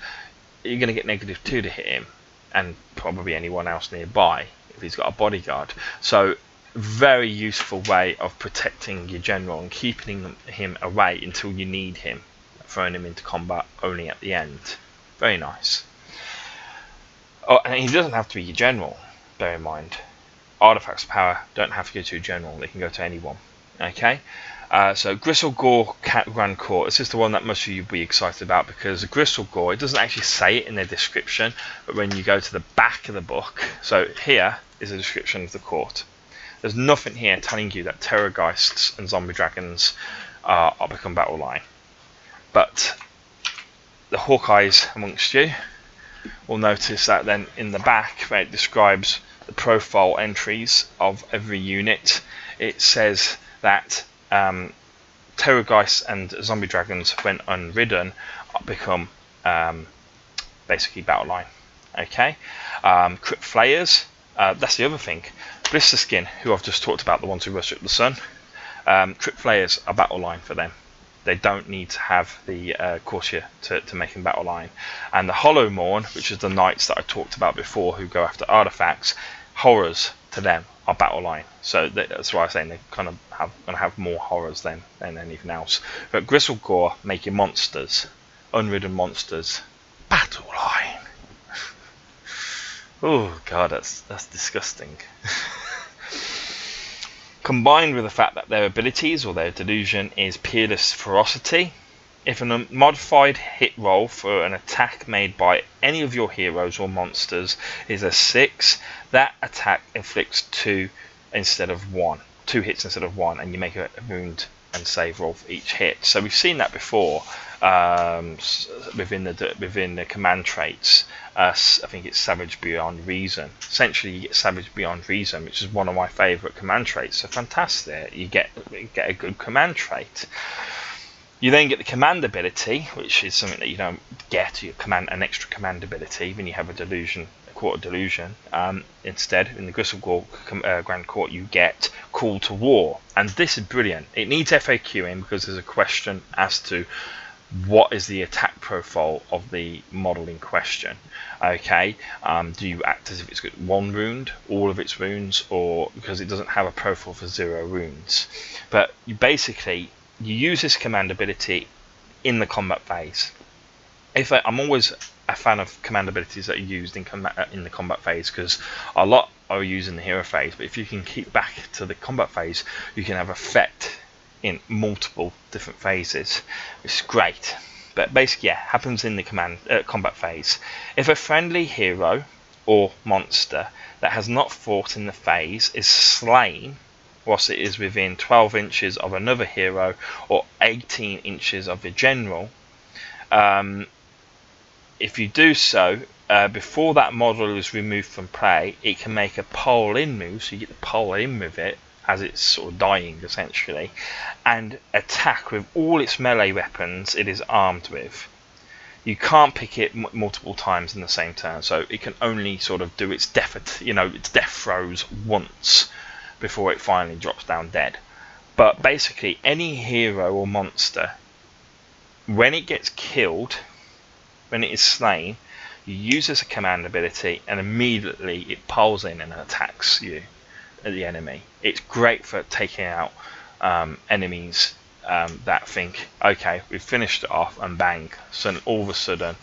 you're going to get -2 to hit him, and probably anyone else nearby if he's got a bodyguard. So very useful way of protecting your general and keeping him away until you need him, throwing him into combat only at the end. Very nice. Oh, and he doesn't have to be your general, bear in mind. Artifacts of power don't have to go to a general, they can go to anyone. Okay, so Gristlegore Grand Court. This is the one that most of you will be excited about, because Gristlegore, it doesn't actually say it in the description, but when you go to the back of the book, so here is a description of the court. There's nothing here telling you that Terrorgeists and zombie dragons are become battle line, but the Hawkeyes amongst you will notice that then in the back, where it describes the profile entries of every unit, it says that Terrorgeists and zombie dragons, when unridden, become basically battle line. Okay, Crypt Flayers, that's the other thing. Blister Skin, who I've just talked about, the ones who worship the sun, Crypt Flayers are battle line for them. They don't need to have the Courtier to make them battle line. And the Hollow Morn, which is the knights that I talked about before who go after artifacts, horrors to them are battle line. So that's why I'm saying they kind of going to have more horrors than anything else. But Gristlegore making monsters, unridden monsters, battle line. Oh god, that's disgusting. Combined with the fact that their abilities or their delusion is Peerless Ferocity, if a modified hit roll for an attack made by any of your heroes or monsters is a 6, that attack inflicts 2 instead of 1. 2 hits instead of 1, and you make a wound and save roll for each hit. So we've seen that before within the command traits. I think it's Savage Beyond Reason. Essentially, you get Savage Beyond Reason, which is one of my favourite command traits. So fantastic! You get a good command trait. You then get the command ability, which is something that you don't get. You command an extra command ability when you have a delusion, a Court of Delusion. Instead, in the Gristlegore Grand Court, you get Call to War, and this is brilliant. It needs FAQing because there's a question as to what is the attack profile of the model in question. Okay, do you act as if it's got 1 wound, all of its wounds, or because it doesn't have a profile for 0 wounds? But you basically use this command ability in the combat phase. I'm always a fan of command abilities that are used in the combat phase, because a lot are used in the hero phase, but if you can keep back to the combat phase, you can have effect in multiple different phases, which is great. But basically, yeah, happens in the combat phase. If a friendly hero or monster that has not fought in the phase is slain whilst it is within 12 inches of another hero or 18 inches of the general, if you do so before that model is removed from play, it can make a pole in move, so you get the pole in with it as it's sort of dying essentially, and attack with all its melee weapons it is armed with. You can't pick it multiple times in the same turn, so it can only sort of do its death throws once before it finally drops down dead. But basically, any hero or monster, when it gets killed, when it is slain, you use as a command ability, and immediately it piles in and attacks you, the enemy. It's great for taking out enemies that think, okay, we've finished it off, and bang, so all of a sudden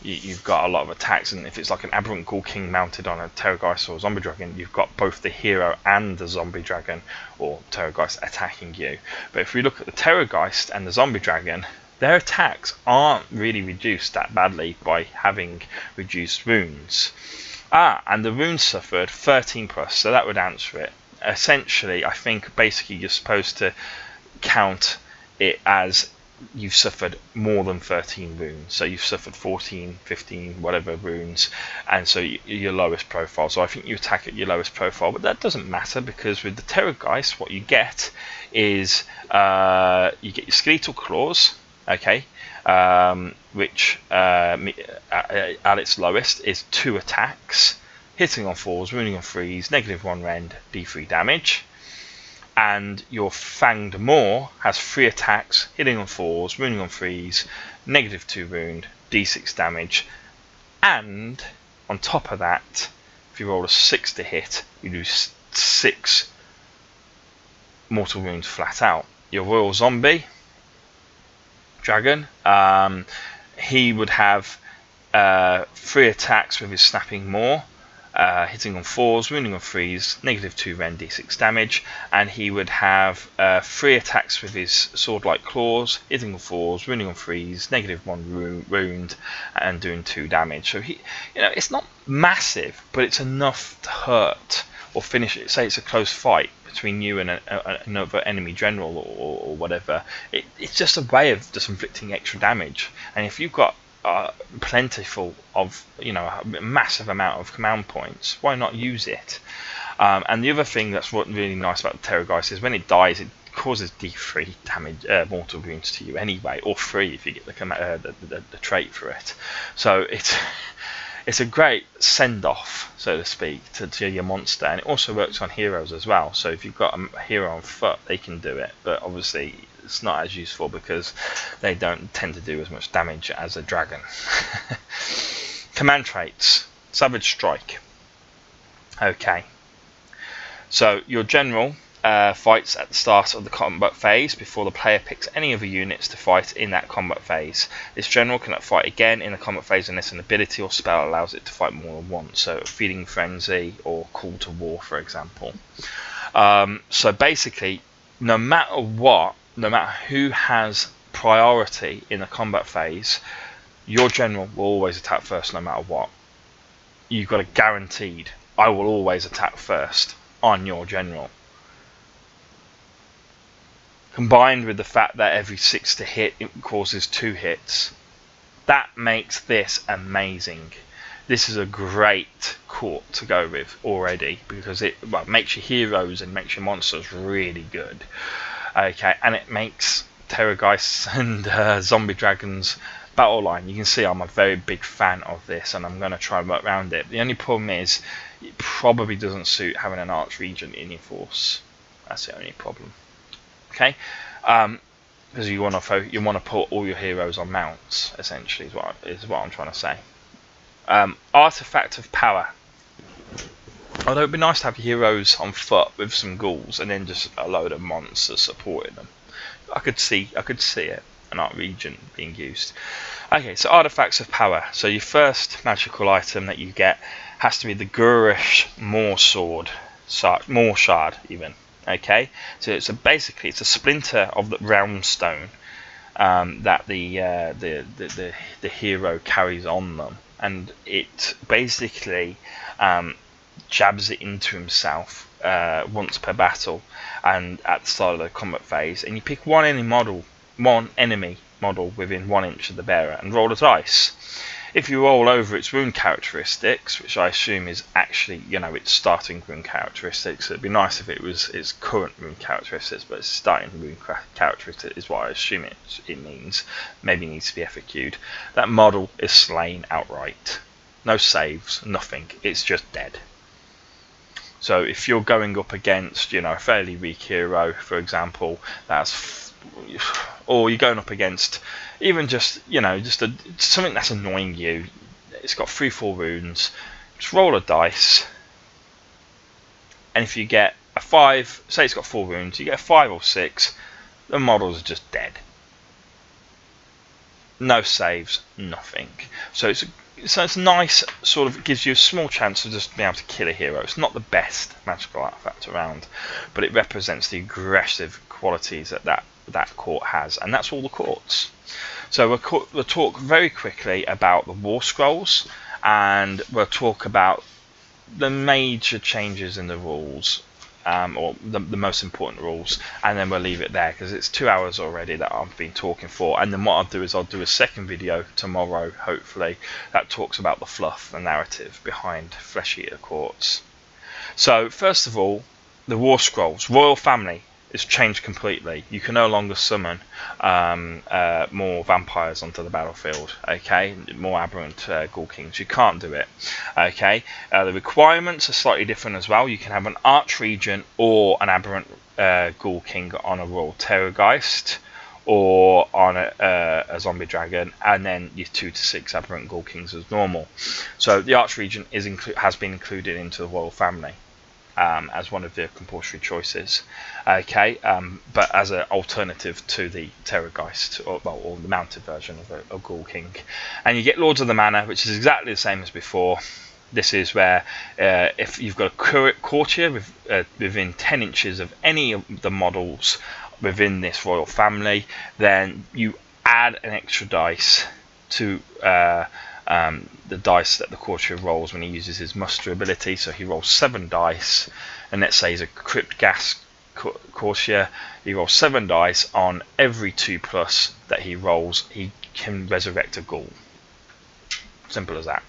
you've got a lot of attacks. And if it's like an Aberrant Ghoul King mounted on a Terrorgeist or a Zombie Dragon, you've got both the hero and the Zombie Dragon or Terrorgeist attacking you. But if we look at the Terrorgeist and the Zombie Dragon, their attacks aren't really reduced that badly by having reduced wounds. And the wounds suffered 13 plus, so that would answer it. Essentially, I think basically you're supposed to count it as you've suffered more than 13 wounds. So you've suffered 14, 15, whatever wounds, and so your lowest profile. So I think you attack at your lowest profile, but that doesn't matter, because with the Terrorgeist, what you get is you get your Skeletal Claws, okay, which at its lowest is 2 attacks, hitting on 4s, wounding on 3s, -1 rend, d3 damage. And your Fanged Maw has 3 attacks, hitting on 4s, wounding on 3s, -2 wound, d6 damage. And on top of that, if you roll a 6 to hit, you do 6 mortal wounds flat out. Your Royal Zombie Dragon, he would have 3 attacks with his Snapping Maw, hitting on 4s, wounding on 3s, -2 rend, d6 damage, and he would have 3 attacks with his Sword-like Claws, hitting on 4s, wounding on 3s, -1 wound, and doing 2 damage. So he, it's not massive, but it's enough to hurt or finish it. Say it's a close fight between you and another enemy general or whatever. It's just a way of just inflicting extra damage. And if you've got plentiful of, a massive amount of command points, why not use it? And the other thing that's really nice about the Terrorgeist is when it dies, it causes d3 damage, mortal wounds to you anyway, or 3 if you get the trait for it. So it's a great send-off, so to speak, to your monster, and it also works on heroes as well. So if you've got a hero on foot, they can do it, but obviously it's not as useful because they don't tend to do as much damage as a dragon. Command traits: Savage Strike. Okay, so your general fights at the start of the combat phase before the player picks any other units to fight in that combat phase. This general cannot fight again in the combat phase unless an ability or spell allows it to fight more than once, so Feeding Frenzy or Call to War, for example. So basically, no matter what, no matter who has priority in the combat phase, your general will always attack first no matter what. You've got a guaranteed, I will always attack first on your general. Combined with the fact that every 6 to hit it causes 2 hits, that makes this amazing. This is a great court to go with already, because it makes your heroes and makes your monsters really good. Okay, and it makes Terrorgeists and Zombie Dragons battle line. You can see I'm a very big fan of this, and I'm going to try and work around it. The only problem is it probably doesn't suit having an Archregent in your force. That's the only problem. Okay, because you want to put all your heroes on mounts. Essentially, is what I'm trying to say. Artifact of Power. Although it'd be nice to have heroes on foot with some ghouls and then just a load of monsters supporting them. I could see it, an Archregent being used. Okay, so Artifacts of Power. So your first magical item that you get has to be the Gurish Maw Shard even. Okay, so basically it's a splinter of the realm stone that the hero carries on them, and it basically jabs it into himself once per battle and at the start of the combat phase, and you pick one enemy model within 1 inch of the bearer and roll a dice. If you roll over its wound characteristics, which I assume is actually, its starting wound characteristics, it'd be nice if it was its current wound characteristics, but its starting wound characteristic is what I assume it means. Maybe it needs to be FAQ'd. That model is slain outright. No saves, nothing. It's just dead. So if you're going up against, a fairly weak hero, for example, or you're going up against even just something that's annoying you, it's got 3-4 wounds, just roll a dice, and if you get a 5, say it's got 4 wounds, you get a 5 or 6, the models are just dead. No saves, nothing. So it's nice, sort of gives you a small chance of just being able to kill a hero. It's not the best magical artifact around, but it represents the aggressive qualities that court has, and that's all the courts. So we'll talk very quickly about the War Scrolls, and we'll talk about the major changes in the rules, or the most important rules, and then we'll leave it there because it's 2 hours already that I've been talking for. And then what I'll do is I'll do a second video tomorrow, hopefully, that talks about the fluff, the narrative behind Flesh Eater Courts. So first of all, the War Scrolls. Royal Family is changed completely. You can no longer summon more vampires onto the battlefield. Okay, more aberrant Ghoul Kings. You can't do it. Okay, the requirements are slightly different as well. You can have an Archregent or an aberrant Ghoul King on a Royal Terrorgeist, or on a Zombie Dragon, and then your 2 to 6 aberrant Ghoul Kings as normal. So the Archregent has been included into the Royal Family as one of the compulsory choices. Okay, but as an alternative to the Terrorgeist, or the mounted version of a Ghoul King. And you get Lords of the Manor, which is exactly the same as before. This is where if you've got a courtier within 10 inches of any of the models within this royal family, then you add an extra dice to the dice that the courtier rolls when he uses his muster ability. So he rolls 7 dice, and let's say he's a Crypt Gas courtier, he rolls 7 dice. On every 2+ that he rolls, he can resurrect a ghoul. Simple as that.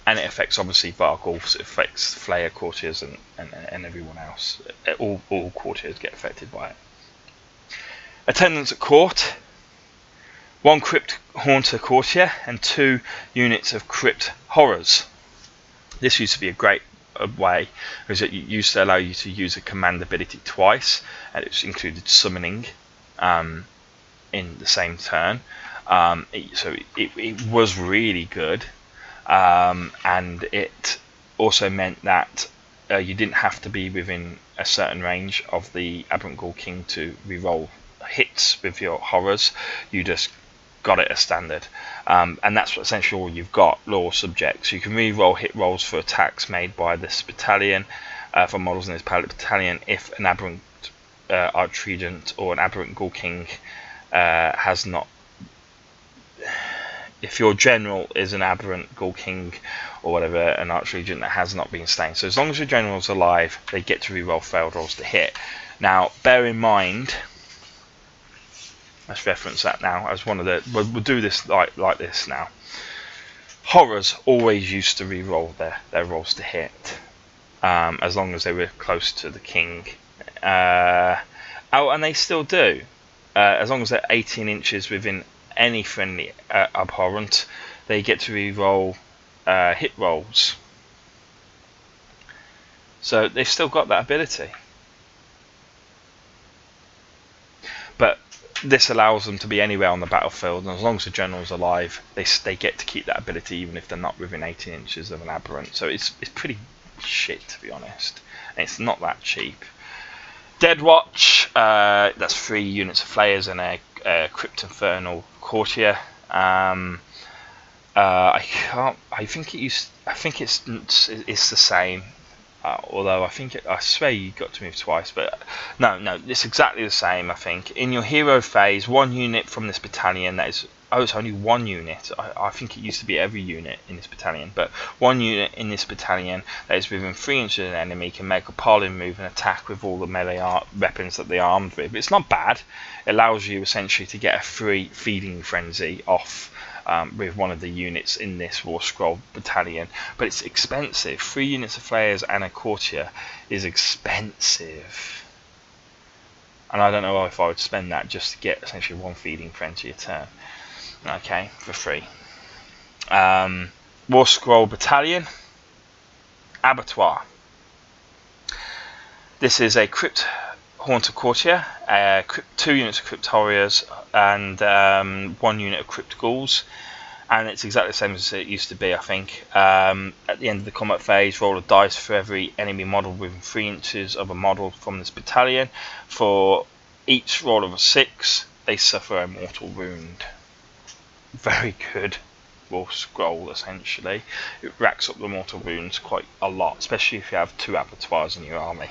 And it affects obviously Varghulfs, it affects Flayer courtiers and everyone else. All courtiers get affected by it. Attendance at court. 1 Crypt Haunter Courtier and 2 units of Crypt Horrors. This used to be a great way, because it used to allow you to use a command ability twice, and it included summoning in the same turn. So it was really good, and it also meant that you didn't have to be within a certain range of the Aberrant Ghoul King to reroll hits with your horrors. You just got it as standard, and that's essentially all you've got. Law subjects. You can re-roll hit rolls for attacks made by this battalion, for models in this battalion, if an Aberrant Archregent or an Aberrant Ghoul King has not. If your general is an Aberrant Ghoul King or whatever, an Archregent that has not been slain. So as long as your general's alive, they get to re-roll failed rolls to hit. Now, bear in mind. Let's reference that now as one of the. We'll do this like this now. Horrors always used to re-roll their rolls to hit, as long as they were close to the king. Oh, and they still do, as long as they're 18 inches within any friendly abhorrent, they get to re-roll hit rolls. So they've still got that ability, but this allows them to be anywhere on the battlefield, and as long as the general's alive, they get to keep that ability even if they're not within 18 inches of an aberrant. So it's pretty shit, to be honest, and it's not that cheap. Dead Watch, that's 3 units of Flayers and a Crypt Infernal Courtier. I think it's the same. Although I swear you got to move twice, but no, it's exactly the same. I think in your hero phase, 1 unit from this battalion that is. Oh, it's only 1 unit. I think it used to be every unit in this battalion, but 1 unit in this battalion that is within 3 inches of an enemy can make a pile-in move and attack with all the melee weapons that they are armed with. But it's not bad. It allows you essentially to get a free feeding frenzy off. With one of the units in this War Scroll battalion, but it's expensive. 3 units of Flayers and a Courtier is expensive, and I don't know if I would spend that just to get essentially 1 feeding frenzy a turn. Okay, for free. War Scroll battalion, Abattoir. This is a Crypt Haunter Courtier, 2 units of Crypt Horrors, and 1 unit of Crypt Ghouls, and it's exactly the same as it used to be, I think. At the end of the combat phase, roll a dice for every enemy model within 3 inches of a model from this battalion. For each roll of a 6, they suffer a mortal wound. Very good War Scroll, essentially. It racks up the mortal wounds quite a lot, especially if you have 2 abattoirs in your army.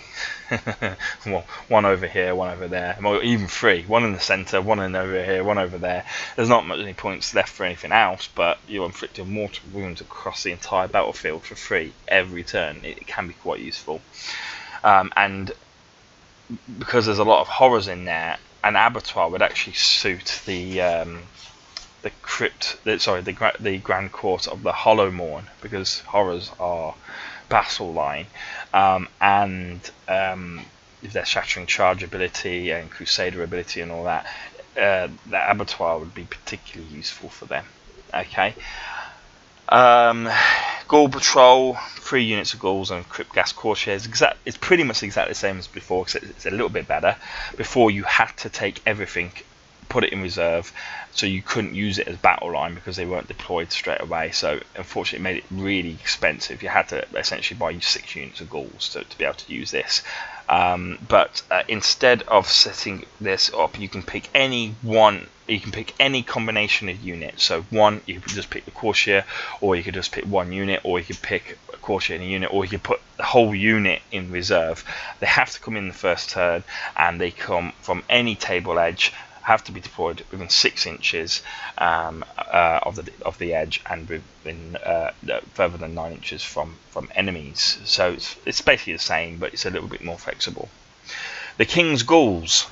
Well, 1 over here, 1 over there, or even 3. 1 in the centre, 1 in over here, 1 over there. There's not much any points left for anything else, but you're inflicting mortal wounds across the entire battlefield for free every turn. It can be quite useful, and because there's a lot of horrors in there, an abattoir would actually suit the Grand Court of the Hollow Morn, because horrors are battle line, and if their Shattering Charge ability and Crusader ability and all that, the abattoir would be particularly useful for them. Okay. Ghoul Patrol, 3 units of ghouls and Crypt Gas Courtiers. It's pretty much exactly the same as before, except it's a little bit better. Before, you had to take everything, put it in reserve, so you couldn't use it as battle line because they weren't deployed straight away. So unfortunately, it made it really expensive. You had to essentially buy 6 units of ghouls to be able to use this. But instead of setting this up, you can pick any one. You can pick any combination of units. So you could just pick the Courtier, or you could just pick 1 unit, or you could pick a Courtier in a unit, or you could put the whole unit in reserve. They have to come in the first turn, and they come from any table edge. Have to be deployed within 6 inches of the edge, and within further than 9 inches from enemies. So it's basically the same, but it's a little bit more flexible. The King's Ghouls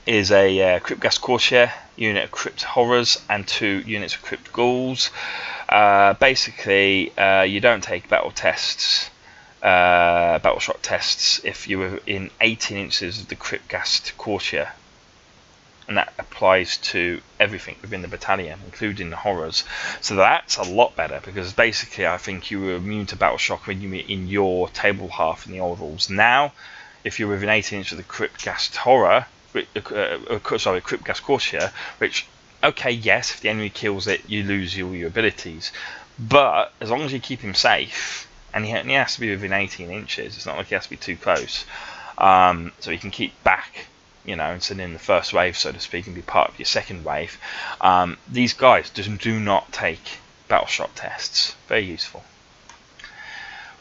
is a Crypt Gas Courtier, unit of Crypt Horrors, and 2 units of Crypt Ghouls. Basically, you don't take battle shock tests if you were in 18 inches of the Crypt Gas Courtier. and that applies to everything within the battalion, including the horrors. So that's a lot better, because basically I think you were immune to battle shock when you were in your table half in the old rules. Now, if you're within 18 inches of the crypt gas horror, crypt gas courtier, which, okay, yes, if the enemy kills it, you lose all your abilities, but as long as you keep him safe, and he has to be within 18 inches, it's not like he has to be too close, so he can keep back, you know, and send in the first wave, so to speak, and be part of your second wave. These guys just do not take battle shock tests. Very useful.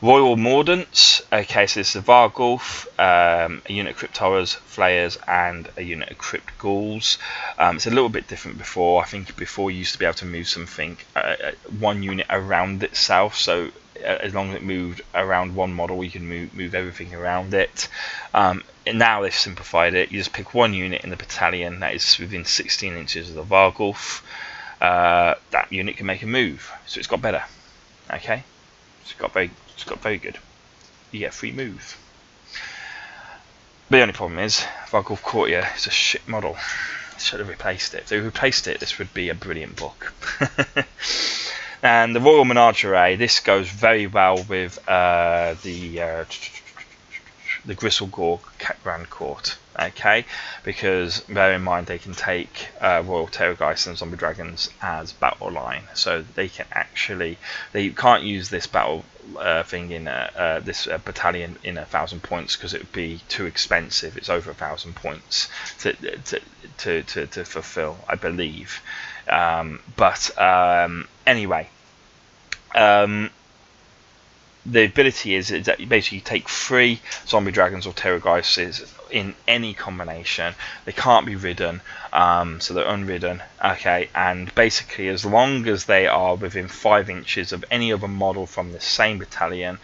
Royal Mordants. Okay, so this is a Vargulf, a unit of Crypt Horrors, Flayers, and a unit of Crypt Ghouls. It's a little bit different before. I think before you used to be able to move something, one unit around itself, so as long as it moved around one model, you can move everything around it. And now they've simplified it. You just pick one unit in the battalion that is within 16 inches of the Vargulf. That unit can make a move, so it's got better. Okay, it's got very good. You get a free move. The only problem is Vargulf Courtier is a shit model. They should have replaced it. If they replaced it, this would be a brilliant book. And the Royal Menagerie, this goes very well with the Gristlegore Grand Court, okay? Because bear in mind they can take Royal Terrorgeist and Zombie Dragons as battle line, so they can actually, they can't use this battle thing in this battalion in 1,000 points, because it would be too expensive. It's over 1,000 points to fulfill, I believe. Anyway, the ability is that you basically take 3 Zombie Dragons or Terrorgeists in any combination. They can't be ridden, so they're unridden. Okay, and basically as long as they are within 5 inches of any other model from the same battalion,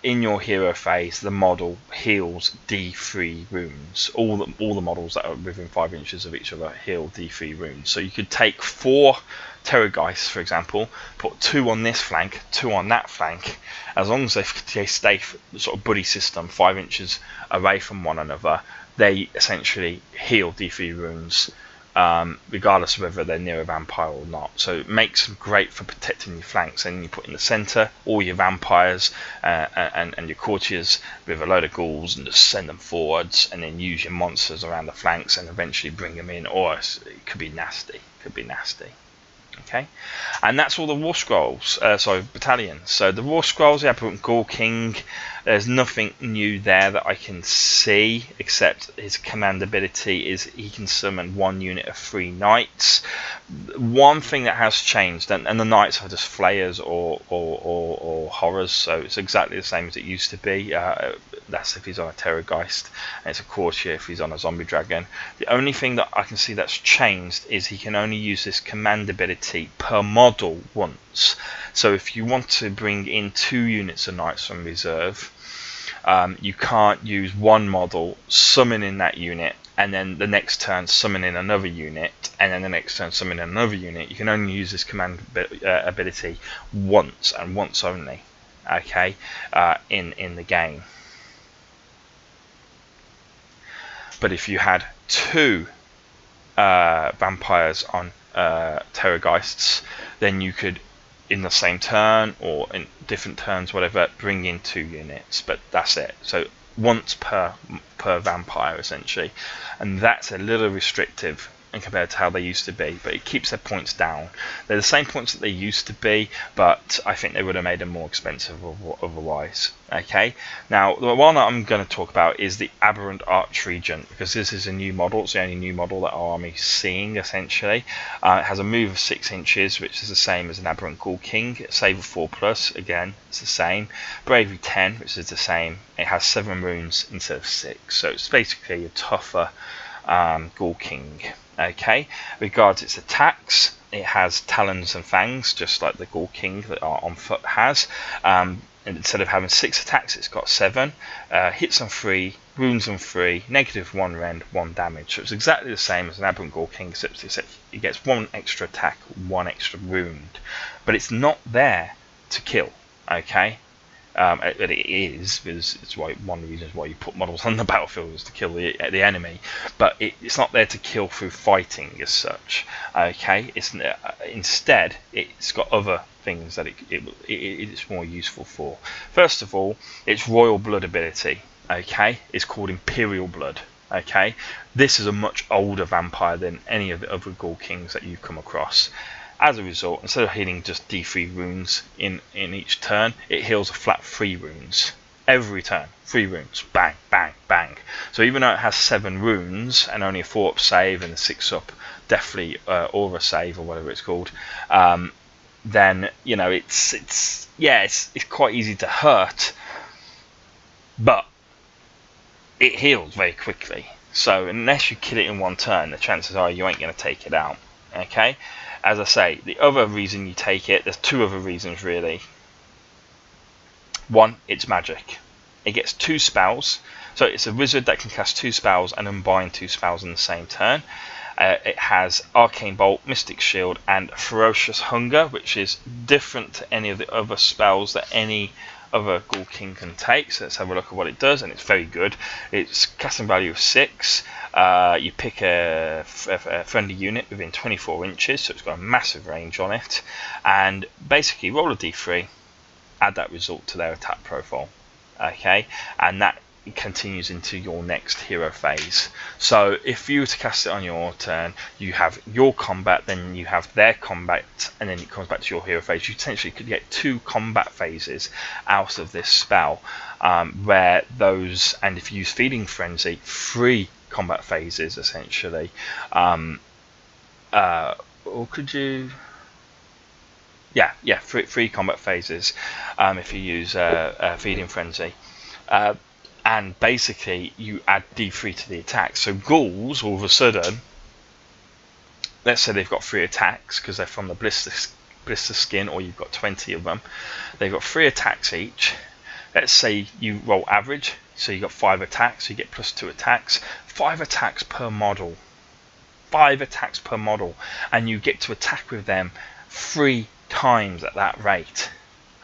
in your hero phase, the model heals D3 wounds. All the models that are within 5 inches of each other heal D3 wounds. So you could take 4 Terrorgeists, for example, put 2 on this flank, 2 on that flank. As long as they stay sort of buddy system 5 inches away from one another, they essentially heal D3 wounds, regardless of whether they're near a vampire or not. So it makes them great for protecting your flanks. And you put in the centre all your vampires and your courtiers with a load of ghouls, and just send them forwards, and then use your monsters around the flanks and eventually bring them in. Or it could be nasty. Okay, and that's all the War Scrolls, battalions. So the War Scrolls, yeah, put Ghoul King. There's nothing new there that I can see, except his command ability is he can summon 1 unit of 3 knights. One thing that has changed, and the knights are just flayers or horrors, so it's exactly the same as it used to be. That's if he's on a Terrorgeist, and it's a courtier if he's on a Zombie Dragon. The only thing that I can see that's changed is he can only use this command ability per model once. So if you want to bring in 2 units of knights from reserve, you can't use one model, summon in that unit, and then the next turn summon in another unit, and then the next turn summon in another unit. You can only use this command ability once, and once only, okay, in the game. But if you had 2 vampires on Terrorgeists, then you could, in the same turn or in different turns, whatever, bring in 2 units. But that's it. So once per vampire, essentially, and that's a little restrictive compared to how they used to be, but it keeps their points down. They're the same points that they used to be, but I think they would have made them more expensive otherwise. Okay, now the one that I'm going to talk about is the Aberrant Archregent, because this is a new model. It's the only new model that our army's seeing, essentially. It has a move of 6 inches, which is the same as an Aberrant Ghoul King. Save of 4+, again, it's the same. Bravery 10, which is the same. It has 7 runes instead of 6, so it's basically a tougher Ghoul King. Okay, regards its attacks, it has talons and fangs, just like the Ghoul King that are on foot has. And instead of having 6 attacks, it's got 7. Hits on 3, wounds on 3, -1 rend, 1 damage. So it's exactly the same as an Aberrant Ghoul King, except it gets 1 extra attack, 1 extra wound. But it's not there to kill. Okay, It is, because it's why one of the reasons why you put models on the battlefield is to kill the enemy, but it's not there to kill through fighting as such. Okay, instead it's got other things that it's more useful for. First of all, its royal blood ability. Okay, it's called Imperial Blood. Okay, this is a much older vampire than any of the other Ghoul Kings that you've come across. As a result, instead of healing just D3 runes in each turn, it heals a flat 3 runes. Every turn, 3 runes. Bang, bang, bang. So even though it has 7 runes and only a 4-up save and a 6-up deathly aura save or whatever it's called, then you know it's quite easy to hurt, but it heals very quickly. So unless you kill it in one turn, the chances are you ain't going to take it out. Okay. As I say, the other reason you take it, there's 2 other reasons really. One, it's magic. It gets 2 spells. So it's a wizard that can cast 2 spells and unbind 2 spells in the same turn. It has Arcane Bolt, Mystic Shield, and Ferocious Hunger, which is different to any of the other spells that any other Ghoul King can take. So let's have a look at what it does, and it's very good. It's casting value of 6. You pick a friendly unit within 24 inches, so it's got a massive range on it, and basically roll a d3, add that result to their attack profile. Okay, and that continues into your next hero phase. So if you were to cast it on your turn, you have your combat, then you have their combat, and then it comes back to your hero phase. You potentially could get 2 combat phases out of this spell, where those, and if you use Feeding Frenzy, 3 combat phases essentially, or could you? Yeah, 3 combat phases if you use Feeding Frenzy. And basically you add D3 to the attack. So ghouls, all of a sudden, let's say they've got 3 attacks because they're from the blister skin, or you've got 20 of them. They've got 3 attacks each. Let's say you roll average, so you've got 5 attacks, so you get plus 2 attacks. 5 attacks per model. 5 attacks per model. And you get to attack with them 3 times at that rate.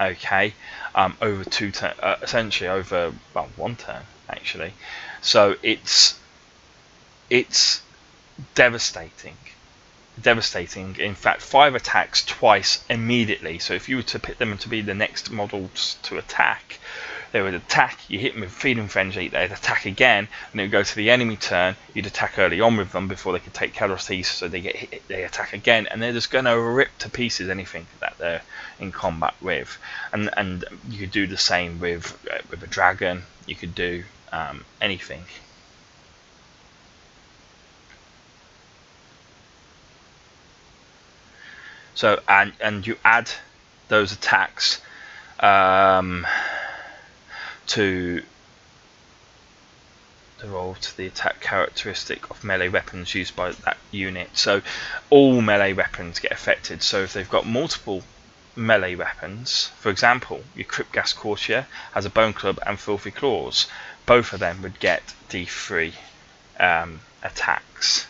Okay, over 2 turns, essentially over, well, 1 turn actually. So it's devastating. In fact, 5 attacks twice immediately. So if you were to pick them to be the next models to attack, they would attack, you hit them with Feeding Frenzy, they'd attack again, and it would go to the enemy turn. You'd attack early on with them before they could take casualties, so they get hit, they attack again, and they're just going to rip to pieces anything that they're in combat with. And you could do the same with a dragon. You could do anything. So and you add those attacks to roll to the attack characteristic of melee weapons used by that unit. So all melee weapons get affected. So if they've got multiple melee weapons, for example, your Cryptgas Courtier has a Bone Club and Filthy Claws, both of them would get D3 attacks.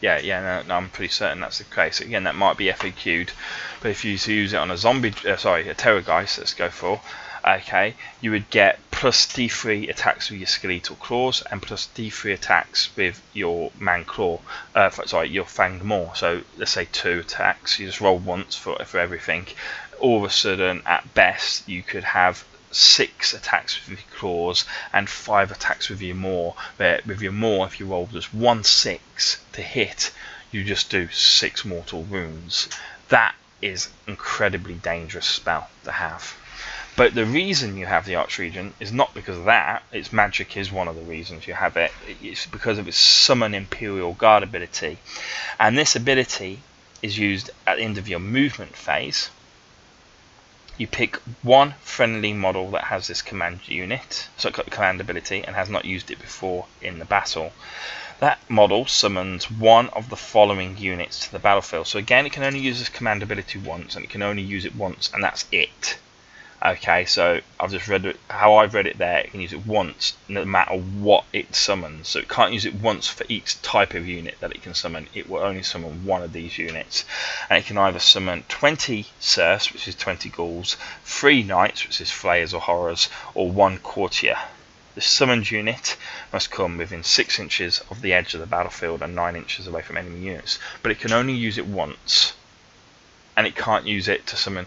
Yeah, no, I'm pretty certain that's the case. Again, that might be FAQ'd, but if you use it on a zombie, a Terrorgeist, let's go for, okay, you would get plus D3 attacks with your Skeletal Claws and plus D3 attacks with your Man Claw, your Fanged Maw. So let's say 2 attacks, you just roll once for everything. All of a sudden, at best, you could have 6 attacks with your claws and 5 attacks with your maw. Where with your maw, if you roll just 1/6 to hit, you just do 6 mortal wounds. That is incredibly dangerous spell to have. But the reason you have the Archregent is not because of that. Its magic is one of the reasons you have it. It's because of its Summon Imperial Guard ability, and this ability is used at the end of your movement phase. You pick one friendly model that has this command unit, so it's got the command ability, and has not used it before in the battle. That model summons one of the following units to the battlefield. So again, it can only use this command ability once, and it can only use it once, and that's it. Okay, so I've just read it how I've read it there. It can use it once no matter what it summons, so it can't use it once for each type of unit that it can summon. It will only summon one of these units, and it can either summon 20 serfs, which is 20 ghouls, 3 knights, which is flayers or horrors, or 1 courtier. The summoned unit must come within 6 inches of the edge of the battlefield and 9 inches away from enemy units, but it can only use it once, and it can't use it to summon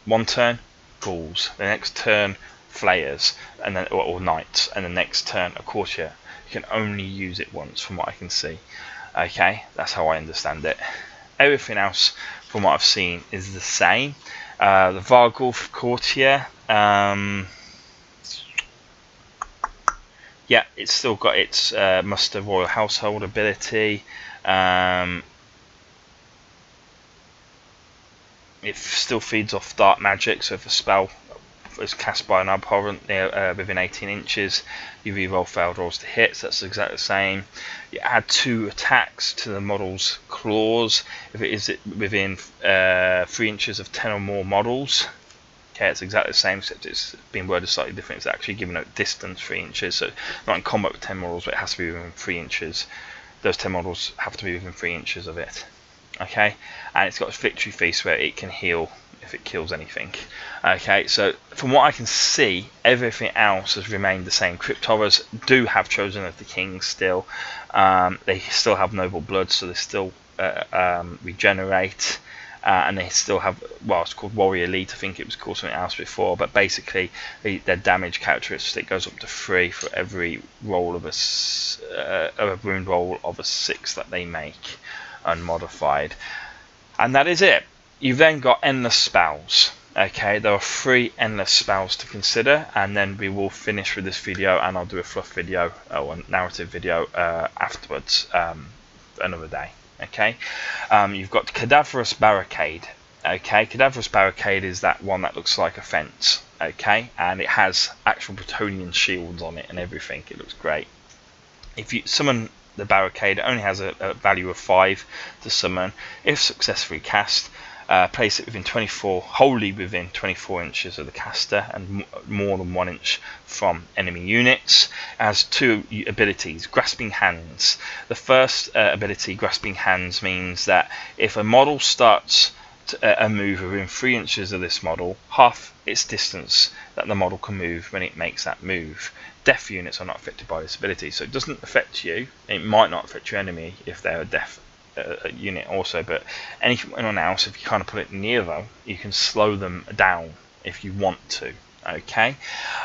one turn ghouls, the next turn flayers, and then or knights, and the next turn a courtier. You can only use it once, from what I can see. Okay, that's how I understand it. Everything else, from what I've seen, is the same. The Vargulf courtier, yeah, it's still got its muster royal household ability. It still feeds off dark magic, so if a spell is cast by an abhorrent within 18 inches, you reroll failed rolls to hits. That's exactly the same. You add 2 attacks to the model's claws if it is within 3 inches of 10 or more models. Okay, it's exactly the same, except it's being worded slightly different. It's actually giving out distance 3 inches, so not in combat with 10 models, but it has to be within 3 inches. Those 10 models have to be within 3 inches of it. Okay, and it's got a victory feast where it can heal if it kills anything. Okay, so from what I can see, everything else has remained the same. Crypt Horrors do have Chosen of the King still. They still have noble blood, so they still regenerate. And they still have, well, it's called Warrior Elite. I think it was called something else before, but basically their damage characteristic goes up to 3 for every roll of a wound roll of a 6 that they make, unmodified. And that is it. You've then got endless spells. Okay, there are 3 endless spells to consider, and then we will finish with this video, and I'll do a fluff video or a narrative video afterwards, another day. Okay, you've got Cadaverous Barricade. Okay, Cadaverous Barricade is that one that looks like a fence. Okay, and it has actual Bretonnian shields on it and everything. It looks great. If you summon the barricade, it only has a value of 5 to summon. If successfully cast, place it wholly within 24 inches of the caster and more than 1 inch from enemy units. It has 2 abilities. Grasping Hands. The first ability, Grasping Hands, means that if a model starts a move within 3 inches of this model, half its distance that the model can move when it makes that move. Deaf units are not affected by this ability, so it doesn't affect you. It might not affect your enemy if they're a deaf unit also, but anyone else, if you kind of put it near them, you can slow them down if you want to. Okay,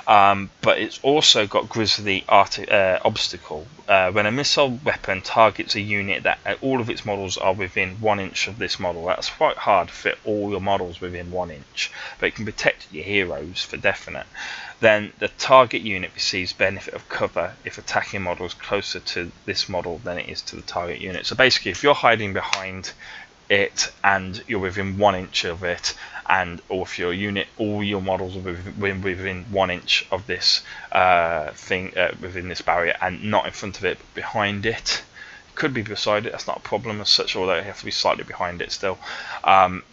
but it's also got Grisly Obstacle. When a missile weapon targets a unit that all of its models are within 1 inch of this model, that's quite hard to fit all your models within 1 inch, but it can protect your heroes for definite. Then the target unit receives benefit of cover if attacking model is closer to this model than it is to the target unit. So basically, if you're hiding behind it and you're within 1 inch of it, or if your unit, all your models are within 1 inch of this within this barrier, and not in front of it but behind it, could be beside it, that's not a problem as such, although it has to be slightly behind it still,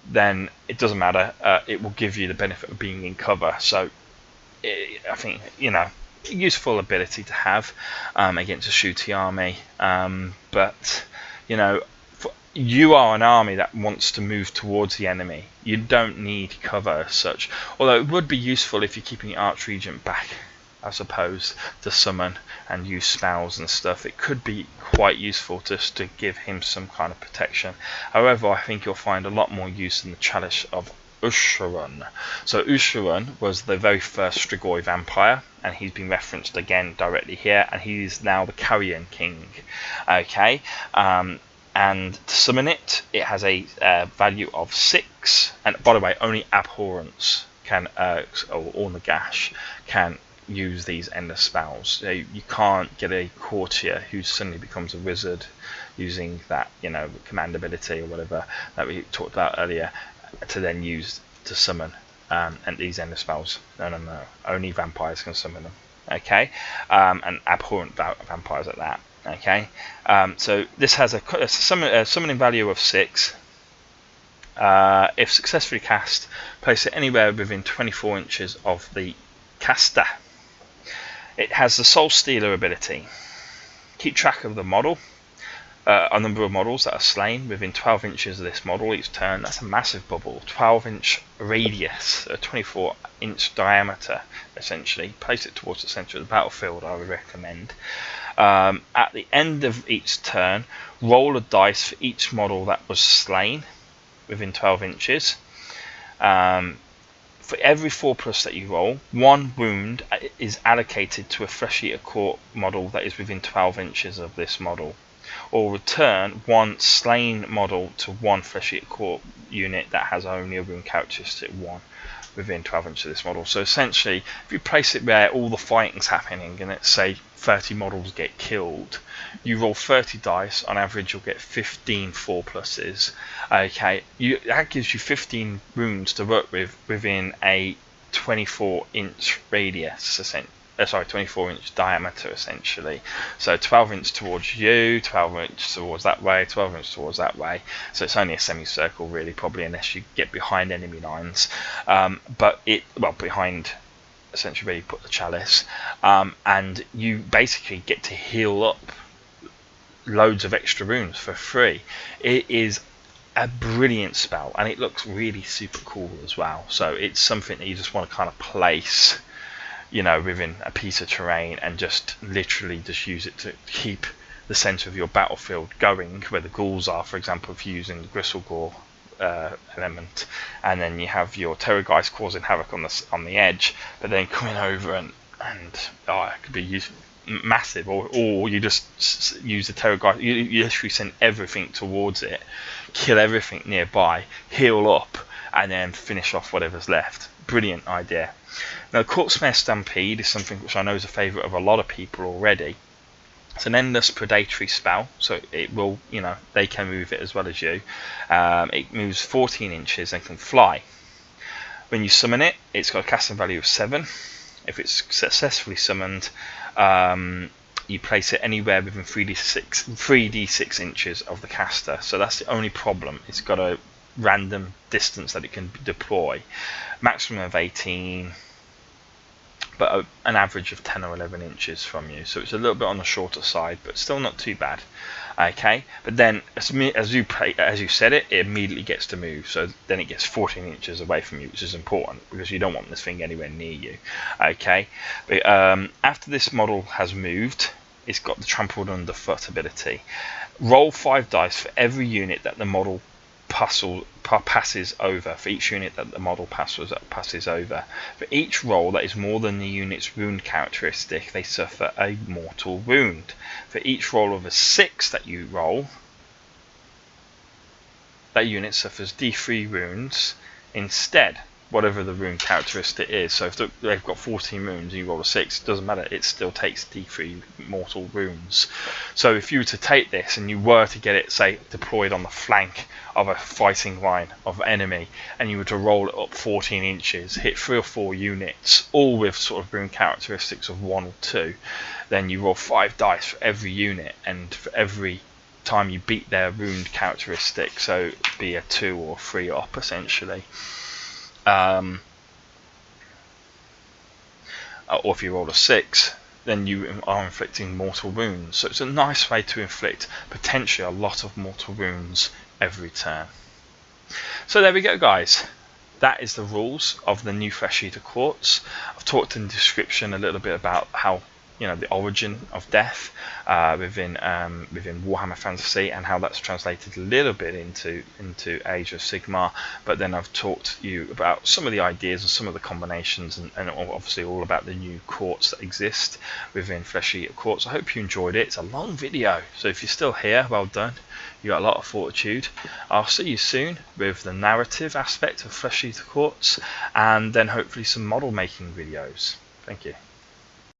then it doesn't matter. It will give you the benefit of being in cover. So I think, useful ability to have against a shooty army, but you are an army that wants to move towards the enemy. You don't need cover as such, although it would be useful if you're keeping your Archregent back, I suppose, to summon and use spells and stuff. It could be quite useful just to give him some kind of protection. However, I think you'll find a lot more use in the Chalice of Usharun. So Usharun was the very first Strigoi vampire, and he's been referenced again directly here, and he's now the Carrion King. Okay, and to summon it, it has a value of 6, and by the way, only Abhorrents can, or Nagash can use these endless spells. So you can't get a courtier who suddenly becomes a wizard using that, command ability or whatever that we talked about earlier, to then use to summon and these endless spells. No. Only vampires can summon them. Okay, and abhorrent vampires at that. Okay, so this has a summoning value of 6, If successfully cast, place it anywhere within 24 inches of the caster. It has the Soul Stealer ability. Keep track of the model, a number of models that are slain within 12 inches of this model each turn. That's a massive bubble. 12-inch radius, a 24-inch diameter, essentially. Place it towards the centre of the battlefield, I would recommend. At the end of each turn, roll a dice for each model that was slain within 12 inches. For every 4+ that you roll, 1 wound is allocated to a Flesh Eater Court model that is within 12 inches of this model. Or return 1 slain model to 1 Flesh Eater Court unit that has only a wound characteristic 1 within 12 inches of this model. So essentially, if you place it where all the fighting's happening and let's say 30 models get killed, you roll 30 dice, on average you'll get 15 4+s. Okay, that gives you 15 wounds to work with within a 24-inch radius, 24-inch diameter essentially. So 12 inch towards you, 12 inch towards that way, 12 inch towards that way. So it's only a semicircle really, probably, unless you get behind enemy lines. Behind essentially where you put the chalice. And you basically get to heal up loads of extra wounds for free. It is a brilliant spell and it looks really super cool as well. So it's something that you just want to kind of place, you know, within a piece of terrain and just literally just use it to keep the centre of your battlefield going, where the ghouls are, for example, if you're using the Gristle Gore element, and then you have your Terror Guys causing havoc on the edge, but then coming over and it could be massive, or you just use the Terror Guys, you literally send everything towards it, kill everything nearby, heal up, and then finish off whatever's left. Brilliant idea. Now, Corpsmare Stampede is something which I know is a favourite of a lot of people already. It's an endless predatory spell, so it will, you know, they can move it as well as you. It moves 14 inches and can fly. When you summon it, it's got a casting value of 7. If it's successfully summoned, you place it anywhere within 3d6 inches of the caster. So that's the only problem. It's got a random distance that it can deploy. Maximum of 18, but an average of 10 or 11 inches from you. So it's a little bit on the shorter side, but still not too bad. Okay, but then as you set it, it immediately gets to move. So then it gets 14 inches away from you, which is important because you don't want this thing anywhere near you. Okay, but after this model has moved, it's got the Trampled Underfoot ability. Roll 5 dice for every unit that the model passes over. For each unit that the model passes over. For each roll that is more than the unit's wound characteristic, they suffer a mortal wound. For each roll of a 6 that you roll, that unit suffers D3 wounds instead, whatever the wound characteristic is. So if they've got 14 wounds and you roll a 6, it doesn't matter, it still takes D3 mortal wounds. So if you were to take this and you were to get it, say, deployed on the flank of a fighting line of enemy, and you were to roll it up 14 inches, hit 3 or 4 units, all with sort of wound characteristics of 1 or 2, then you roll 5 dice for every unit, and for every time you beat their wound characteristic, so it'd be a 2 or 3 up essentially. Or if you roll a 6, then you are inflicting mortal wounds. So it's a nice way to inflict potentially a lot of mortal wounds every turn. So there we go, guys. That is the rules of the new Flesh Eater Courts. I've talked in the description a little bit about how, you know, the origin of death within Warhammer Fantasy, and how that's translated a little bit into Age of Sigmar. But then I've talked to you about some of the ideas and some of the combinations, and obviously all about the new courts that exist within Flesh Eater Courts. I hope you enjoyed it. It's a long video, so if you're still here, well done. You got a lot of fortitude. I'll see you soon with the narrative aspect of Flesh Eater Courts, and then hopefully some model making videos. Thank you.